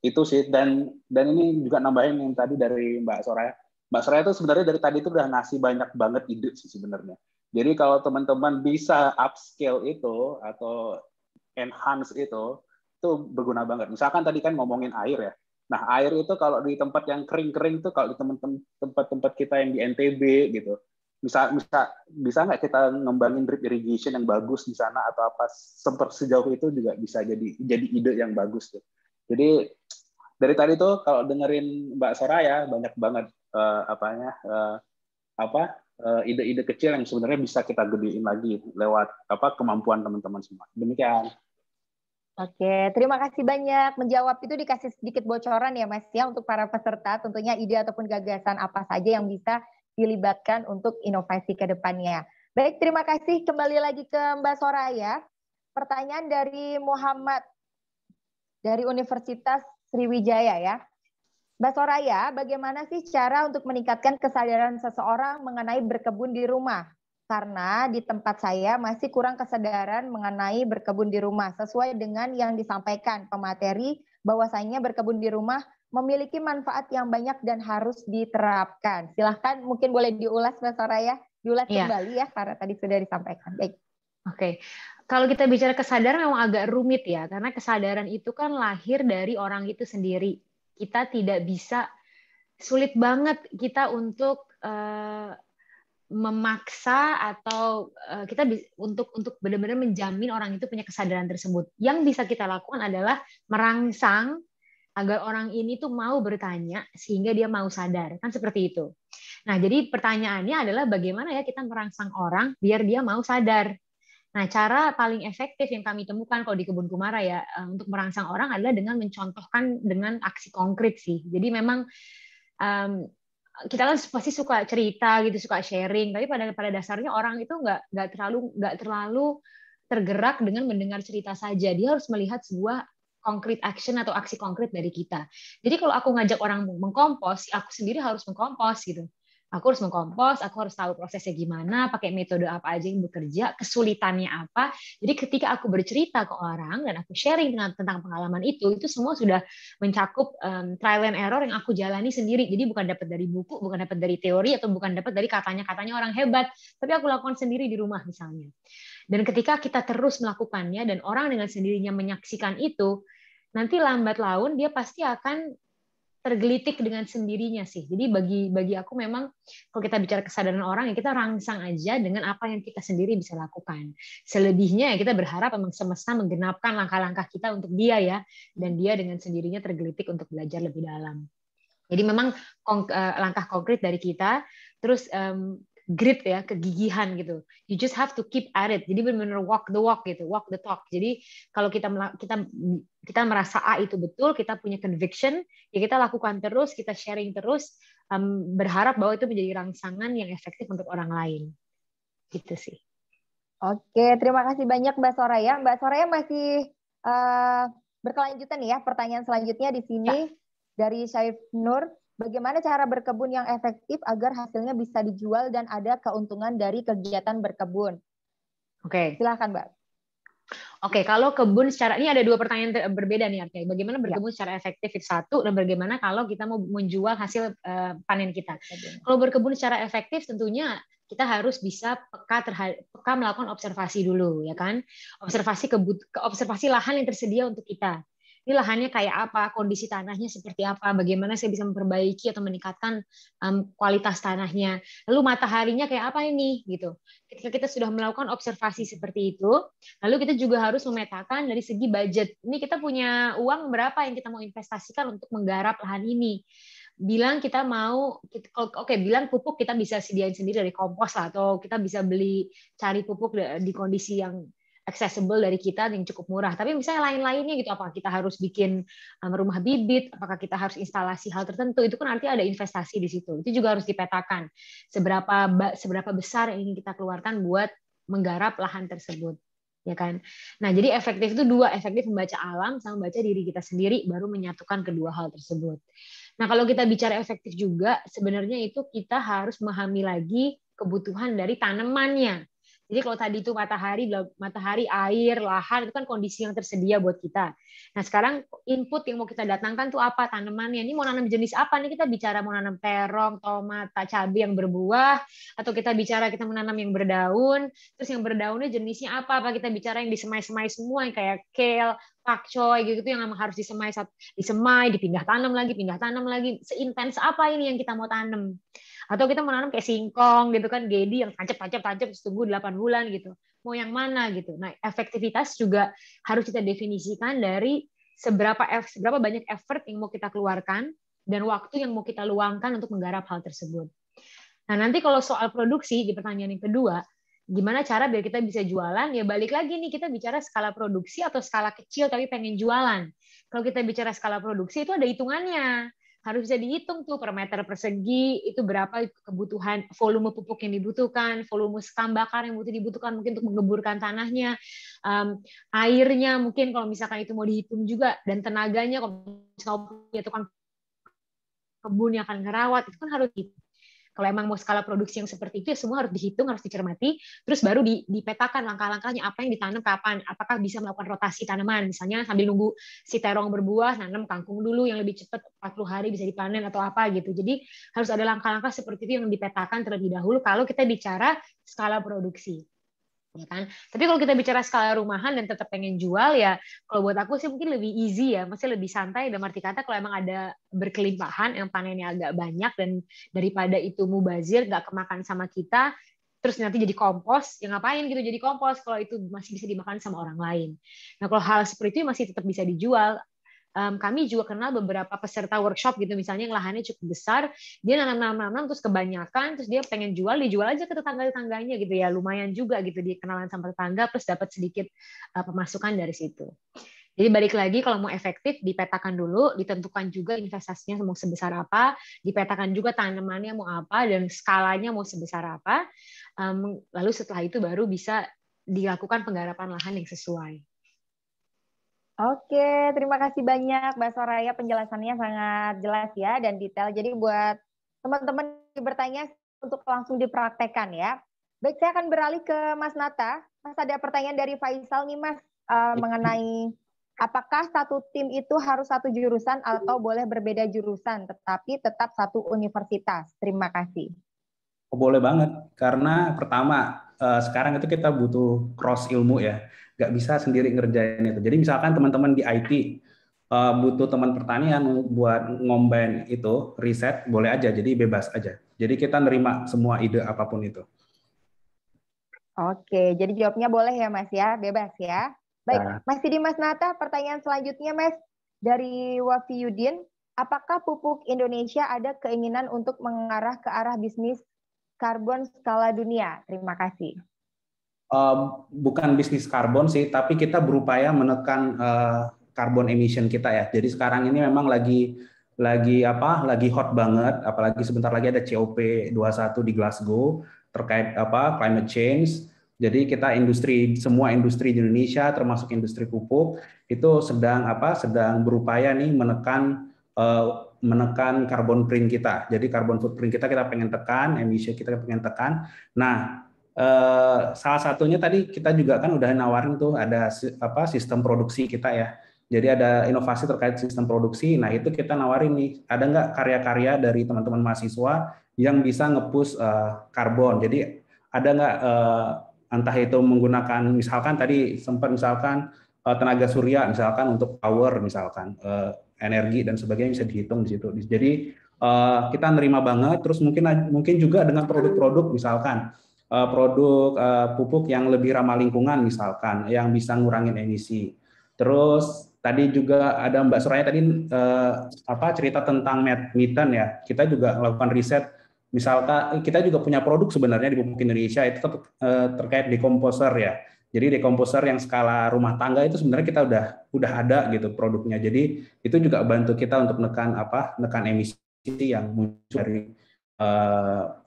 itu sih, dan ini juga nambahin yang tadi dari Mbak Soraya. Mbak Soraya itu sebenarnya dari tadi itu udah ngasih banyak banget ide sih sebenarnya. Jadi kalau teman-teman bisa upscale itu atau enhance itu berguna banget. Misalkan tadi kan ngomongin air ya. Nah, air itu kalau di tempat yang kering-kering tuh, kalau di tempat-tempat kita yang di NTB gitu, bisa nggak kita ngembangin drip irrigation yang bagus di sana atau apa, sejauh itu juga bisa jadi ide yang bagus tuh. Jadi dari tadi tuh kalau dengerin Mbak Soraya banyak banget ide-ide kecil yang sebenarnya bisa kita gedein lagi lewat kemampuan teman-teman semua. Demikian. Oke, terima kasih banyak. Menjawab itu dikasih sedikit bocoran ya Mas ya untuk para peserta, tentunya ide ataupun gagasan apa saja yang bisa dilibatkan untuk inovasi ke depannya. Baik, terima kasih. Kembali lagi ke Mbak Soraya. Pertanyaan dari Muhammad dari Universitas Sriwijaya ya. Mbak Soraya, bagaimana sih cara untuk meningkatkan kesadaran seseorang mengenai berkebun di rumah? Karena di tempat saya masih kurang kesadaran mengenai berkebun di rumah sesuai dengan yang disampaikan pemateri bahwasanya berkebun di rumah memiliki manfaat yang banyak dan harus diterapkan. Silahkan mungkin boleh diulas Mbak Soraya diulas Iya. kembali ya, karena tadi sudah disampaikan. Baik. Oke. Kalau kita bicara kesadaran memang agak rumit ya, karena kesadaran itu kan lahir dari orang itu sendiri. Kita tidak bisa, sulit banget kita untuk memaksa atau kita untuk benar-benar menjamin orang itu punya kesadaran tersebut. Yang bisa kita lakukan adalah merangsang agar orang ini tuh mau bertanya sehingga dia mau sadar, kan seperti itu. Nah, jadi pertanyaannya adalah bagaimana ya kita merangsang orang biar dia mau sadar. Nah, cara paling efektif yang kami temukan kalau di Kebun Kumara ya untuk merangsang orang adalah dengan mencontohkan dengan aksi konkret sih. Jadi memang kita kan pasti suka cerita gitu, suka sharing, tapi pada dasarnya orang itu nggak terlalu tergerak dengan mendengar cerita saja. Dia harus melihat sebuah concrete action atau aksi konkret dari kita. Jadi kalau aku ngajak orang mengkompos, aku sendiri harus mengkompos gitu. Aku harus mengkompos, aku harus tahu prosesnya gimana, pakai metode apa aja yang bekerja, kesulitannya apa. Jadi ketika aku bercerita ke orang dan aku sharing tentang pengalaman itu semua sudah mencakup trial and error yang aku jalani sendiri. Jadi bukan dapat dari buku, bukan dapat dari teori, atau bukan dapat dari katanya-katanya orang hebat, tapi aku lakukan sendiri di rumah misalnya. Dan ketika kita terus melakukannya dan orang dengan sendirinya menyaksikan itu, nanti lambat laun dia pasti akan tergelitik dengan sendirinya sih. Jadi bagi aku memang kalau kita bicara kesadaran orang ya kita rangsang aja dengan apa yang kita sendiri bisa lakukan. Selebihnya ya kita berharap memang semesta menggenapkan langkah-langkah kita untuk dia ya, dan dia dengan sendirinya tergelitik untuk belajar lebih dalam. Jadi memang langkah konkret dari kita, terus grit ya, kegigihan gitu. You just have to keep at it. Jadi benar-benar walk the walk gitu, walk the talk. Jadi kalau kita merasa itu betul, kita punya conviction, ya kita lakukan terus, kita sharing terus, berharap bahwa itu menjadi rangsangan yang efektif untuk orang lain. Gitu sih. Oke, terima kasih banyak Mbak Soraya. Mbak Soraya masih berkelanjutan ya. Pertanyaan selanjutnya di sini dari Syaif Nur. Bagaimana cara berkebun yang efektif agar hasilnya bisa dijual dan ada keuntungan dari kegiatan berkebun? Oke. Silakan, Mbak. Oke, kalau kebun secara, ini ada dua pertanyaan berbeda nih artinya. Bagaimana berkebun secara efektif itu satu, dan bagaimana kalau kita mau menjual hasil panen kita. Kalau berkebun secara efektif tentunya kita harus bisa peka melakukan observasi dulu, ya kan? Observasi lahan yang tersedia untuk kita. Ini lahannya kayak apa, kondisi tanahnya seperti apa, bagaimana saya bisa memperbaiki atau meningkatkan kualitas tanahnya. Lalu mataharinya kayak apa ini, gitu. Ketika kita sudah melakukan observasi seperti itu, lalu kita juga harus memetakan dari segi budget. Ini kita punya uang berapa yang kita mau investasikan untuk menggarap lahan ini. Bilang kita mau, bilang pupuk kita bisa sediain sendiri dari kompos lah, atau kita bisa cari pupuk di kondisi yang accessible dari kita yang cukup murah. Tapi misalnya lain-lainnya gitu, apakah kita harus bikin rumah bibit, apakah kita harus instalasi hal tertentu, itu kan artinya ada investasi di situ. Itu juga harus dipetakan seberapa besar yang ingin kita keluarkan buat menggarap lahan tersebut, ya kan. Nah, jadi efektif itu dua, efektif membaca alam sama membaca diri kita sendiri, baru menyatukan kedua hal tersebut. Nah, kalau kita bicara efektif juga, sebenarnya itu kita harus memahami lagi kebutuhan dari tanamannya. Jadi kalau tadi itu matahari, air, lahan, itu kan kondisi yang tersedia buat kita. Nah sekarang input yang mau kita datangkan tuh apa, tanamannya. Ini mau nanam jenis apa nih, kita bicara mau nanam terong, tomat, cabai yang berbuah, atau kita bicara kita menanam yang berdaun, terus yang berdaunnya jenisnya apa kita bicara yang disemai-semai semua, yang kayak kale, pakcoy gitu yang memang harus disemai, dipindah tanam lagi, seintens apa ini yang kita mau tanam. Atau kita menanam kayak singkong gitu kan, gedi yang tancap terus tunggu 8 bulan gitu. Mau yang mana gitu. Nah, efektivitas juga harus kita definisikan dari seberapa banyak effort yang mau kita keluarkan dan waktu yang mau kita luangkan untuk menggarap hal tersebut. Nah, nanti kalau soal produksi di pertanyaan yang kedua, gimana cara biar kita bisa jualan? Ya balik lagi nih, kita bicara skala produksi atau skala kecil tapi pengen jualan. Kalau kita bicara skala produksi itu ada hitungannya. Harus bisa dihitung tuh per meter persegi itu berapa kebutuhan volume pupuk yang dibutuhkan, volume sekam bakar yang dibutuhkan mungkin untuk menggeburkan tanahnya, airnya mungkin kalau misalkan itu mau dihitung juga, dan tenaganya kalau misalkan punya tukang kebun yang akan ngerawat itu kan harus dihitung. Kalau emang mau skala produksi yang seperti itu, ya semua harus dihitung, harus dicermati, terus baru dipetakan langkah-langkahnya apa yang ditanam kapan, apakah bisa melakukan rotasi tanaman, misalnya sambil nunggu si terong berbuah, nanam kangkung dulu yang lebih cepat 40 hari bisa dipanen atau apa gitu. Jadi harus ada langkah-langkah seperti itu yang dipetakan terlebih dahulu kalau kita bicara skala produksi. Ya kan? Tapi kalau kita bicara skala rumahan dan tetap pengen jual, ya kalau buat aku sih mungkin lebih easy ya, masih lebih santai, dalam arti kata kalau emang ada berkelimpahan yang panennya agak banyak dan daripada itu mubazir nggak kemakan sama kita, terus nanti jadi kompos, ya ngapain gitu jadi kompos kalau itu masih bisa dimakan sama orang lain. Nah kalau hal seperti itu masih tetap bisa dijual. Kami juga kenal beberapa peserta workshop gitu, misalnya yang lahannya cukup besar, dia nanam terus kebanyakan, terus dia pengen dijual aja ke tetangga-tetangganya gitu ya, lumayan juga gitu, dia kenalan sama tetangga plus dapat sedikit pemasukan dari situ. Jadi balik lagi kalau mau efektif dipetakan dulu, ditentukan juga investasinya mau sebesar apa, dipetakan juga tanamannya mau apa dan skalanya mau sebesar apa. Lalu setelah itu baru bisa dilakukan penggarapan lahan yang sesuai. Oke, terima kasih banyak Mbak Soraya, penjelasannya sangat jelas ya dan detail. Jadi buat teman-teman yang bertanya untuk langsung dipraktekkan ya. Baik, saya akan beralih ke Mas Nata. Mas, ada pertanyaan dari Faisal nih Mas, mengenai apakah satu tim itu harus satu jurusan atau boleh berbeda jurusan tetapi tetap satu universitas? Terima kasih. Boleh banget, karena pertama sekarang itu kita butuh cross ilmu ya, nggak bisa sendiri ngerjain itu. Jadi misalkan teman-teman di IT butuh teman pertanian buat ngombain itu riset, boleh aja, jadi bebas aja. Jadi kita nerima semua ide apapun itu. Oke, jadi jawabnya boleh ya Mas ya, bebas ya. Baik, masih di Mas Nata, pertanyaan selanjutnya Mas dari Wafi Yudin, apakah pupuk Indonesia ada keinginan untuk mengarah ke arah bisnis karbon skala dunia? Terima kasih. Bukan bisnis karbon sih, tapi kita berupaya menekan carbon emission kita ya. Jadi sekarang ini memang lagi hot banget, apalagi sebentar lagi ada COP21 di Glasgow terkait climate change. Jadi kita semua industri di Indonesia termasuk industri pupuk itu sedang berupaya nih menekan carbon print kita. Jadi carbon footprint kita pengen tekan, emisi kita pengen tekan. Nah, salah satunya tadi kita juga kan udah nawarin tuh ada sistem produksi kita ya. Jadi ada inovasi terkait sistem produksi. Nah, itu kita nawarin nih, ada nggak karya-karya dari teman-teman mahasiswa yang bisa nge-push karbon. Jadi ada nggak entah itu menggunakan misalkan tadi sempat misalkan tenaga surya misalkan untuk power misalkan energi dan sebagainya bisa dihitung di situ. Jadi kita nerima banget. Terus mungkin juga dengan produk-produk misalkan produk pupuk yang lebih ramah lingkungan misalkan yang bisa ngurangin emisi. Terus tadi juga ada Mbak Soraya tadi cerita tentang methane ya. Kita juga melakukan riset. Misalkan kita juga punya produk sebenarnya di pupuk Indonesia itu terkait dekomposer ya. Jadi dekomposer yang skala rumah tangga itu sebenarnya kita udah ada gitu produknya. Jadi itu juga bantu kita untuk menekan emisi yang muncul dari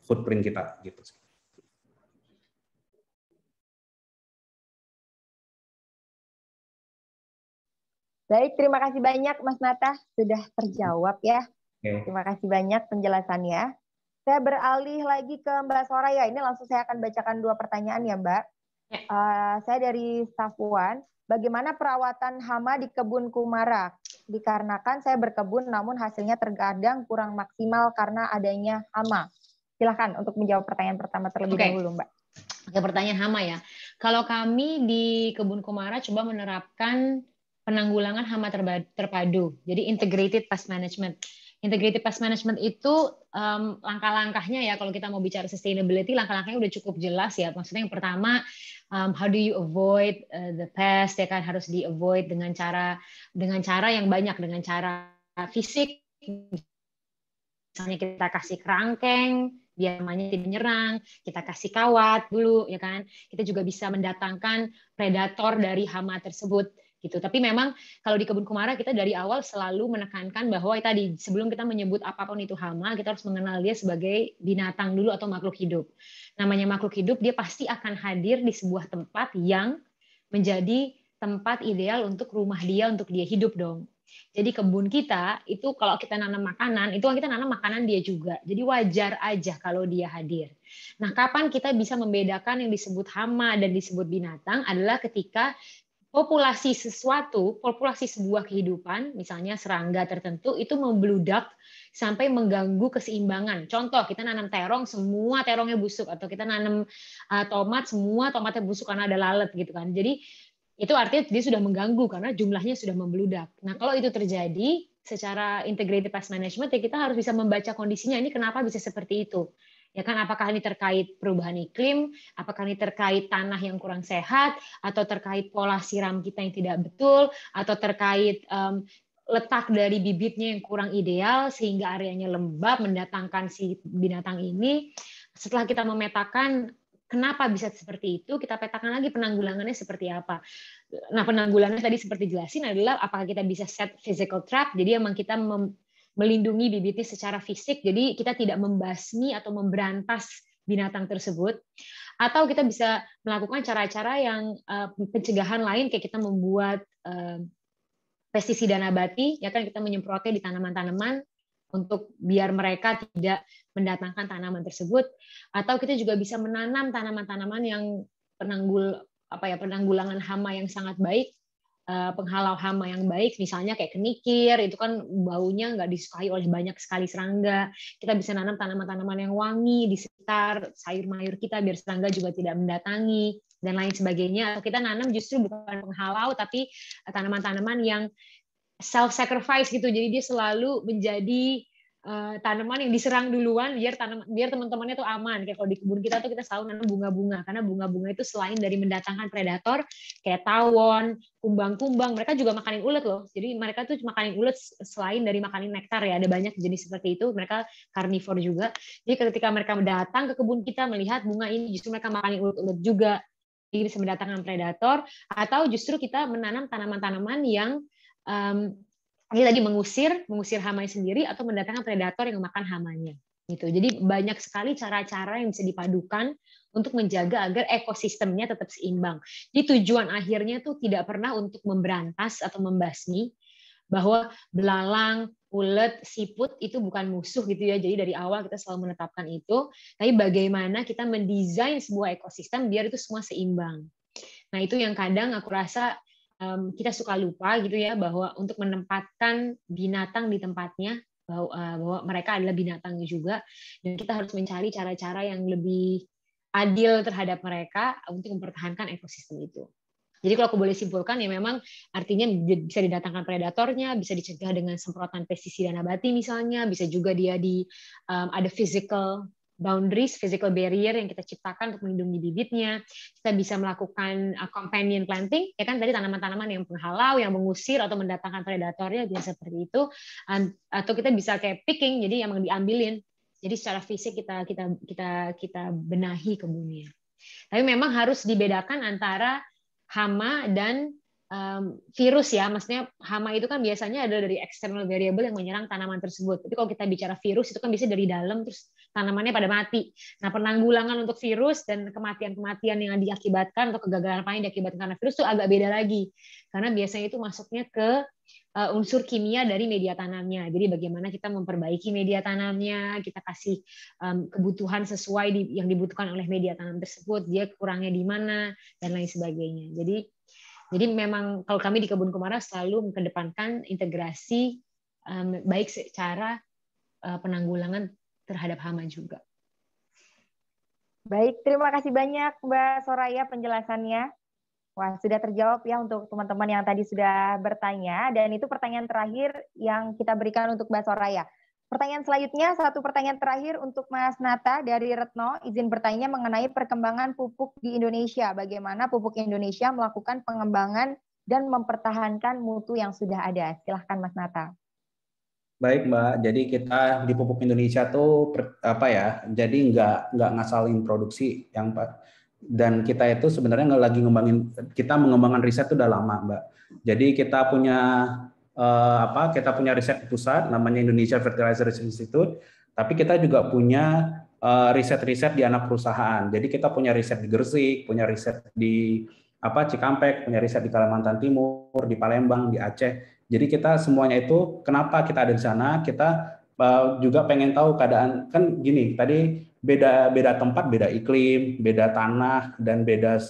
footprint kita gitu. Baik, terima kasih banyak Mas Nata sudah terjawab ya. Terima kasih banyak penjelasannya. Saya beralih lagi ke Mbak Soraya. Ini langsung saya akan bacakan 2 pertanyaan ya Mbak. Saya dari Safwan. Bagaimana perawatan hama di kebun Kumara? Dikarenakan saya berkebun namun hasilnya terkadang kurang maksimal karena adanya hama. Silakan untuk menjawab pertanyaan pertama terlebih dahulu Mbak. Oke, pertanyaan hama ya. Kalau kami di kebun Kumara coba menerapkan penanggulangan hama terpadu. Jadi integrated pest management. Integrated pest management itu langkah-langkahnya ya kalau kita mau bicara sustainability, langkah-langkahnya udah cukup jelas ya. Maksudnya yang pertama, how do you avoid the pest, ya kan, harus di avoid dengan cara yang banyak, dengan cara fisik. Misalnya kita kasih kerangkeng biar hamanya tidak menyerang, kita kasih kawat dulu ya kan. Kita juga bisa mendatangkan predator dari hama tersebut. Gitu. Tapi memang kalau di kebun Kumara kita dari awal selalu menekankan bahwa tadi sebelum kita menyebut apapun itu hama, kita harus mengenal dia sebagai binatang dulu atau makhluk hidup. Namanya makhluk hidup, dia pasti akan hadir di sebuah tempat yang menjadi tempat ideal untuk rumah dia, untuk dia hidup dong. Jadi kebun kita itu kalau kita nanam makanan, itu kan kita nanam makanan dia juga. Jadi wajar aja kalau dia hadir. Nah, kapan kita bisa membedakan yang disebut hama dan disebut binatang adalah ketika populasi sesuatu, populasi sebuah kehidupan, misalnya serangga tertentu, itu membludak sampai mengganggu keseimbangan. Contoh, kita nanam terong, semua terongnya busuk. Atau kita nanam tomat, semua tomatnya busuk karena ada lalat gitu kan. Jadi itu artinya dia sudah mengganggu karena jumlahnya sudah membludak. Nah, kalau itu terjadi secara integrated pest management, ya kita harus bisa membaca kondisinya. Ini kenapa bisa seperti itu? Ya kan, apakah ini terkait perubahan iklim, apakah ini terkait tanah yang kurang sehat, atau terkait pola siram kita yang tidak betul, atau terkait letak dari bibitnya yang kurang ideal sehingga areanya lembab mendatangkan si binatang ini. Setelah kita memetakan kenapa bisa seperti itu, kita petakan lagi penanggulangannya seperti apa. Nah, penanggulangannya tadi seperti jelasin adalah apakah kita bisa set physical trap, jadi emang kita melindungi bibitnya secara fisik, jadi kita tidak membasmi atau memberantas binatang tersebut, atau kita bisa melakukan cara-cara yang pencegahan lain, kayak kita membuat pestisida nabati, ya kan, kita menyemprotnya di tanaman-tanaman untuk biar mereka tidak mendatangkan tanaman tersebut, atau kita juga bisa menanam tanaman-tanaman yang penanggulangan hama yang sangat baik, penghalau hama yang baik, misalnya kayak kenikir, itu kan baunya nggak disukai oleh banyak sekali serangga. Kita bisa nanam tanaman-tanaman yang wangi di sekitar sayur-mayur kita biar serangga juga tidak mendatangi dan lain sebagainya. Atau kita nanam justru bukan penghalau tapi tanaman-tanaman yang self-sacrifice gitu, jadi dia selalu menjadi tanaman yang diserang duluan biar teman-temannya tuh aman. Kayak kalau di kebun kita tuh kita selalu nanam bunga-bunga, karena bunga-bunga itu selain dari mendatangkan predator kayak tawon, kumbang-kumbang, mereka juga makanin ulet loh. Jadi mereka tuh makanin ulet selain dari makanin nektar, ya ada banyak jenis seperti itu, mereka karnivor juga. Jadi ketika mereka datang ke kebun kita melihat bunga ini, justru mereka makanin ulet-ulet juga, jadi bisa mendatangkan predator. Atau justru kita menanam tanaman-tanaman yang ini tadi mengusir hamanya sendiri atau mendatangkan predator yang makan hamanya gitu. Jadi banyak sekali cara-cara yang bisa dipadukan untuk menjaga agar ekosistemnya tetap seimbang. Jadi tujuan akhirnya tuh tidak pernah untuk memberantas atau membasmi, bahwa belalang, ulet, siput itu bukan musuh gitu ya. Jadi dari awal kita selalu menetapkan itu, tapi bagaimana kita mendesain sebuah ekosistem biar itu semua seimbang. Nah, itu yang kadang aku rasa kita suka lupa gitu ya, bahwa untuk menempatkan binatang di tempatnya, bahwa mereka adalah binatangnya juga, dan kita harus mencari cara-cara yang lebih adil terhadap mereka untuk mempertahankan ekosistem itu. Jadi kalau aku boleh simpulkan, ya memang artinya bisa didatangkan predatornya, bisa dicegah dengan semprotan pestisida nabati misalnya, bisa juga dia ada physical boundaries, physical barrier yang kita ciptakan untuk melindungi bibitnya. Kita bisa melakukan companion planting, ya kan, tadi tanaman-tanaman yang penghalau, yang mengusir atau mendatangkan predatornya, bisa seperti itu. Atau kita bisa kayak picking, jadi emang diambilin. Jadi secara fisik kita benahi kebunnya. Tapi memang harus dibedakan antara hama dan virus ya, maksudnya hama itu kan biasanya ada dari external variable yang menyerang tanaman tersebut. Tapi kalau kita bicara virus itu kan bisa dari dalam terus tanamannya pada mati. Nah, penanggulangan untuk virus dan kematian-kematian yang diakibatkan atau kegagalan panen diakibatkan karena virus itu agak beda lagi. Karena biasanya itu masuknya ke unsur kimia dari media tanamnya. Jadi bagaimana kita memperbaiki media tanamnya, kita kasih kebutuhan sesuai yang dibutuhkan oleh media tanam tersebut, dia kurangnya di mana dan lain sebagainya. Jadi memang kalau kami di Kebun Kumara selalu mengedepankan integrasi baik secara penanggulangan terhadap hama juga. Baik, terima kasih banyak Mbak Soraya penjelasannya. Wah, sudah terjawab ya untuk teman-teman yang tadi sudah bertanya, dan itu pertanyaan terakhir yang kita berikan untuk Mbak Soraya. Pertanyaan selanjutnya, satu pertanyaan terakhir untuk Mas Nata dari Retno, izin bertanya mengenai perkembangan pupuk di Indonesia. Bagaimana pupuk Indonesia melakukan pengembangan dan mempertahankan mutu yang sudah ada? Silahkan Mas Nata. Baik Mbak, jadi kita di pupuk Indonesia tuh jadi nggak ngasalin produksi yang dan kita itu sebenarnya nggak lagi mengembangkan riset itu udah lama Mbak. Jadi kita punya riset di pusat namanya Indonesia Fertilizer Research Institute, tapi kita juga punya riset-riset di anak perusahaan. Jadi kita punya riset di Gresik, punya riset di Cikampek, punya riset di Kalimantan Timur, di Palembang, di Aceh. Jadi kita semuanya itu kenapa kita ada di sana, kita juga pengen tahu keadaan, kan gini, tadi beda tempat, beda iklim, beda tanah, dan beda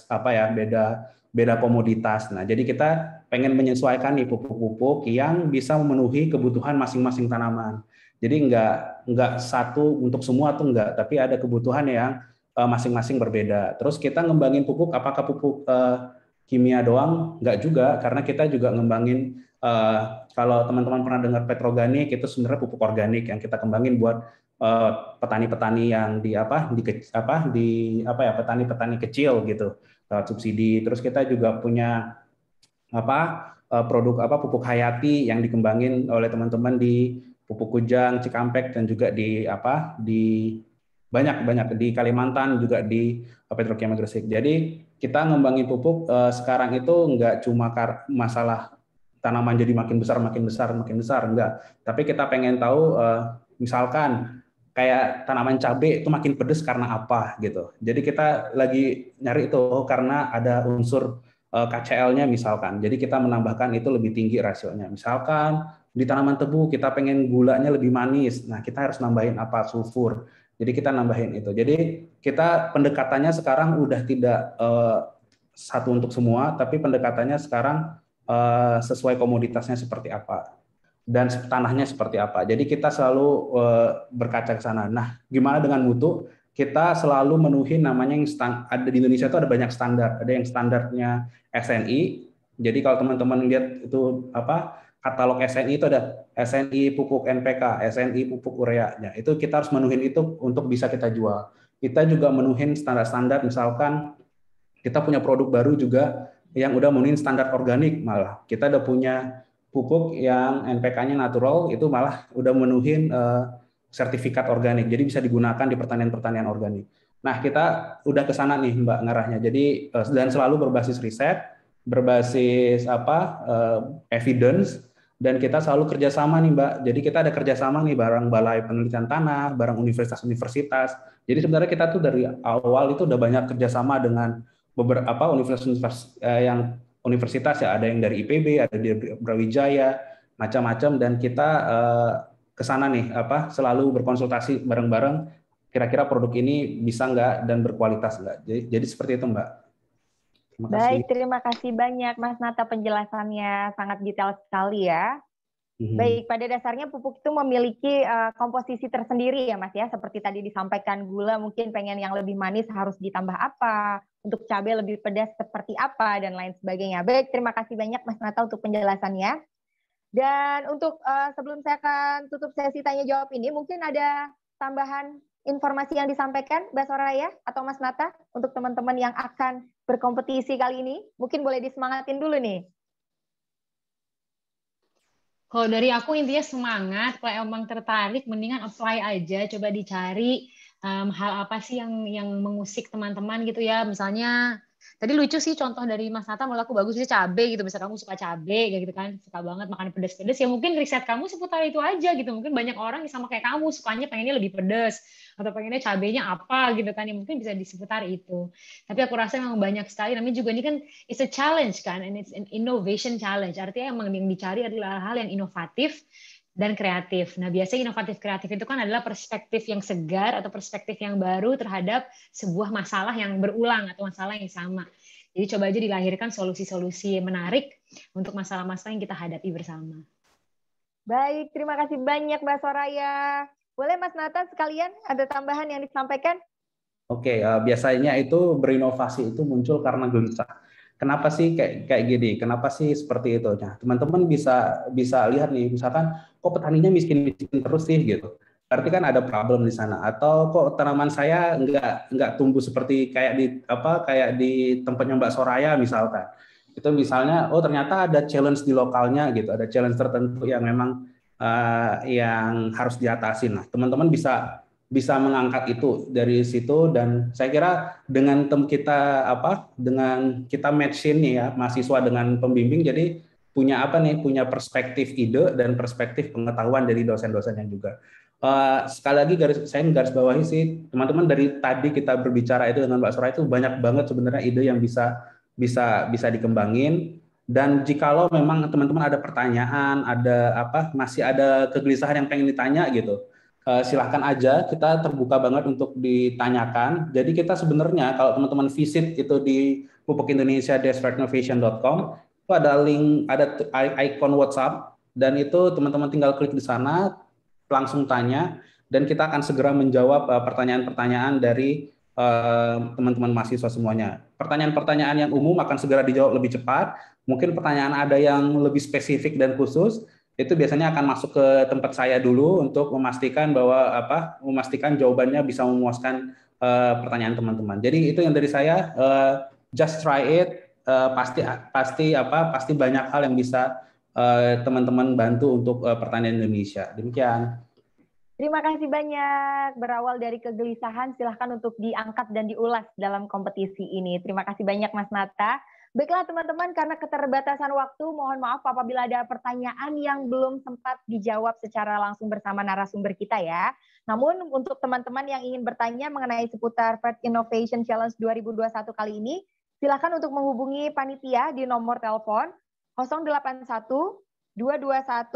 komoditas. Nah, jadi kita pengen menyesuaikan nih pupuk-pupuk yang bisa memenuhi kebutuhan masing-masing tanaman. Jadi nggak satu untuk semua tuh enggak, tapi ada kebutuhan yang masing-masing berbeda. Terus kita ngembangin pupuk, apakah pupuk kimia doang? Enggak juga, karena kita juga ngembangin kalau teman-teman pernah dengar petroganik, itu sebenarnya pupuk organik yang kita kembangin buat petani-petani yang petani-petani kecil gitu, subsidi. Terus kita juga punya produk pupuk hayati yang dikembangin oleh teman-teman di Pupuk Kujang, Cikampek, dan juga di banyak di Kalimantan, juga di Petrokimia Gresik. Jadi kita ngembangin pupuk sekarang itu nggak cuma masalah tanaman jadi makin besar, enggak. Tapi kita pengen tahu, misalkan kayak tanaman cabai itu makin pedas karena apa gitu. Jadi kita lagi nyari itu karena ada unsur KCl-nya misalkan. Jadi kita menambahkan itu lebih tinggi rasionya. Misalkan di tanaman tebu kita pengen gulanya lebih manis. Nah, kita harus nambahin apa? Sulfur. Jadi kita nambahin itu. Jadi kita pendekatannya sekarang udah tidak satu untuk semua, tapi pendekatannya sekarang sesuai komoditasnya seperti apa dan tanahnya seperti apa. Jadi kita selalu berkaca ke sana. Nah, gimana dengan mutu? Kita selalu memenuhi namanya yang ada di Indonesia itu ada banyak standar. Ada yang standarnya SNI. Jadi kalau teman-teman lihat itu katalog SNI, itu ada SNI pupuk NPK, SNI pupuk urea. Ya, itu kita harus menuhin itu untuk bisa kita jual. Kita juga menuhin standar-standar, misalkan kita punya produk baru juga yang udah memenuhi standar organik, malah kita udah punya pupuk yang NPK-nya natural, itu malah udah memenuhi sertifikat organik, jadi bisa digunakan di pertanian-pertanian organik. Nah, kita udah ke sana nih Mbak ngarahnya. Jadi dan selalu berbasis riset, berbasis evidence, dan kita selalu kerjasama nih Mbak. Jadi kita ada kerjasama nih bareng Balai Penelitian Tanah, bareng universitas-universitas. Jadi sebenarnya kita tuh dari awal itu udah banyak kerjasama dengan beberapa universitas universitas ya, ada yang dari IPB, ada dari Brawijaya, macam-macam, dan kita ke sana nih selalu berkonsultasi bareng-bareng, kira-kira produk ini bisa nggak dan berkualitas nggak. Jadi seperti itu Mbak. Terima kasih. Baik, terima kasih banyak Mas Nata, penjelasannya sangat detail sekali ya. Baik, pada dasarnya pupuk itu memiliki komposisi tersendiri ya Mas ya, seperti tadi disampaikan, gula mungkin pengen yang lebih manis harus ditambah apa, untuk cabai lebih pedas seperti apa, dan lain sebagainya. Baik, terima kasih banyak Mas Nata untuk penjelasannya. Dan untuk sebelum saya akan tutup sesi tanya jawab ini, mungkin ada tambahan informasi yang disampaikan Mbak Soraya atau Mas Nata untuk teman-teman yang akan berkompetisi kali ini, mungkin boleh disemangatin dulu nih. Kalau dari aku intinya semangat, kalau emang tertarik mendingan apply aja, coba dicari hal apa sih yang mengusik teman-teman gitu ya. Misalnya tadi lucu sih contoh dari Mas Nata, malah aku bagus sih cabai gitu. Misalnya kamu suka cabai kayak gitu kan, suka banget makan pedas-pedas, ya mungkin riset kamu seputar itu aja gitu. Mungkin banyak orang yang sama kayak kamu, sukanya pengennya lebih pedas atau pengennya cabainya apa gitu kan, yang mungkin bisa di seputar itu. Tapi aku rasa memang banyak sekali, namanya juga ini kan it's a challenge kan, and it's an innovation challenge. Artinya emang yang dicari adalah hal yang inovatif dan kreatif. Nah, biasanya inovatif kreatif itu kan adalah perspektif yang segar atau perspektif yang baru terhadap sebuah masalah yang berulang atau masalah yang sama. Jadi coba aja dilahirkan solusi-solusi menarik untuk masalah-masalah yang kita hadapi bersama. Baik, terima kasih banyak Mbak Soraya. Boleh Mas Nata sekalian ada tambahan yang disampaikan? Oke, biasanya itu berinovasi itu muncul karena gelisah. Kenapa sih kayak gini? Kenapa sih seperti itu? Nah, teman-teman bisa lihat nih, misalkan kok petaninya miskin-miskin terus sih gitu. Berarti kan ada problem di sana. Atau kok tanaman saya nggak tumbuh seperti kayak di tempatnya Mbak Soraya misalkan. Itu misalnya, oh ternyata ada challenge di lokalnya gitu, ada challenge tertentu yang memang yang harus diatasi. Nah, teman-teman bisa mengangkat itu dari situ, dan saya kira dengan dengan kita match nih ya mahasiswa dengan pembimbing, jadi punya punya perspektif ide dan perspektif pengetahuan dari dosen-dosennya juga. Sekali lagi saya garis bawahi sih teman-teman, dari tadi kita berbicara itu dengan Mbak Soraya itu banyak banget sebenarnya ide yang bisa dikembangin, Dan jikalau memang teman-teman ada pertanyaan, masih ada kegelisahan yang pengen ditanya gitu, silahkan aja, kita terbuka banget untuk ditanyakan. Jadi kita sebenarnya kalau teman-teman visit itu di pupukindonesia-innovation.com, itu ada link, ada icon WhatsApp, dan itu teman-teman tinggal klik di sana, langsung tanya, dan kita akan segera menjawab pertanyaan-pertanyaan dari teman-teman mahasiswa semuanya. Pertanyaan-pertanyaan yang umum akan segera dijawab lebih cepat. Mungkin pertanyaan ada yang lebih spesifik dan khusus, itu biasanya akan masuk ke tempat saya dulu untuk memastikan memastikan jawabannya bisa memuaskan pertanyaan teman-teman. Jadi itu yang dari saya, just try it, pasti banyak hal yang bisa teman-teman bantu untuk pertanian Indonesia. Demikian. Terima kasih banyak. Berawal dari kegelisahan, silahkan untuk diangkat dan diulas dalam kompetisi ini. Terima kasih banyak Mas Nata. Baiklah teman-teman, karena keterbatasan waktu, mohon maaf apabila ada pertanyaan yang belum sempat dijawab secara langsung bersama narasumber kita ya. Namun untuk teman-teman yang ingin bertanya mengenai seputar Fed Innovation Challenge 2021 kali ini, silahkan untuk menghubungi panitia di nomor telepon 081 221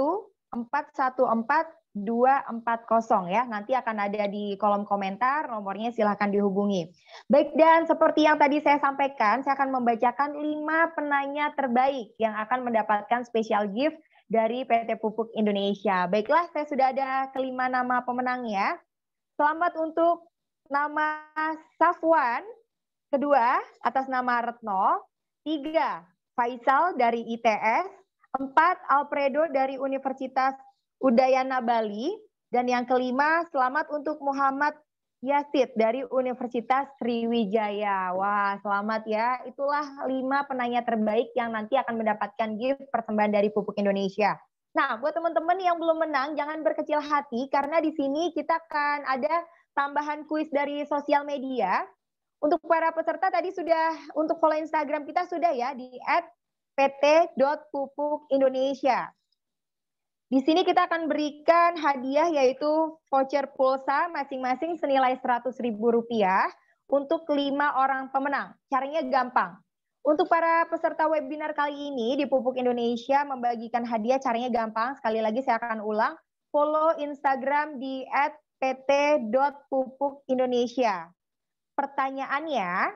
414 240 ya, nanti akan ada di kolom komentar, nomornya silahkan dihubungi. Baik, dan seperti yang tadi saya sampaikan, saya akan membacakan 5 penanya terbaik yang akan mendapatkan special gift dari PT Pupuk Indonesia. Baiklah, saya sudah ada kelima nama pemenangnya. Selamat untuk nama Safwan, kedua atas nama Retno, 3 Faisal dari ITS, 4 Alfredo dari Universitas Udayana Bali, dan yang kelima selamat untuk Muhammad Yasid dari Universitas Sriwijaya. Wah, selamat ya. Itulah 5 penanya terbaik yang nanti akan mendapatkan gift persembahan dari Pupuk Indonesia. Nah, buat teman-teman yang belum menang, jangan berkecil hati karena di sini kita akan ada tambahan kuis dari sosial media. Untuk para peserta tadi sudah, untuk follow Instagram kita sudah ya di @pt.pupukindonesia. Di sini kita akan berikan hadiah yaitu voucher pulsa masing-masing senilai Rp100.000 untuk 5 orang pemenang. Caranya gampang. Untuk para peserta webinar kali ini di Pupuk Indonesia membagikan hadiah, caranya gampang. Sekali lagi saya akan ulang. Follow Instagram di @pt.pupukindonesia. Pertanyaannya,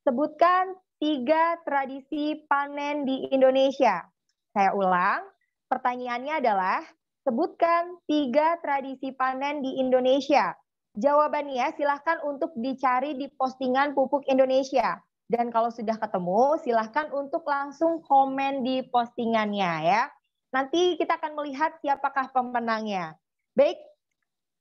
sebutkan 3 tradisi panen di Indonesia. Saya ulang. Pertanyaannya adalah, sebutkan 3 tradisi panen di Indonesia. Jawabannya silahkan untuk dicari di postingan Pupuk Indonesia. Dan kalau sudah ketemu, silahkan untuk langsung komen di postingannya ya. Nanti kita akan melihat siapakah pemenangnya. Baik,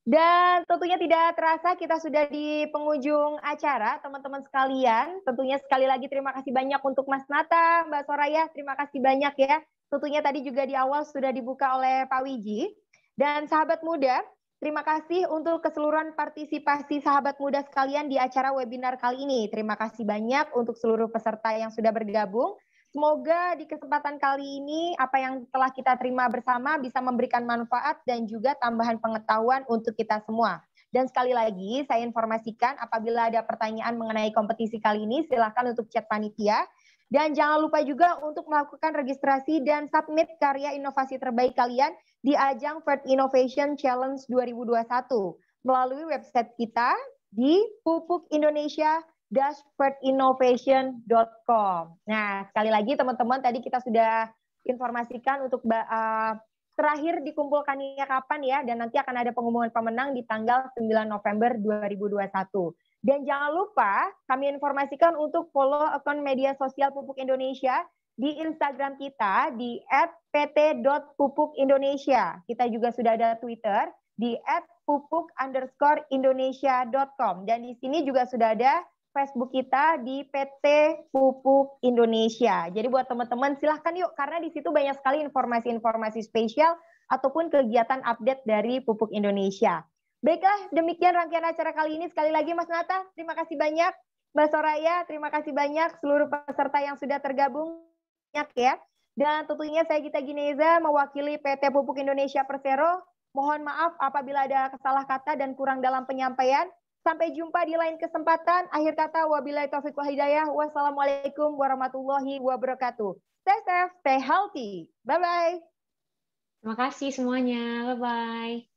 dan tentunya tidak terasa kita sudah di penghujung acara, teman-teman sekalian. Tentunya sekali lagi terima kasih banyak untuk Mas Nata, Mbak Soraya, terima kasih banyak ya. Tentunya tadi juga di awal sudah dibuka oleh Pak Wiji. Dan sahabat muda, terima kasih untuk keseluruhan partisipasi sahabat muda sekalian di acara webinar kali ini. Terima kasih banyak untuk seluruh peserta yang sudah bergabung. Semoga di kesempatan kali ini apa yang telah kita terima bersama bisa memberikan manfaat dan juga tambahan pengetahuan untuk kita semua. Dan sekali lagi saya informasikan apabila ada pertanyaan mengenai kompetisi kali ini silahkan untuk chat panitia. Dan jangan lupa juga untuk melakukan registrasi dan submit karya inovasi terbaik kalian di ajang Fed Innovation Challenge 2021 melalui website kita di pupukindonesia-fedinnovation.com. Nah, sekali lagi teman-teman tadi kita sudah informasikan untuk terakhir dikumpulkannya kapan ya, dan nanti akan ada pengumuman pemenang di tanggal 9 November 2021. Dan jangan lupa kami informasikan untuk follow akun media sosial Pupuk Indonesia di Instagram kita di @pt.pupukindonesia. Kita juga sudah ada Twitter di @pupuk_indonesia.com. Dan di sini juga sudah ada Facebook kita di PT Pupuk Indonesia. Jadi buat teman-teman silahkan yuk, karena di situ banyak sekali informasi-informasi spesial ataupun kegiatan update dari Pupuk Indonesia. Baiklah, demikian rangkaian acara kali ini. Sekali lagi Mas Nata, terima kasih banyak. Mbak Soraya, terima kasih banyak. Seluruh peserta yang sudah tergabung banyak ya. Dan tentunya saya Gita Gineza mewakili PT Pupuk Indonesia Persero. Mohon maaf apabila ada salah kata dan kurang dalam penyampaian. Sampai jumpa di lain kesempatan. Akhir kata, wabillahi taufiq wal hidayah. Wassalamualaikum warahmatullahi wabarakatuh. Stay safe, stay healthy. Bye-bye. Terima kasih semuanya. Bye-bye.